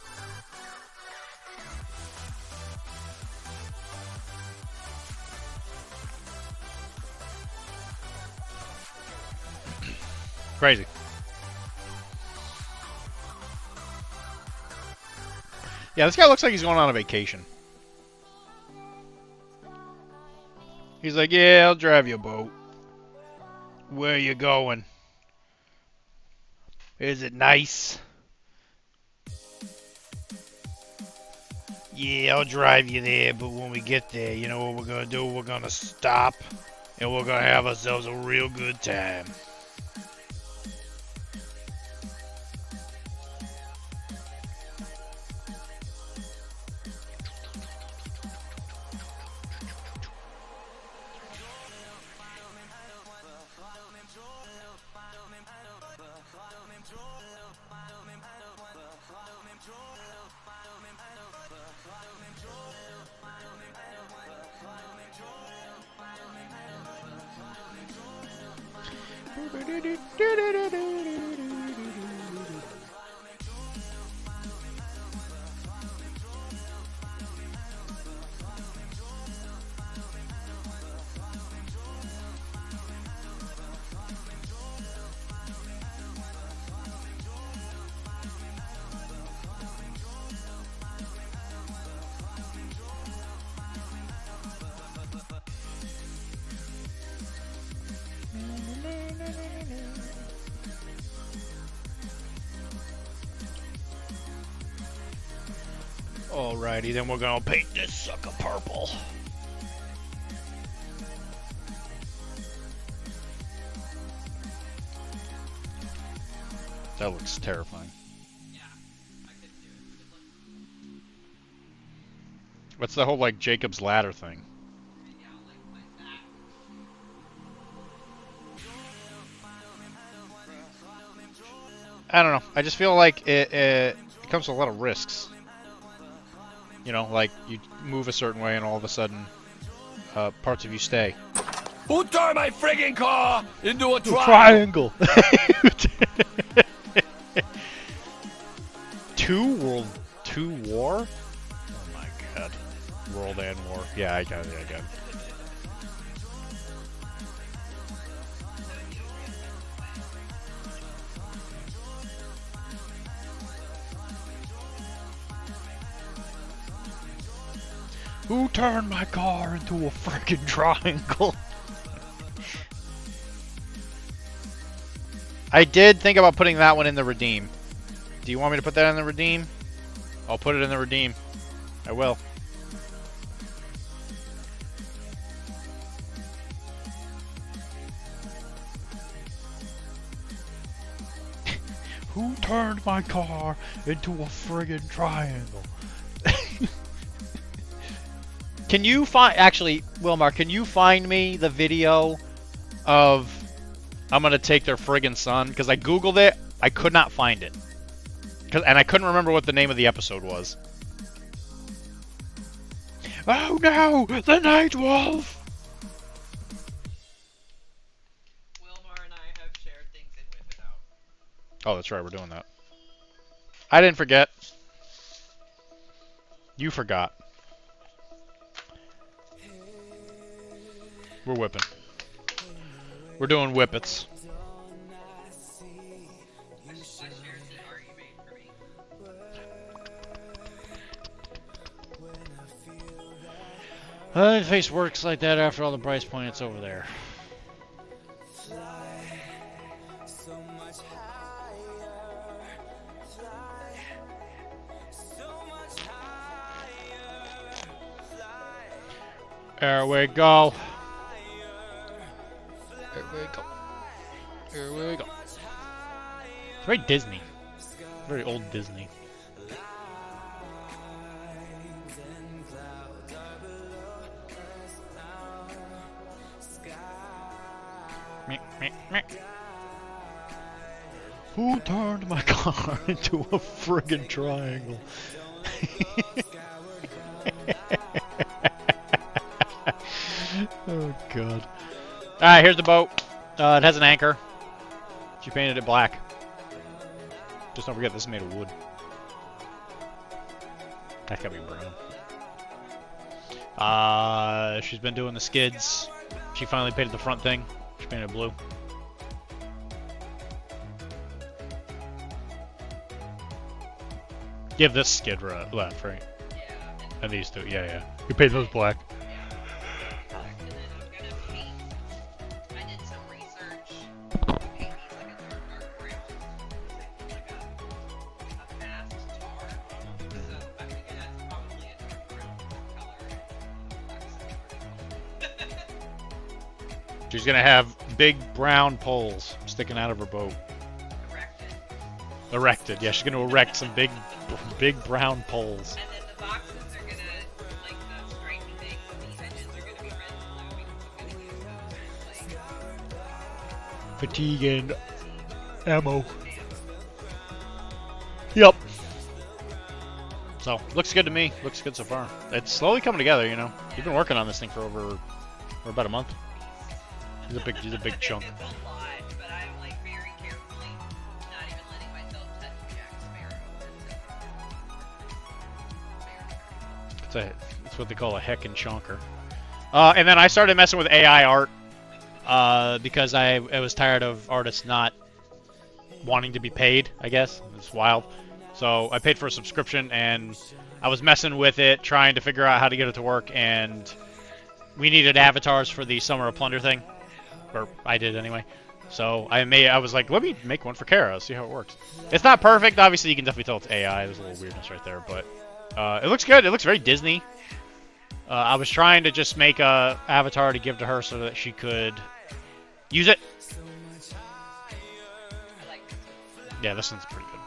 Crazy. Yeah, this guy looks like he's going on a vacation. He's like, yeah, I'll drive you a boat. Where you going? Is it nice? Yeah, I'll drive you there, but when we get there, you know what we're gonna do? We're gonna stop, and we're gonna have ourselves a real good time. Alrighty, then we're gonna paint this sucker purple. That looks terrifying. Yeah, I couldn't do it. What's the whole like Jacob's ladder thing? Yeah, like that. I don't know. I just feel like it comes with a lot of risks. You know, like you move a certain way and all of a sudden parts of you stay. Who turned my friggin' car into a Triangle. World 2 War? Oh my god. World and War. Yeah, I got it, I got it. Who turned my car into a freaking triangle? I did think about putting that one in the redeem. Do you want me to put that in the redeem? I'll put it in the redeem. I will. Who turned my car into a friggin' triangle? Can you find, actually, Wilmar, can you find me the video of I'm gonna take their friggin' son? Because I googled it, I could not find it. And I couldn't remember what the name of the episode was. Oh no, the Night Wolf! Wilmar and I have shared things in Whip It Out. Oh, that's right, we're doing that. I didn't forget. You forgot. We're whipping. We're doing whippets. The face works like that after all the price point, it's over there. There we go. There we go. Here we go. It's very Disney. Very old Disney. Who turned my car into a friggin' triangle? Oh god. Alright, here's the boat. It has an anchor. She painted it black. Just don't forget this is made of wood. That gotta be brown. She's been doing the skids. She finally painted the front thing. She painted it blue. You have this skid left, right? Yeah. And these two, yeah. You painted those black. I did some research to paint these like a dark brown, like a masked tar. So I'm thinking that's probably a dark brown color. She's gonna have big brown poles sticking out of her boat. Erected, yeah, she's gonna erect some big brown poles. And then the boxes are gonna, like the stripy things, the edges are gonna be red and blue because I'm gonna use like Fatigue and ammo. Yep. So, looks good to me. Looks good so far. It's slowly coming together, you know. You've been working on this thing for about a month. He's a big chunk. a lot, but I It's what they call a heckin' chonker. And then I started messing with AI art because I was tired of artists not wanting to be paid, I guess. It's wild. So I paid for a subscription, and I was messing with it, trying to figure out how to get it to work, and we needed avatars for the Summer of Plunder thing. Or I did anyway. So I was like, let me make one for Kara, see how it works. It's not perfect, obviously you can definitely tell it's AI, there's a little weirdness right there, but it looks good, it looks very Disney. I was trying to just make a avatar to give to her so that she could use it. Yeah, this one's pretty good.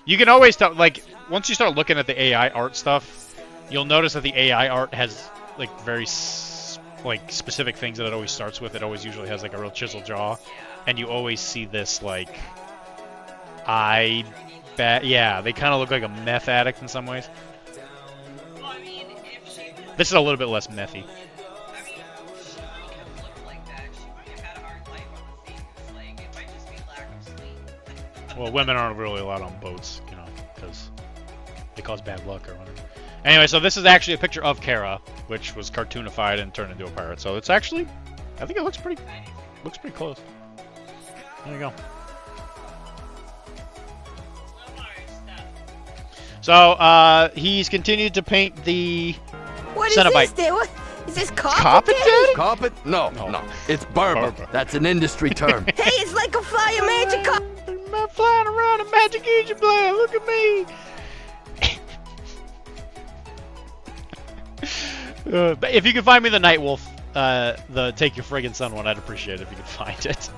You can always tell, like, once you start looking at the AI art stuff, you'll notice that the AI art has, like, very, like, specific things that it always starts with. It always usually has, like, a real chisel jaw. And you always see this, like, yeah, they kind of look like a meth addict in some ways. This is a little bit less methy. Well, women aren't really allowed on boats, you know, because they cause bad luck or whatever. Anyway, so this is actually a picture of Kara, which was cartoonified and turned into a pirate. So it's actually, I think it looks pretty close. There you go. So he's continued to paint the Cenobite. What is this? Carpet daddy? Carpet? No, no. It's Berber. That's an industry term. Hey, it's like a flying magic carpet. I'm flying around a magic Egypt land. Look at me. But if you could find me the Night Wolf, the Take Your Friggin' Son one, I'd appreciate it if you could find it.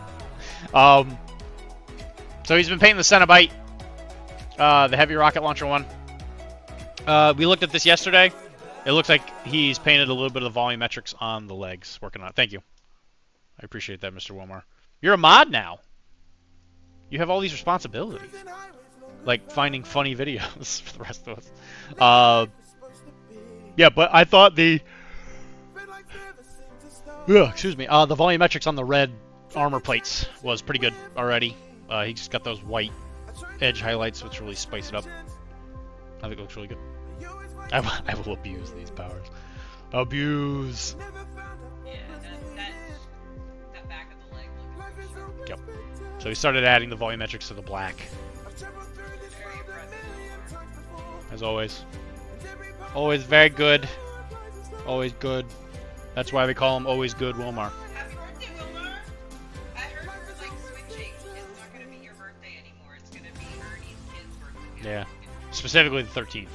So he's been painting the Cenobite, the heavy rocket launcher one. We looked at this yesterday. It looks like he's painted a little bit of the volumetrics on the legs. Working on it. Thank you. I appreciate that, Mr. Wilmar. You're a mod now. You have all these responsibilities. Like finding funny videos for the rest of us. Yeah, but I thought the volumetrics on the red armor plates was pretty good already. He just got those white edge highlights, which really spice it up. I think it looks really good. I will abuse these powers. Abuse. Yeah, that back of the leg looking. Yep. So he started adding the volumetrics to the black. As always. Always very good. Always good. That's why we call him Always Good Wilmar. Happy birthday, Wilmar! I heard you're like switching. It's not gonna be your birthday anymore. It's gonna be Ernie's kid's birthday. Yeah. Specifically the 13th.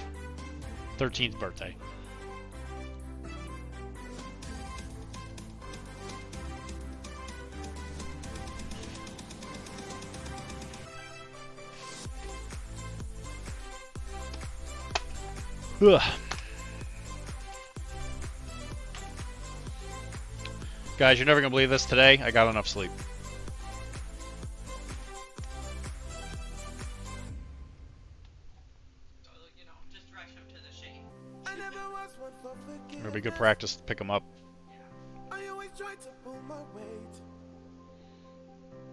13th birthday. Ugh. Guys, you're never gonna believe this. Today, I got enough sleep. It'll be good practice to pick them up. I always try to pull my weight.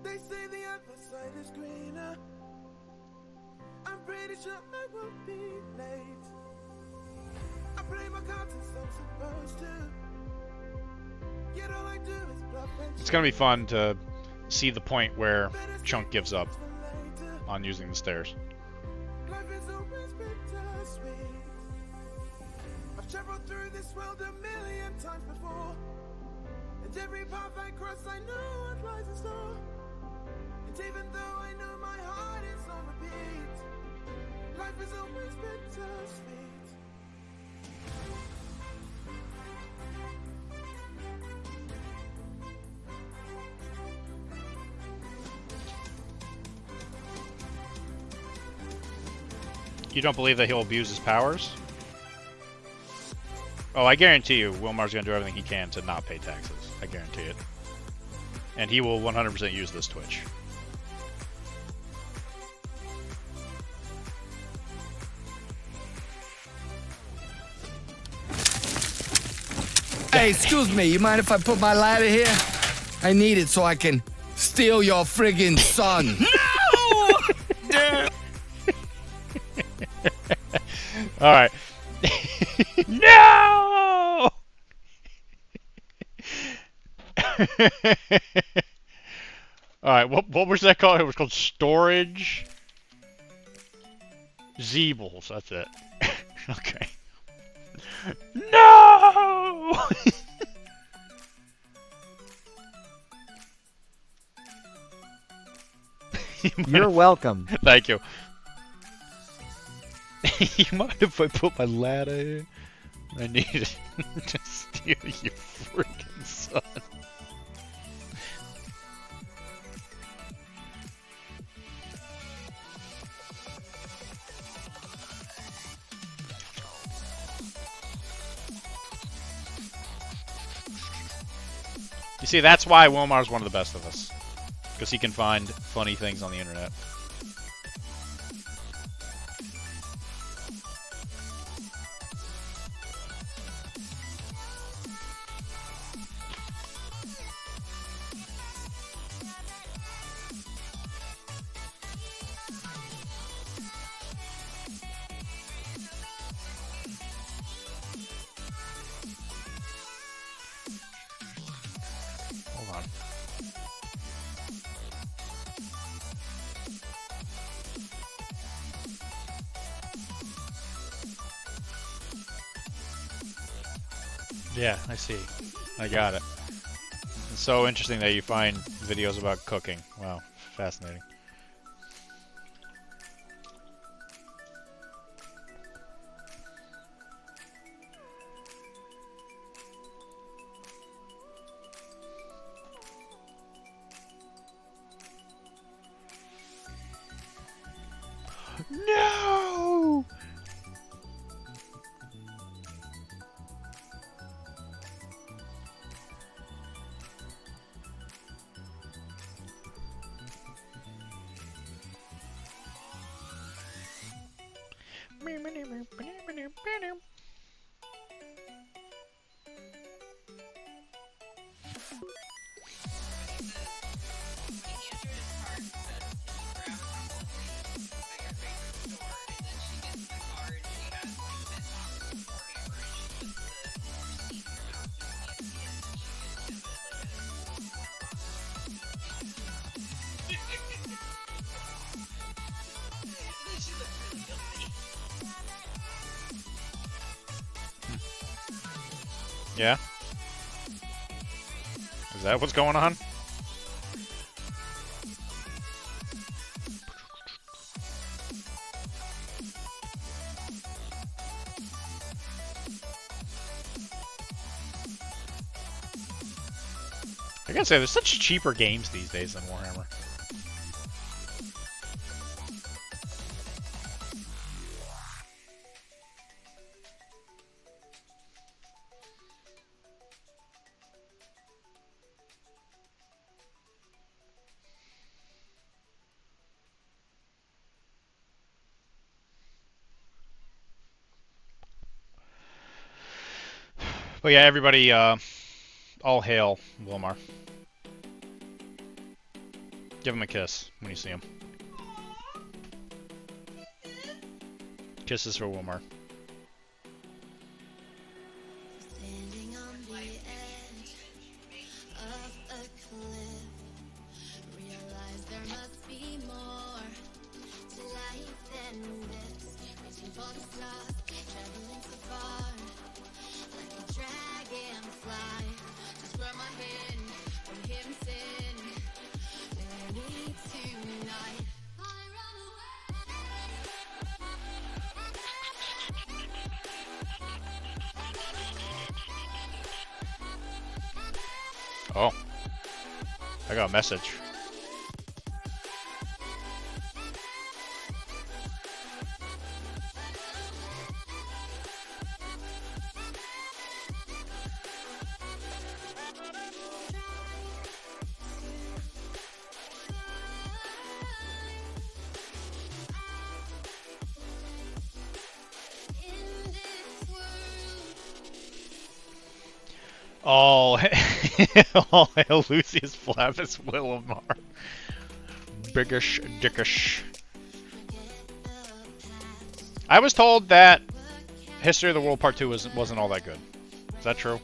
They say the other side is greener. I'm pretty sure I won't be late. I play my cards as I'm supposed to. Yet all I do is bluff and It's gonna be fun to see the point where Chunk gives up on using the stairs. life is always bittersweet. I've traveled through this world a million times before. And every path I cross I know what lies in store. And even though I know my heart is on repeat, life is always bittersweet. You don't believe that he'll abuse his powers? Oh, I guarantee you, Wilmar's gonna do everything he can to not pay taxes. I guarantee it. And he will 100% use this Twitch. Hey, excuse me, you mind if I put my ladder here? I need it so I can steal your friggin' son. All right. No! Alright, what was that called? It was called Storage Zeebles, that's it. Okay. No! You're welcome. Thank you. You mind if I put my ladder here? I need it to steal your freaking son. You see, that's why Wilmar's one of the best of us. Because he can find funny things on the internet. Hold on. Yeah, I see. I got it. It's so interesting that you find videos about cooking. Wow, fascinating. No! Yeah? Is that what's going on? I gotta say, there's such cheaper games these days than Warhammer. But yeah, everybody, all hail Wilmar. Give him a kiss when you see him. Kisses for Wilmar. Standing on the edge of a cliff, realize there must be more to life than this. Reaching for the stars, traveling so far, like a dragonfly. Just grab my hand from him sin. And me tonight. I run Oh. I got a message. All hail Lucius Flavius Willemar. Biggish dickish. I was told that History of the World Part 2 wasn't all that good. Is that true?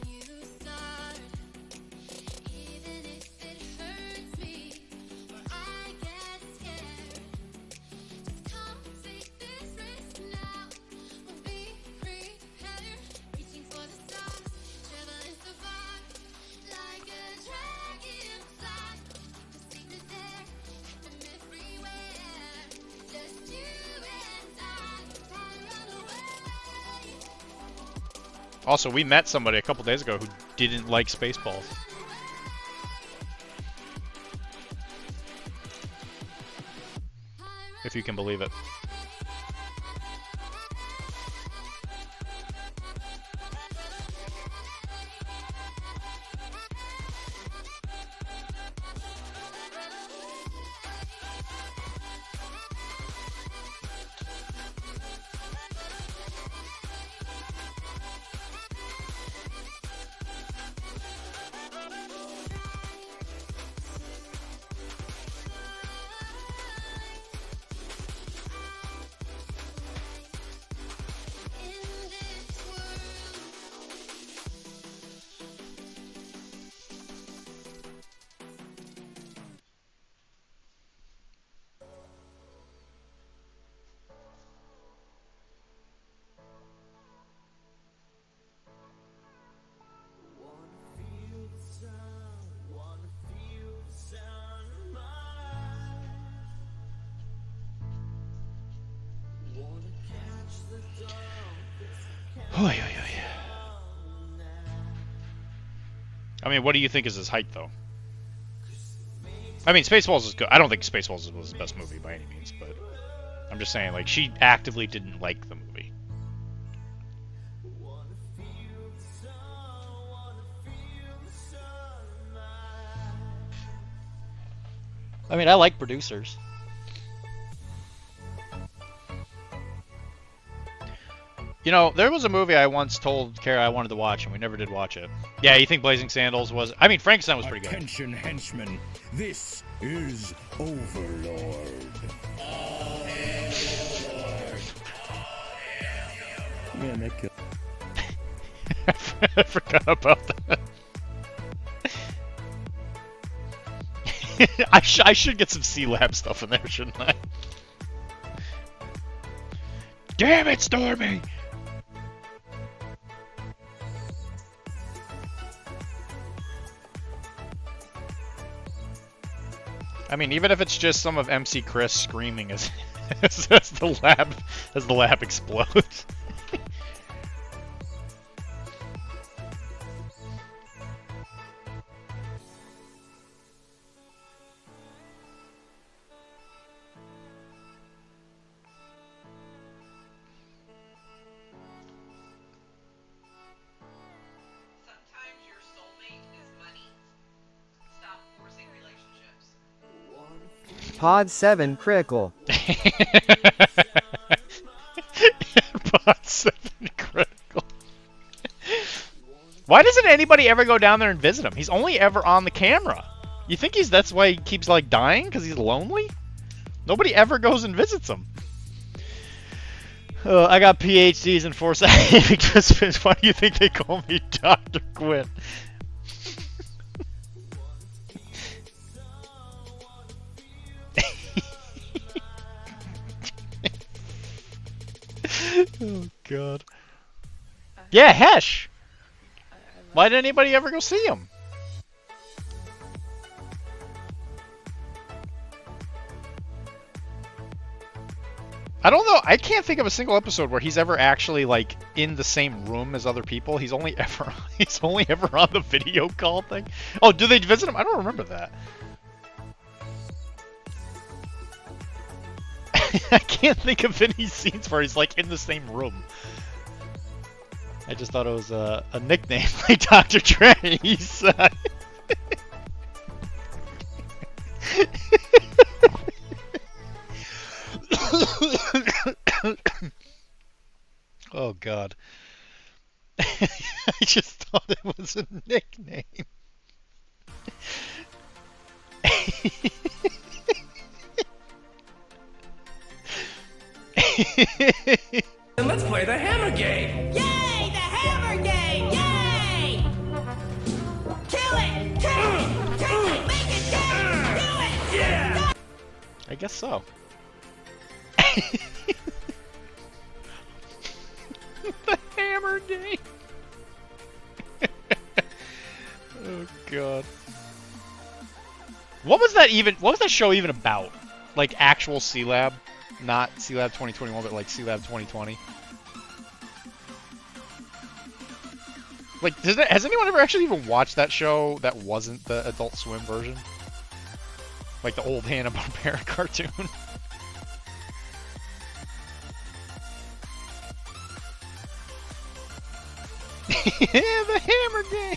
Also, we met somebody a couple days ago who didn't like Spaceballs. If you can believe it. I mean, what do you think is his height, though? I mean, Spaceballs is good. I don't think Spaceballs was the best movie by any means, but I'm just saying, like, she actively didn't like the movie. I mean, I like Producers. You know, there was a movie I once told Kara I wanted to watch, and we never did watch it. Yeah, you think Blazing Saddles was... I mean, Frankenstein was pretty good. Attention, henchmen. This is Overlord. Man, that killed. I forgot about that. I should get some C-Lab stuff in there, shouldn't I? Damn it, Stormy! I mean, even if it's just some of MC Chris screaming as the lab explodes. Sometimes your soulmate is money. Stop forcing relationships. Pod 7 critical. Pod 7 critical. Why doesn't anybody ever go down there and visit him? He's only ever on the camera. You think that's why he keeps like dying? Because he's lonely? Nobody ever goes and visits him. I got PhDs in scientific disciplines. Why do you think they call me Dr. Quinn? Oh God. Yeah, Hesh. Why did anybody ever go see him? I don't know. I can't think of a single episode where he's ever actually like in the same room as other people. He's only ever on the video call thing. Oh, do they visit him? I don't remember that. I can't think of any scenes where he's like in the same room. I just thought it was a nickname like Dr. Trace. Oh God. I just thought it was a nickname. And let's play the hammer game! Yay! The hammer game! Yay! Kill it! Kill it! Kill it! Make it dead! Do it! Yeah! I guess so. The hammer game. Oh God. What was that show even about? Like actual C-Lab? Not C-Lab 2021, but like C-Lab 2020? Like, has anyone ever actually even watched that show that wasn't the Adult Swim version? Like the old Hanna-Barbera cartoon? Yeah, the Hammer Game!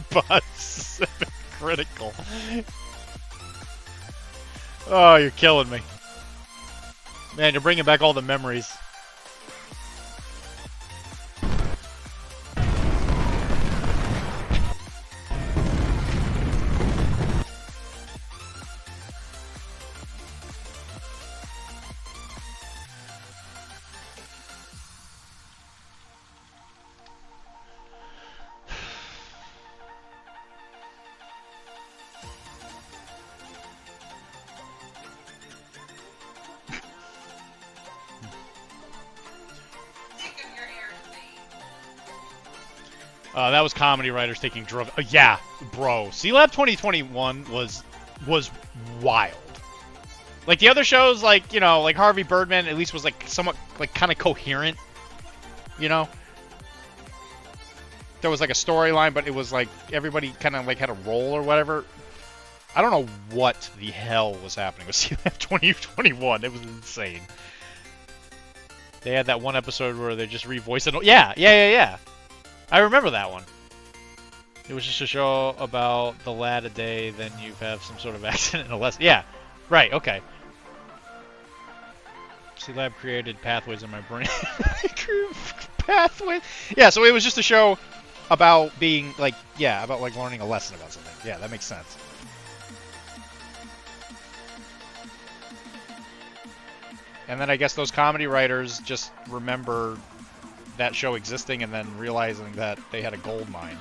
Buzz critical. Oh, you're killing me. Man, you're bringing back all the memories. That was comedy writers taking drugs. Yeah, bro. C-Lab 2021 was wild. Like the other shows, like, you know, like Harvey Birdman at least was like somewhat like kind of coherent. You know, there was like a storyline, but it was like everybody kind of like had a role or whatever. I don't know what the hell was happening with C-Lab 2021. It was insane. They had that one episode where they just revoiced it. Yeah. I remember that one. It was just a show about the lad a day, then you have some sort of accident and a lesson. Yeah, right, okay. C-Lab created pathways in my brain. Pathways? Yeah, so it was just a show about being, like, yeah, about, like, learning a lesson about something. Yeah, that makes sense. And then I guess those comedy writers just remember that show existing and then realizing that they had a gold mine.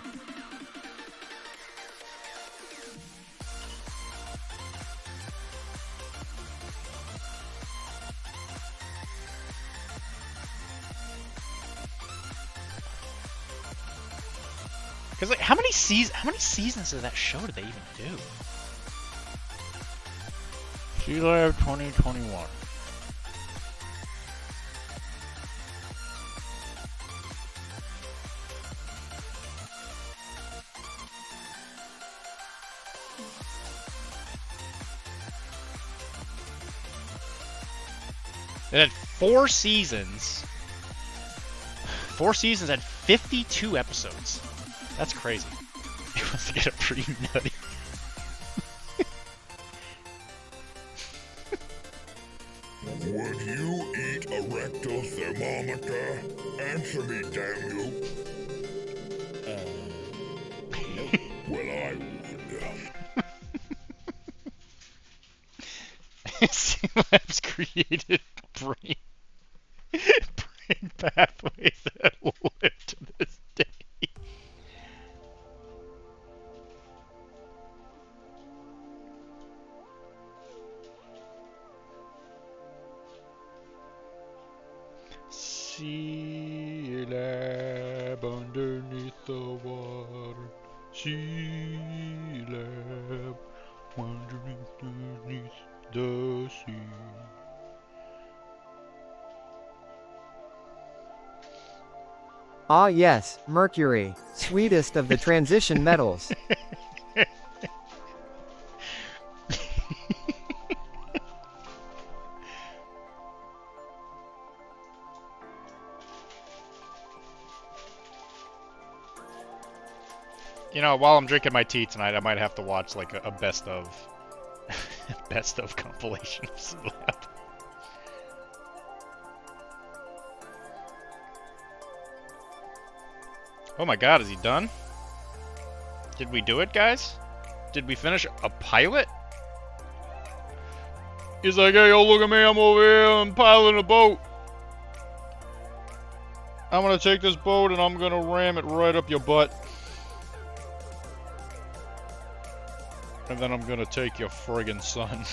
Because like, how many seasons of that show did they even do? C-Lab 2021. It had 4 seasons. 4 seasons had 52 episodes. That's crazy. It wants to get pretty nutty. Would you eat a rectal thermometer? Answer me, damn you. No. Well, I would. C-Lab's created brain pathways that live to this day. C-Lab underneath the water. C-Lab underneath the sea. Ah yes, Mercury, sweetest of the transition metals. You know, while I'm drinking my tea tonight, I might have to watch like a best of best of compilation of C-Lab. Oh my god, is he done? Did we do it, guys? Did we finish a pilot? He's like, hey, yo, look at me, I'm over here, I'm piloting a boat. I'm gonna take this boat and I'm gonna ram it right up your butt. And then I'm gonna take your friggin' son.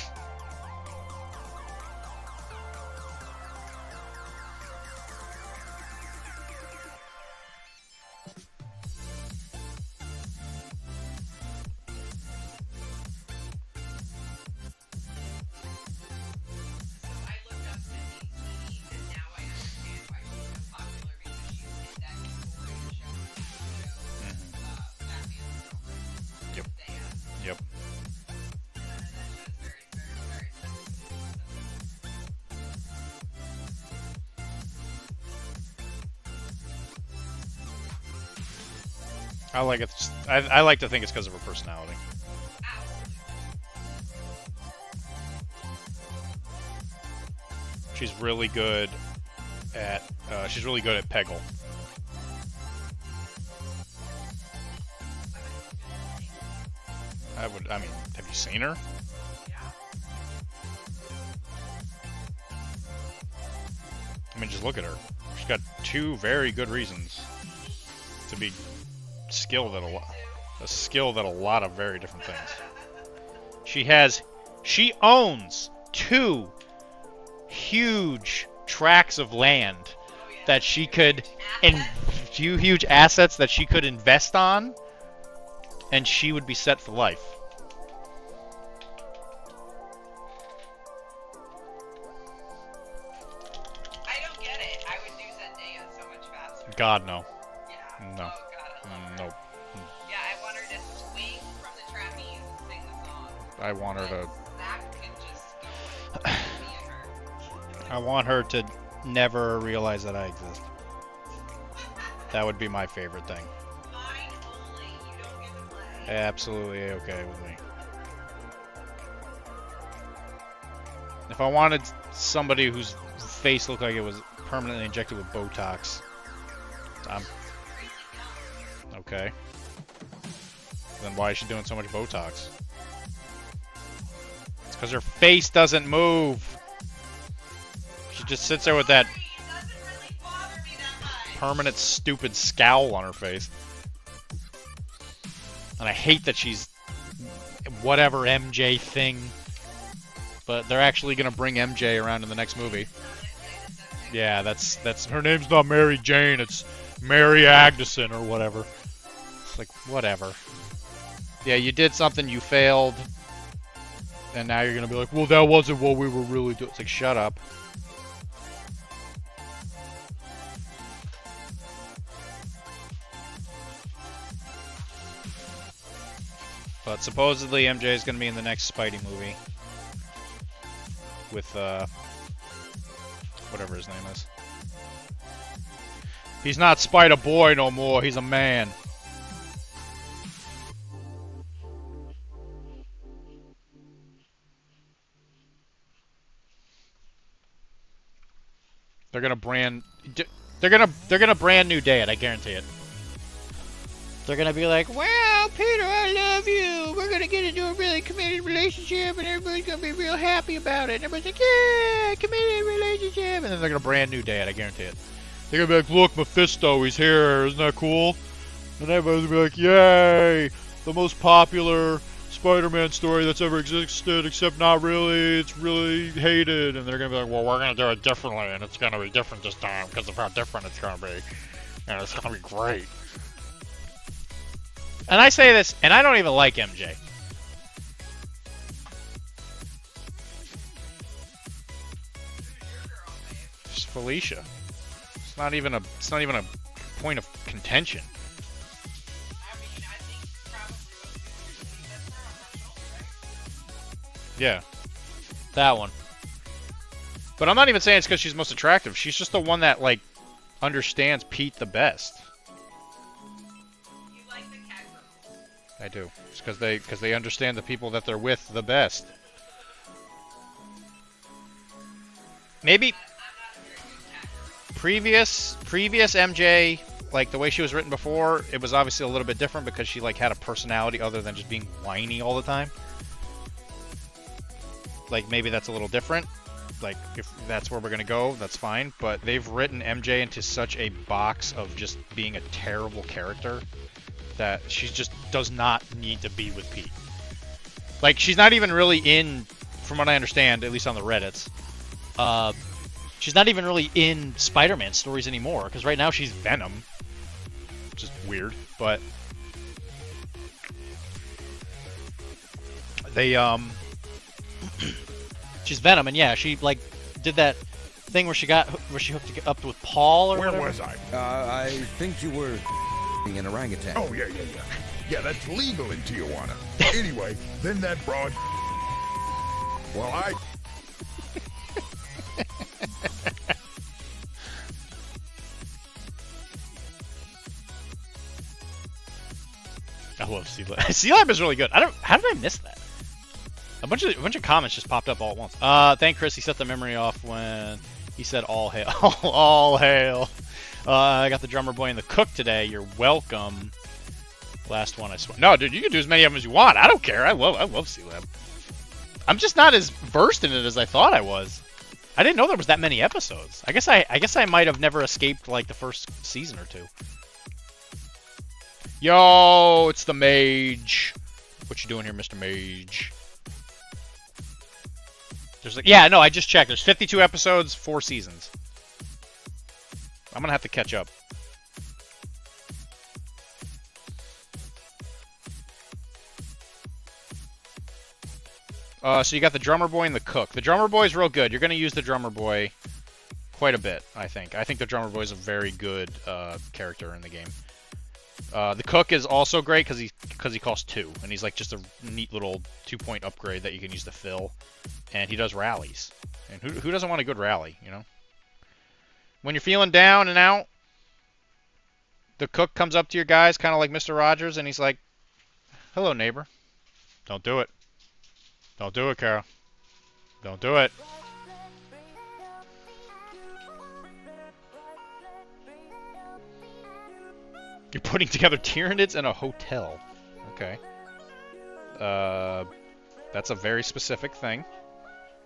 I like it. I like to think it's because of her personality. She's really good at Peggle. I mean, have you seen her? I mean, just look at her. She's got two very good reasons to be skilled at a lot of very different things. She owns 2 huge tracts of land that she could, huge assets that she could invest on, and she would be set for life. I don't get it. I would do Zendaya so much faster. God, no. Yeah. No. Oh, God, Nope. Yeah, I want her to swing from the trapeze and sing the song. I want her to... Zach can just go and me and her. I want her to never realize that I exist. That would be my favorite thing. Mine only. You don't get to play. Absolutely okay with me. If I wanted somebody whose face looked like it was permanently injected with Botox, okay. Then why is she doing so much Botox? It's because her face doesn't move. She just sits there with that permanent stupid scowl on her face. And I hate that she's whatever MJ thing. But they're actually gonna bring MJ around in the next movie. Yeah, that's her name's not Mary Jane, it's Mary Agneson or whatever. It's like, whatever. Yeah, you did something, you failed, and now you're gonna be like, well, that wasn't what we were really doing. It's like, shut up. But supposedly MJ is gonna be in the next Spidey movie. With, whatever his name is. He's not Spider-Boy no more, he's a man. They're gonna brand new day it, I guarantee it. They're gonna be like, well, Peter, I love you. We're gonna get into a really committed relationship, and everybody's gonna be real happy about it. And everybody's like, yeah, committed relationship. And then they're gonna brand new day it, I guarantee it. They're gonna be like, look, Mephisto, he's here. Isn't that cool? And everybody's gonna be like, yay, the most popular Spider-Man story that's ever existed, except not really. It's really hated. And they're gonna be like, well, we're gonna do it differently, and it's gonna be different this time because of how different it's gonna be, and it's gonna be great. And I say this, and I don't even like MJ. It's Felicia. It's not even a point of contention. Yeah. That one. But I'm not even saying it's because she's most attractive. She's just the one that, like, understands Pete the best. I do. It's because they understand the people that they're with the best. Maybe previous MJ, like the way she was written before, it was obviously a little bit different because she like had a personality other than just being whiny all the time. Like maybe that's a little different. Like if that's where we're gonna go, that's fine. But they've written MJ into such a box of just being a terrible character that she just does not need to be with Pete. Like, she's not even really in, from what I understand, at least on the Reddits, she's not even really in Spider-Man stories anymore, because right now she's Venom, which is weird, but they, she's Venom, and yeah, she, like, did that thing where she hooked up with Paul or whatever. Where was I? I think you were an orangutan. Oh, yeah. Yeah, that's legal in Tijuana. Anyway, then that broad... Well, I... love C-Lab. C-Lab is really good. How did I miss that? A bunch of comments just popped up all at once. Thank Chris. He set the memory off when he said all hail. All hail. I got the drummer boy and the cook today. You're welcome. Last one, I swear. No, dude, you can do as many of them as you want. I don't care. I love C-Lab. I'm just not as versed in it as I thought I was. I didn't know there was that many episodes. I guess I might have never escaped like the first season or two. Yo, it's the Mage. What you doing here, Mr. Mage? There's like, yeah, no, I just checked. There's 52 episodes, 4 seasons. I'm gonna have to catch up. So you got the drummer boy and the cook. The drummer boy is real good. You're gonna use the drummer boy quite a bit, I think. I think the drummer boy is a very good character in the game. The cook is also great because he costs 2, and he's like just a neat little 2-point upgrade that you can use to fill. And he does rallies. And who doesn't want a good rally, you know? When you're feeling down and out, the cook comes up to your guys, kind of like Mr. Rogers, and he's like, "Hello, neighbor." Don't do it. Don't do it, Kara. Don't do it. You're putting together Tyranids in a hotel. Okay. That's a very specific thing.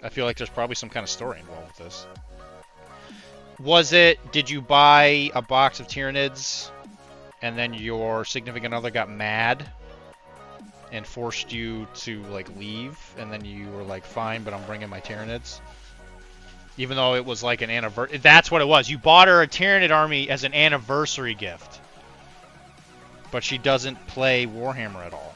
I feel like there's probably some kind of story involved with this. Did you buy a box of Tyranids and then your significant other got mad and forced you to like leave, and then you were like, fine, but I'm bringing my Tyranids? Even though it was like an anniversary. That's what it was. You bought her a Tyranid army as an anniversary gift. But she doesn't play Warhammer at all.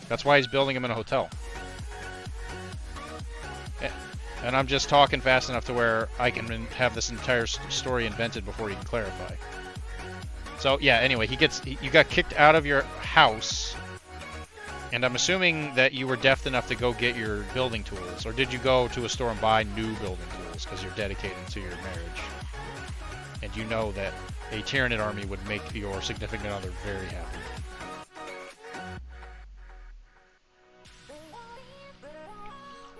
That's why he's building him in a hotel. And I'm just talking fast enough to where I can have this entire story invented before he can clarify. So yeah, anyway, you got kicked out of your house, and I'm assuming that you were deft enough to go get your building tools, or did you go to a store and buy new building tools because you're dedicated to your marriage? And you know that a Tyranid army would make your significant other very happy.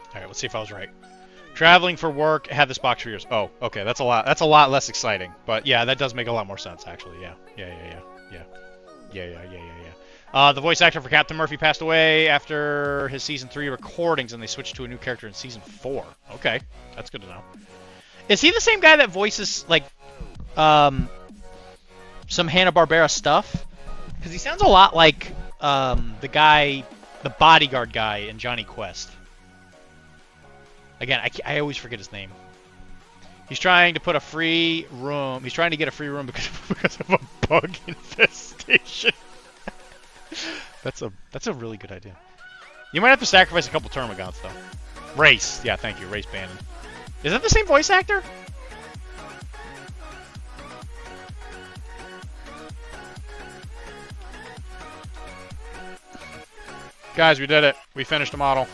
Alright, let's see if I was right. Traveling for work, had this box for years. Oh, okay, that's a lot less exciting. But yeah, that does make a lot more sense, actually. Yeah. The voice actor for Captain Murphy passed away after his Season 3 recordings, and they switched to a new character in Season 4. Okay, that's good to know. Is he the same guy that voices, like, some Hanna-Barbera stuff? Because he sounds a lot like the bodyguard guy in Johnny Quest. Again, I always forget his name. He's trying to put a free room. He's trying to get a free room because of a bug infestation. That's a really good idea. You might have to sacrifice a couple Termagants though. Race, yeah, thank you, Race Bannon. Is that the same voice actor? Guys, we did it. We finished the model.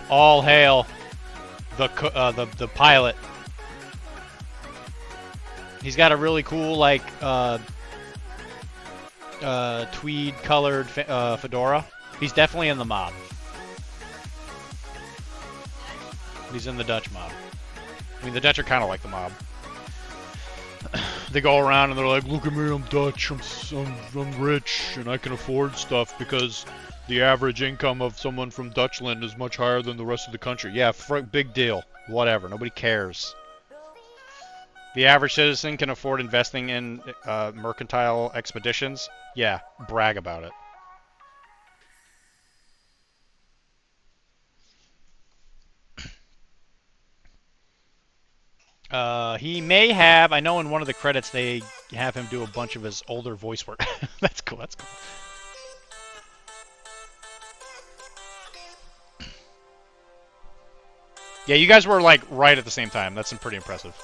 All hail the pilot. He's got a really cool like tweed colored fedora. He's definitely in the mob. He's in the Dutch mob. I mean, the Dutch are kind of like the mob. They go around and they're like, "Look at me, I'm Dutch. I'm rich and I can afford stuff because the average income of someone from Dutchland is much higher than the rest of the country." Yeah, big deal. Whatever. Nobody cares. The average citizen can afford investing in mercantile expeditions. Yeah, brag about it. He may have. I know in one of the credits they have him do a bunch of his older voice work. That's cool. That's cool. Yeah, you guys were like right at the same time. That's pretty impressive.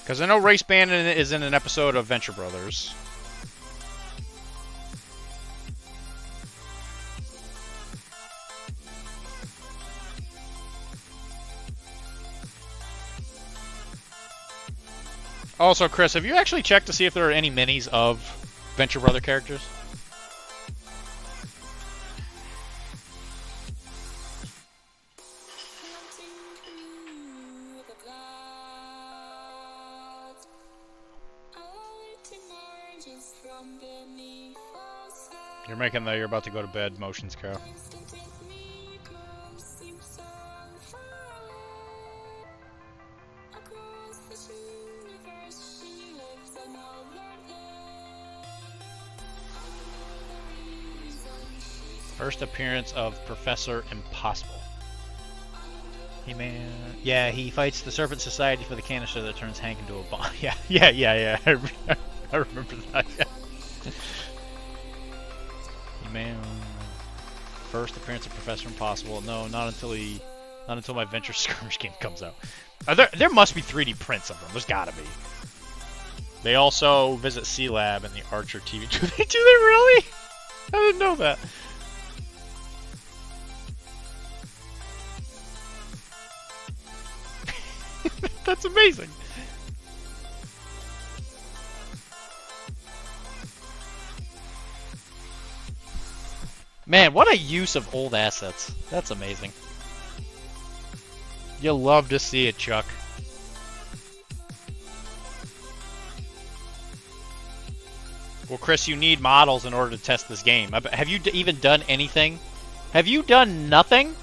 Because I know Race Bannon is in an episode of Venture Brothers. Also, Chris, have you actually checked to see if there are any minis of Venture Brother characters? You're making the you're about to go to bed motions, Carol. First appearance of Professor Impossible. Hey man, yeah, he fights the Serpent Society for the canister that turns Hank into a bomb. Yeah. I remember that. Yeah. Hey man, first appearance of Professor Impossible. No, not until my Venture Skirmish game comes out. There must be 3D prints of them. There's gotta be. They also visit C-Lab and the Archer TV. Do they really? I didn't know that. That's amazing. Man, what a use of old assets. That's amazing. You'll love to see it, Chuck. Well, Chris, you need models in order to test this game. Have you even done anything? Have you done nothing?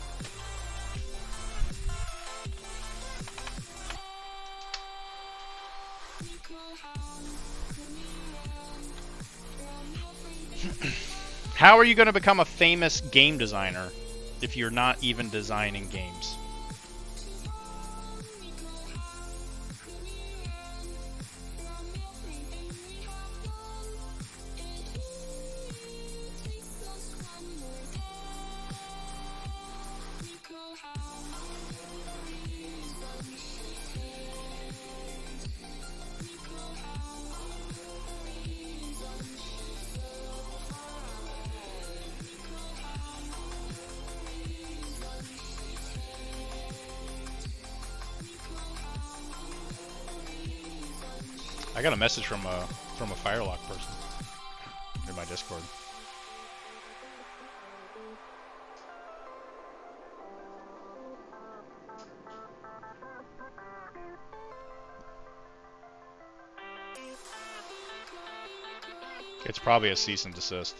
How are you going to become a famous game designer if you're not even designing games? I got a message from a Firelock person in my Discord. It's probably a cease and desist.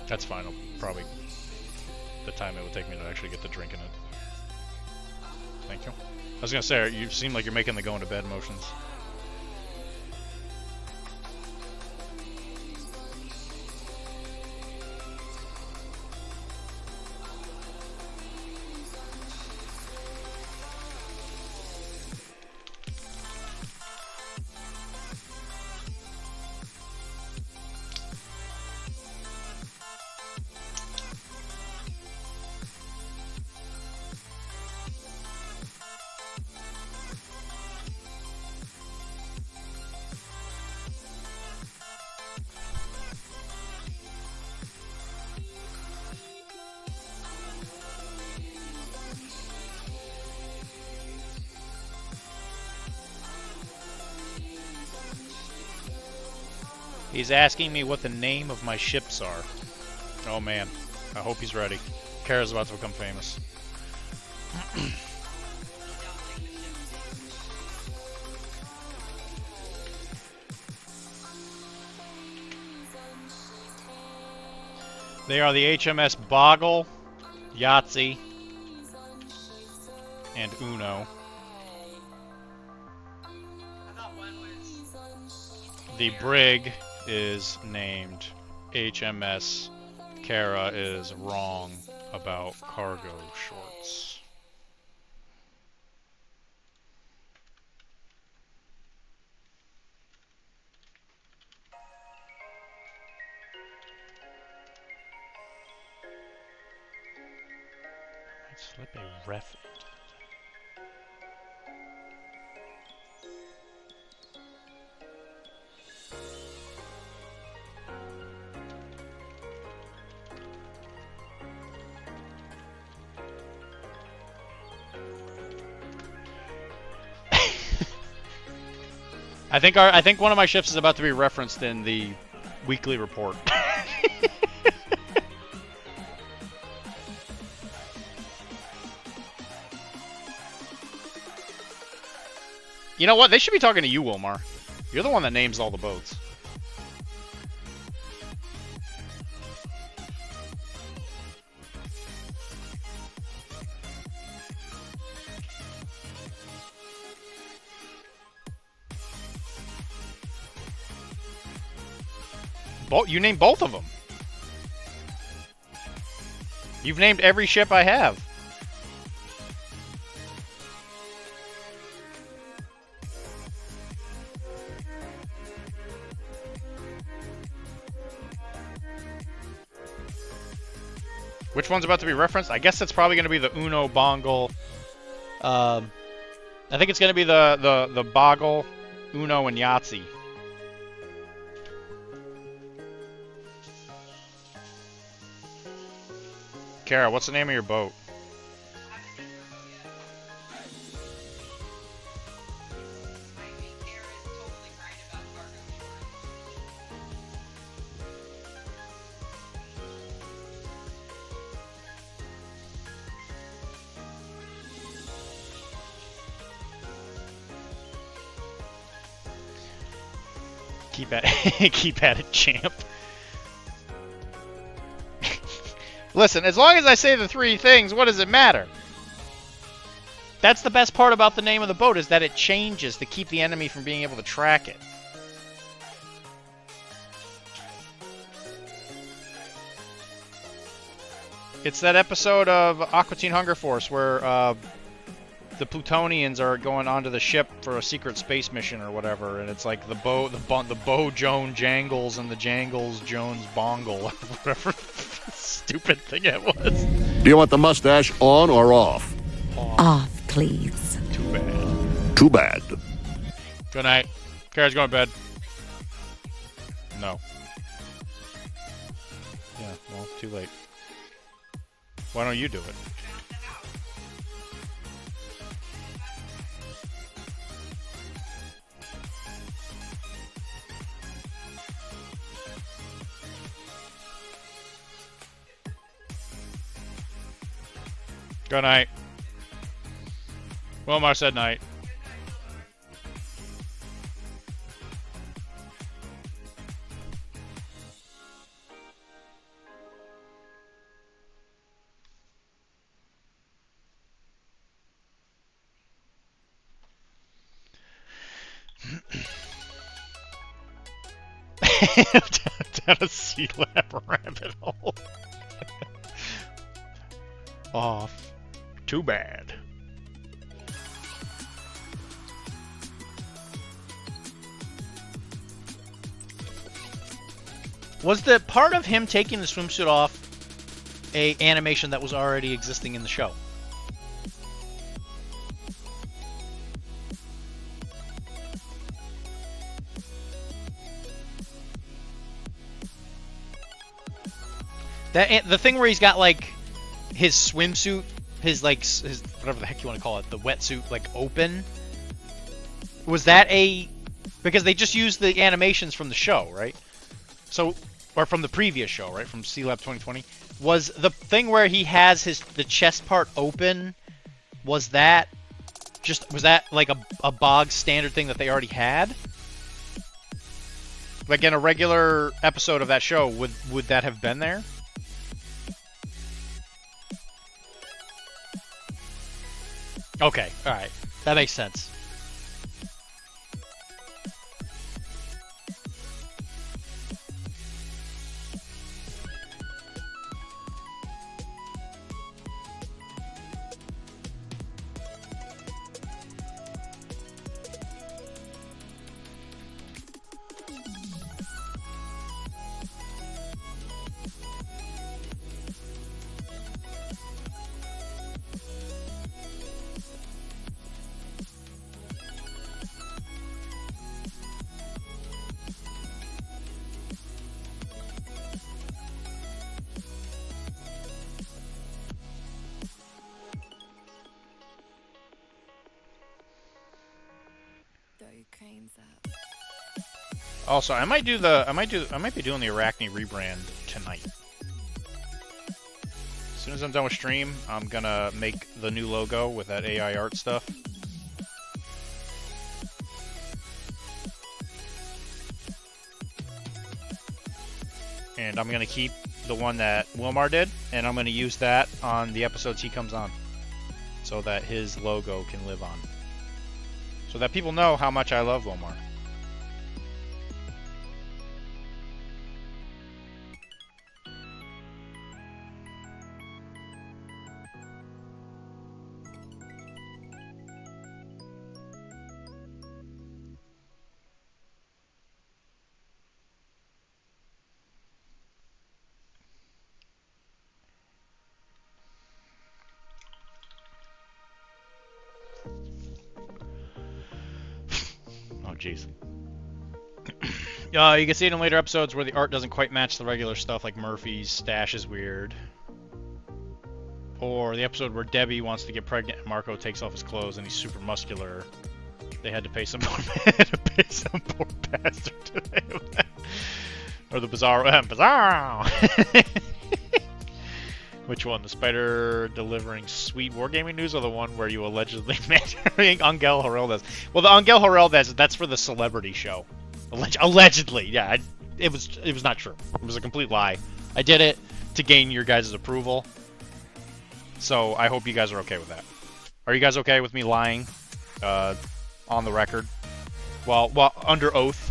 That's fine. I'll probably the time it would take me to actually get to drinking it. Thank you. I was gonna say, you seem like you're making the going to bed motions. He's asking me what the name of my ships are. Oh man, I hope he's ready. Kara's about to become famous. They are the HMS Boggle, Yahtzee, and Uno. The brig is named HMS. Kara is wrong about cargo shorts. Let's slip a ref into I think one of my ships is about to be referenced in the weekly report. You know what? They should be talking to you, Wilmar. You're the one that names all the boats. You named both of them. You've named every ship I have. Which one's about to be referenced? I guess that's probably going to be the Uno Bongle. I think it's going to be the Boggle, Uno, and Yahtzee. Kara, what's the name of your boat? Keep at it, champ. Listen, as long as I say the three things, what does it matter? That's the best part about the name of the boat, is that it changes to keep the enemy from being able to track it. It's that episode of Aqua Teen Hunger Force where the Plutonians are going onto the ship for a secret space mission or whatever, and it's like the bow Joan jangles and the jangles Jones bongle, whatever stupid thing it was. Do you want the mustache on or off? Off, please. Too bad. Too bad. Good night. Kara's going to bed. No. Yeah, well, too late. Why don't you do it? Good night. Wilmar said night. Down a sea lab rabbit hole. Off. Too bad. Was the part of him taking the swimsuit off a animation that was already existing in the show? The thing where he's got like his swimsuit, his whatever the heck you want to call it, the wetsuit like open. Was that because they just used the animations from the show, right? So, or from the previous show, right? From C-Lab 2020. Was the thing where he has the chest part open, was that like a bog standard thing that they already had? Like in a regular episode of that show, would that have been there? Okay, alright. That makes sense. Throw your cranes up. Also, I might be doing the Arachne rebrand tonight. As soon as I'm done with stream, I'm gonna make the new logo with that AI art stuff. And I'm gonna keep the one that Wilmar did, and I'm gonna use that on the episodes he comes on, so that his logo can live on. So that people know how much I love Wilmar. Oh, jeez. You can see it in later episodes where the art doesn't quite match the regular stuff, like Murphy's stash is weird. Or the episode where Debbie wants to get pregnant and Marco takes off his clothes and he's super muscular. They had to pay some poor bastard today. Or the Bizarro. Which one? The spider delivering sweet wargaming news, or the one where you allegedly met Angel Heraldez? Well, the Angel Heraldez, that's for the celebrity show. Allegedly, yeah. It was not true. It was a complete lie. I did it to gain your guys' approval. So I hope you guys are okay with that. Are you guys okay with me lying on the record? Well, under oath.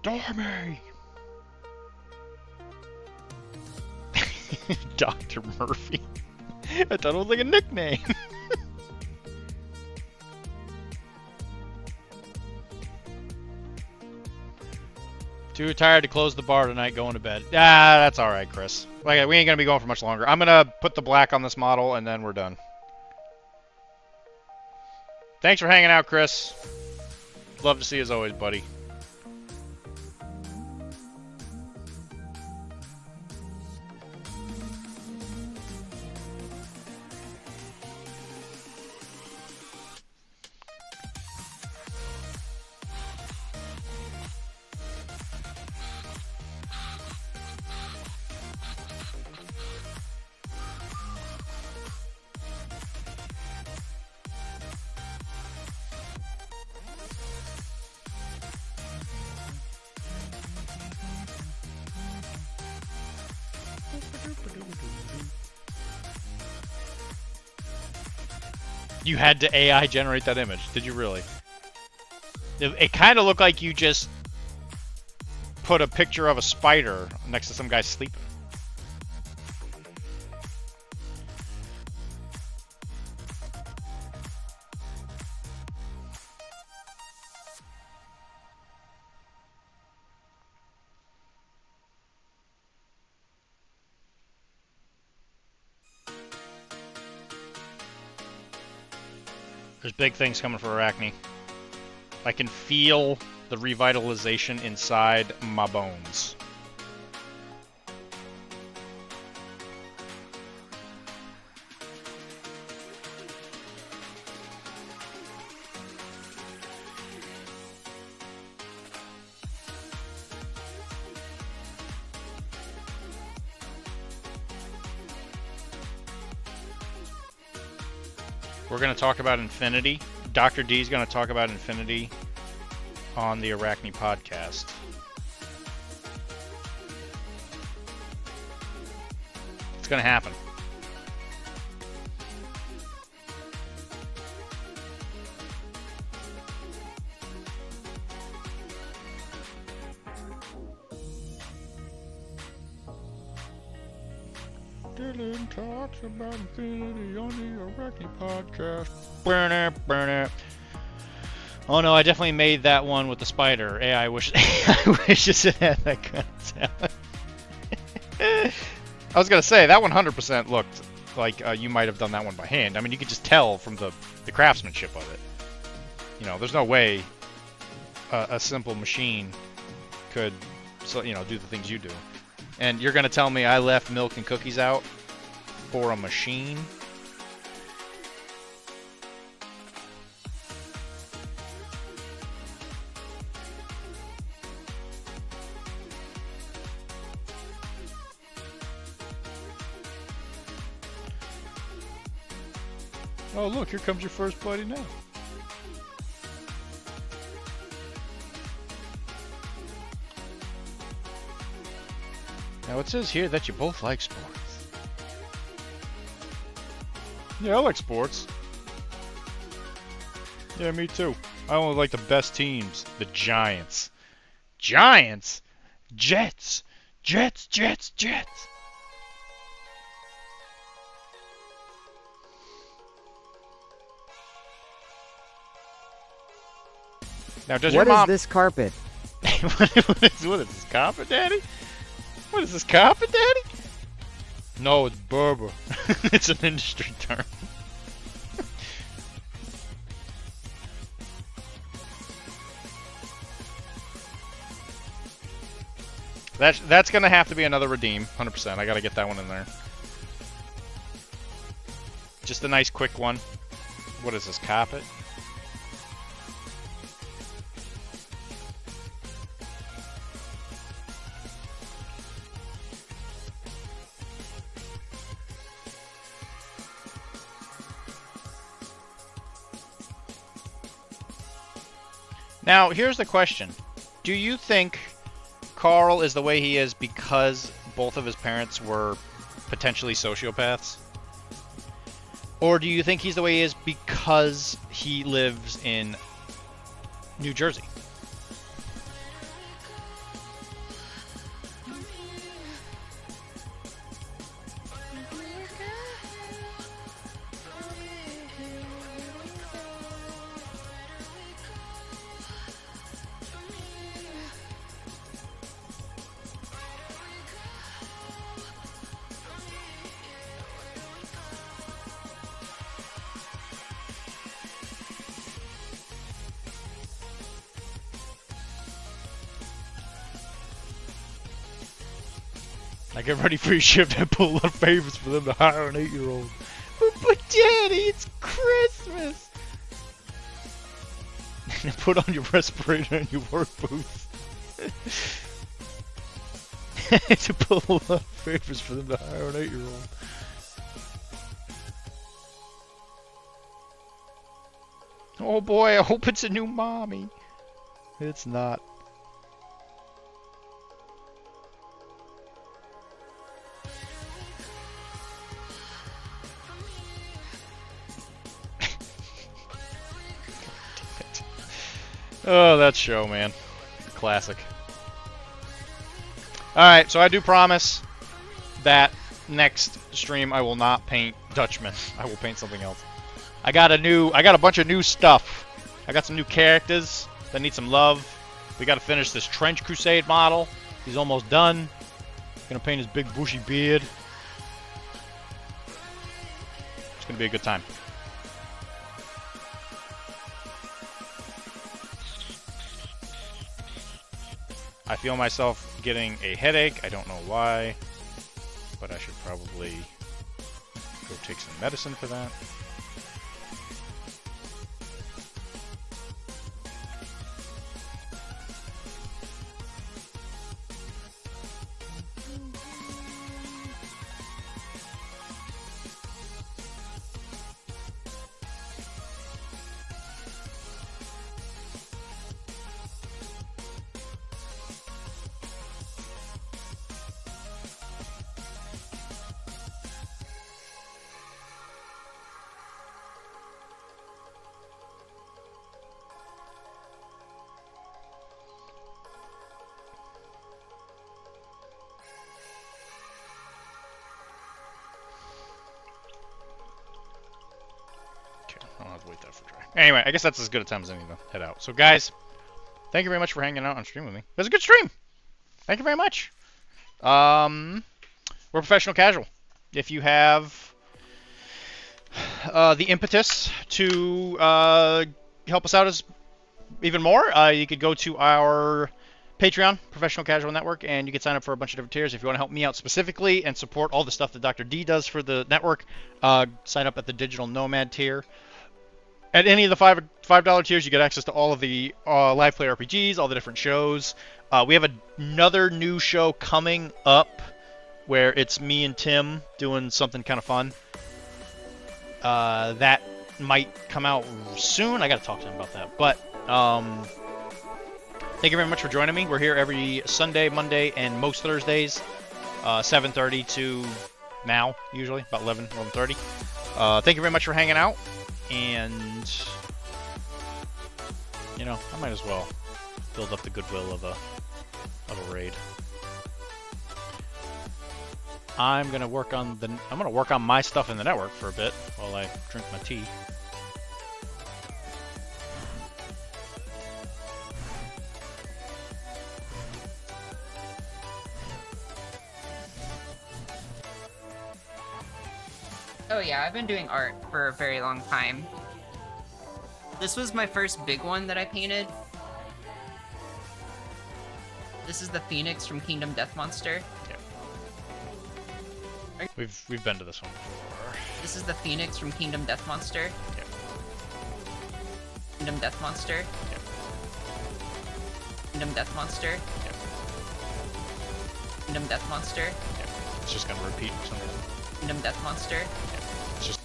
Stormy! Dr. Murphy. I thought it was like a nickname. Too tired to close the bar tonight, going to bed. Ah, that's alright, Chris. Like, we ain't gonna be going for much longer. I'm gonna put the black on this model, and then we're done. Thanks for hanging out, Chris. Love to see you as always, buddy. You had to AI generate that image, did you really? It kind of looked like you just put a picture of a spider next to some guy sleeping. There's big things coming for Arachne. I can feel the revitalization inside my bones. We're going to talk about Infinity. Dr.D is going to talk about Infinity on the Arachne podcast. It's gonna happen. Dylan talks about infinity on the Arachne podcast. Burn it, burn it. Oh no, I definitely made that one with the spider. AI wishes it had that kind of talent. I was gonna say that 100% looked like you might have done that one by hand. I mean, you could just tell from the craftsmanship of it. You know, there's no way a simple machine could, do the things you do. And you're gonna tell me I left milk and cookies out for a machine? Oh look, here comes your first buddy now. Now it says here that you both like sports. Yeah, I like sports. Yeah, me too. I only like the best teams. The Giants. Giants? Jets. Jets, Jets, Jets. Now, does your mom... What is this carpet? what is this, carpet, Daddy? What is this, carpet, Daddy? No, it's Berber. It's an industry term. That's gonna have to be another redeem, 100%. I gotta get that one in there. Just a nice quick one. What is this, carpet? Now, here's the question. Do you think Carl is the way he is because both of his parents were potentially sociopaths? Or do you think he's the way he is because he lives in New Jersey? I get ready for your shift and pull a lot of favors for them to hire an 8-year-old. But Daddy, it's Christmas! Put on your respirator and your work boots. To pull a lot of favors for them to hire an 8-year-old. Oh boy, I hope it's a new mommy. It's not. Oh, that show, man. Classic. Alright, so I do promise that next stream I will not paint Dutchman. I will paint something else. I got a bunch of new stuff. I got some new characters that need some love. We gotta finish this Trench Crusade model. He's almost done. Gonna paint his big bushy beard. It's gonna be a good time. I feel myself getting a headache. I don't know why, but I should probably go take some medicine for that. have to wait that for dry. Anyway, I guess that's as good a time as any to head out. So, guys, thank you very much for hanging out on stream with me. It was a good stream. Thank you very much. We're professional casual. If you have the impetus to help us out even more, you could go to our Patreon, Professional Casual Network, and you can sign up for a bunch of different tiers. If you want to help me out specifically and support all the stuff that Dr. D does for the network, sign up at the Digital Nomad tier. At any of the $5 tiers, you get access to all of the live play RPGs, all the different shows. We have another new show coming up where it's me and Tim doing something kind of fun. That might come out soon. I got to talk to him about that. But thank you very much for joining me. We're here every Sunday, Monday, and most Thursdays, 7:30 to now, usually, about 11:30. Thank you very much for hanging out. And, you know, I might as well build up the goodwill of a raid. I'm gonna work on my stuff in the network for a bit while I drink my tea. Oh yeah, I've been doing art for a very long time. This was my first big one that I painted. This is the Phoenix from Kingdom Death Monster. Yeah. We've been to this one before. This is the Phoenix from Kingdom Death Monster. Yeah. Kingdom Death Monster. Yeah. Kingdom Death Monster. Yeah. Kingdom Death Monster. Yeah. It's just gonna repeat for some reason. Kingdom Death Monster. Yeah. It's just.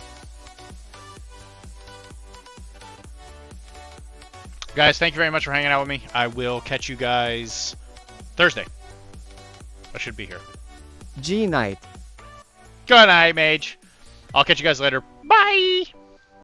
Guys, thank you very much for hanging out with me. I will catch you guys Thursday. I should be here. G night. Good night, Mage. I'll catch you guys later. Bye!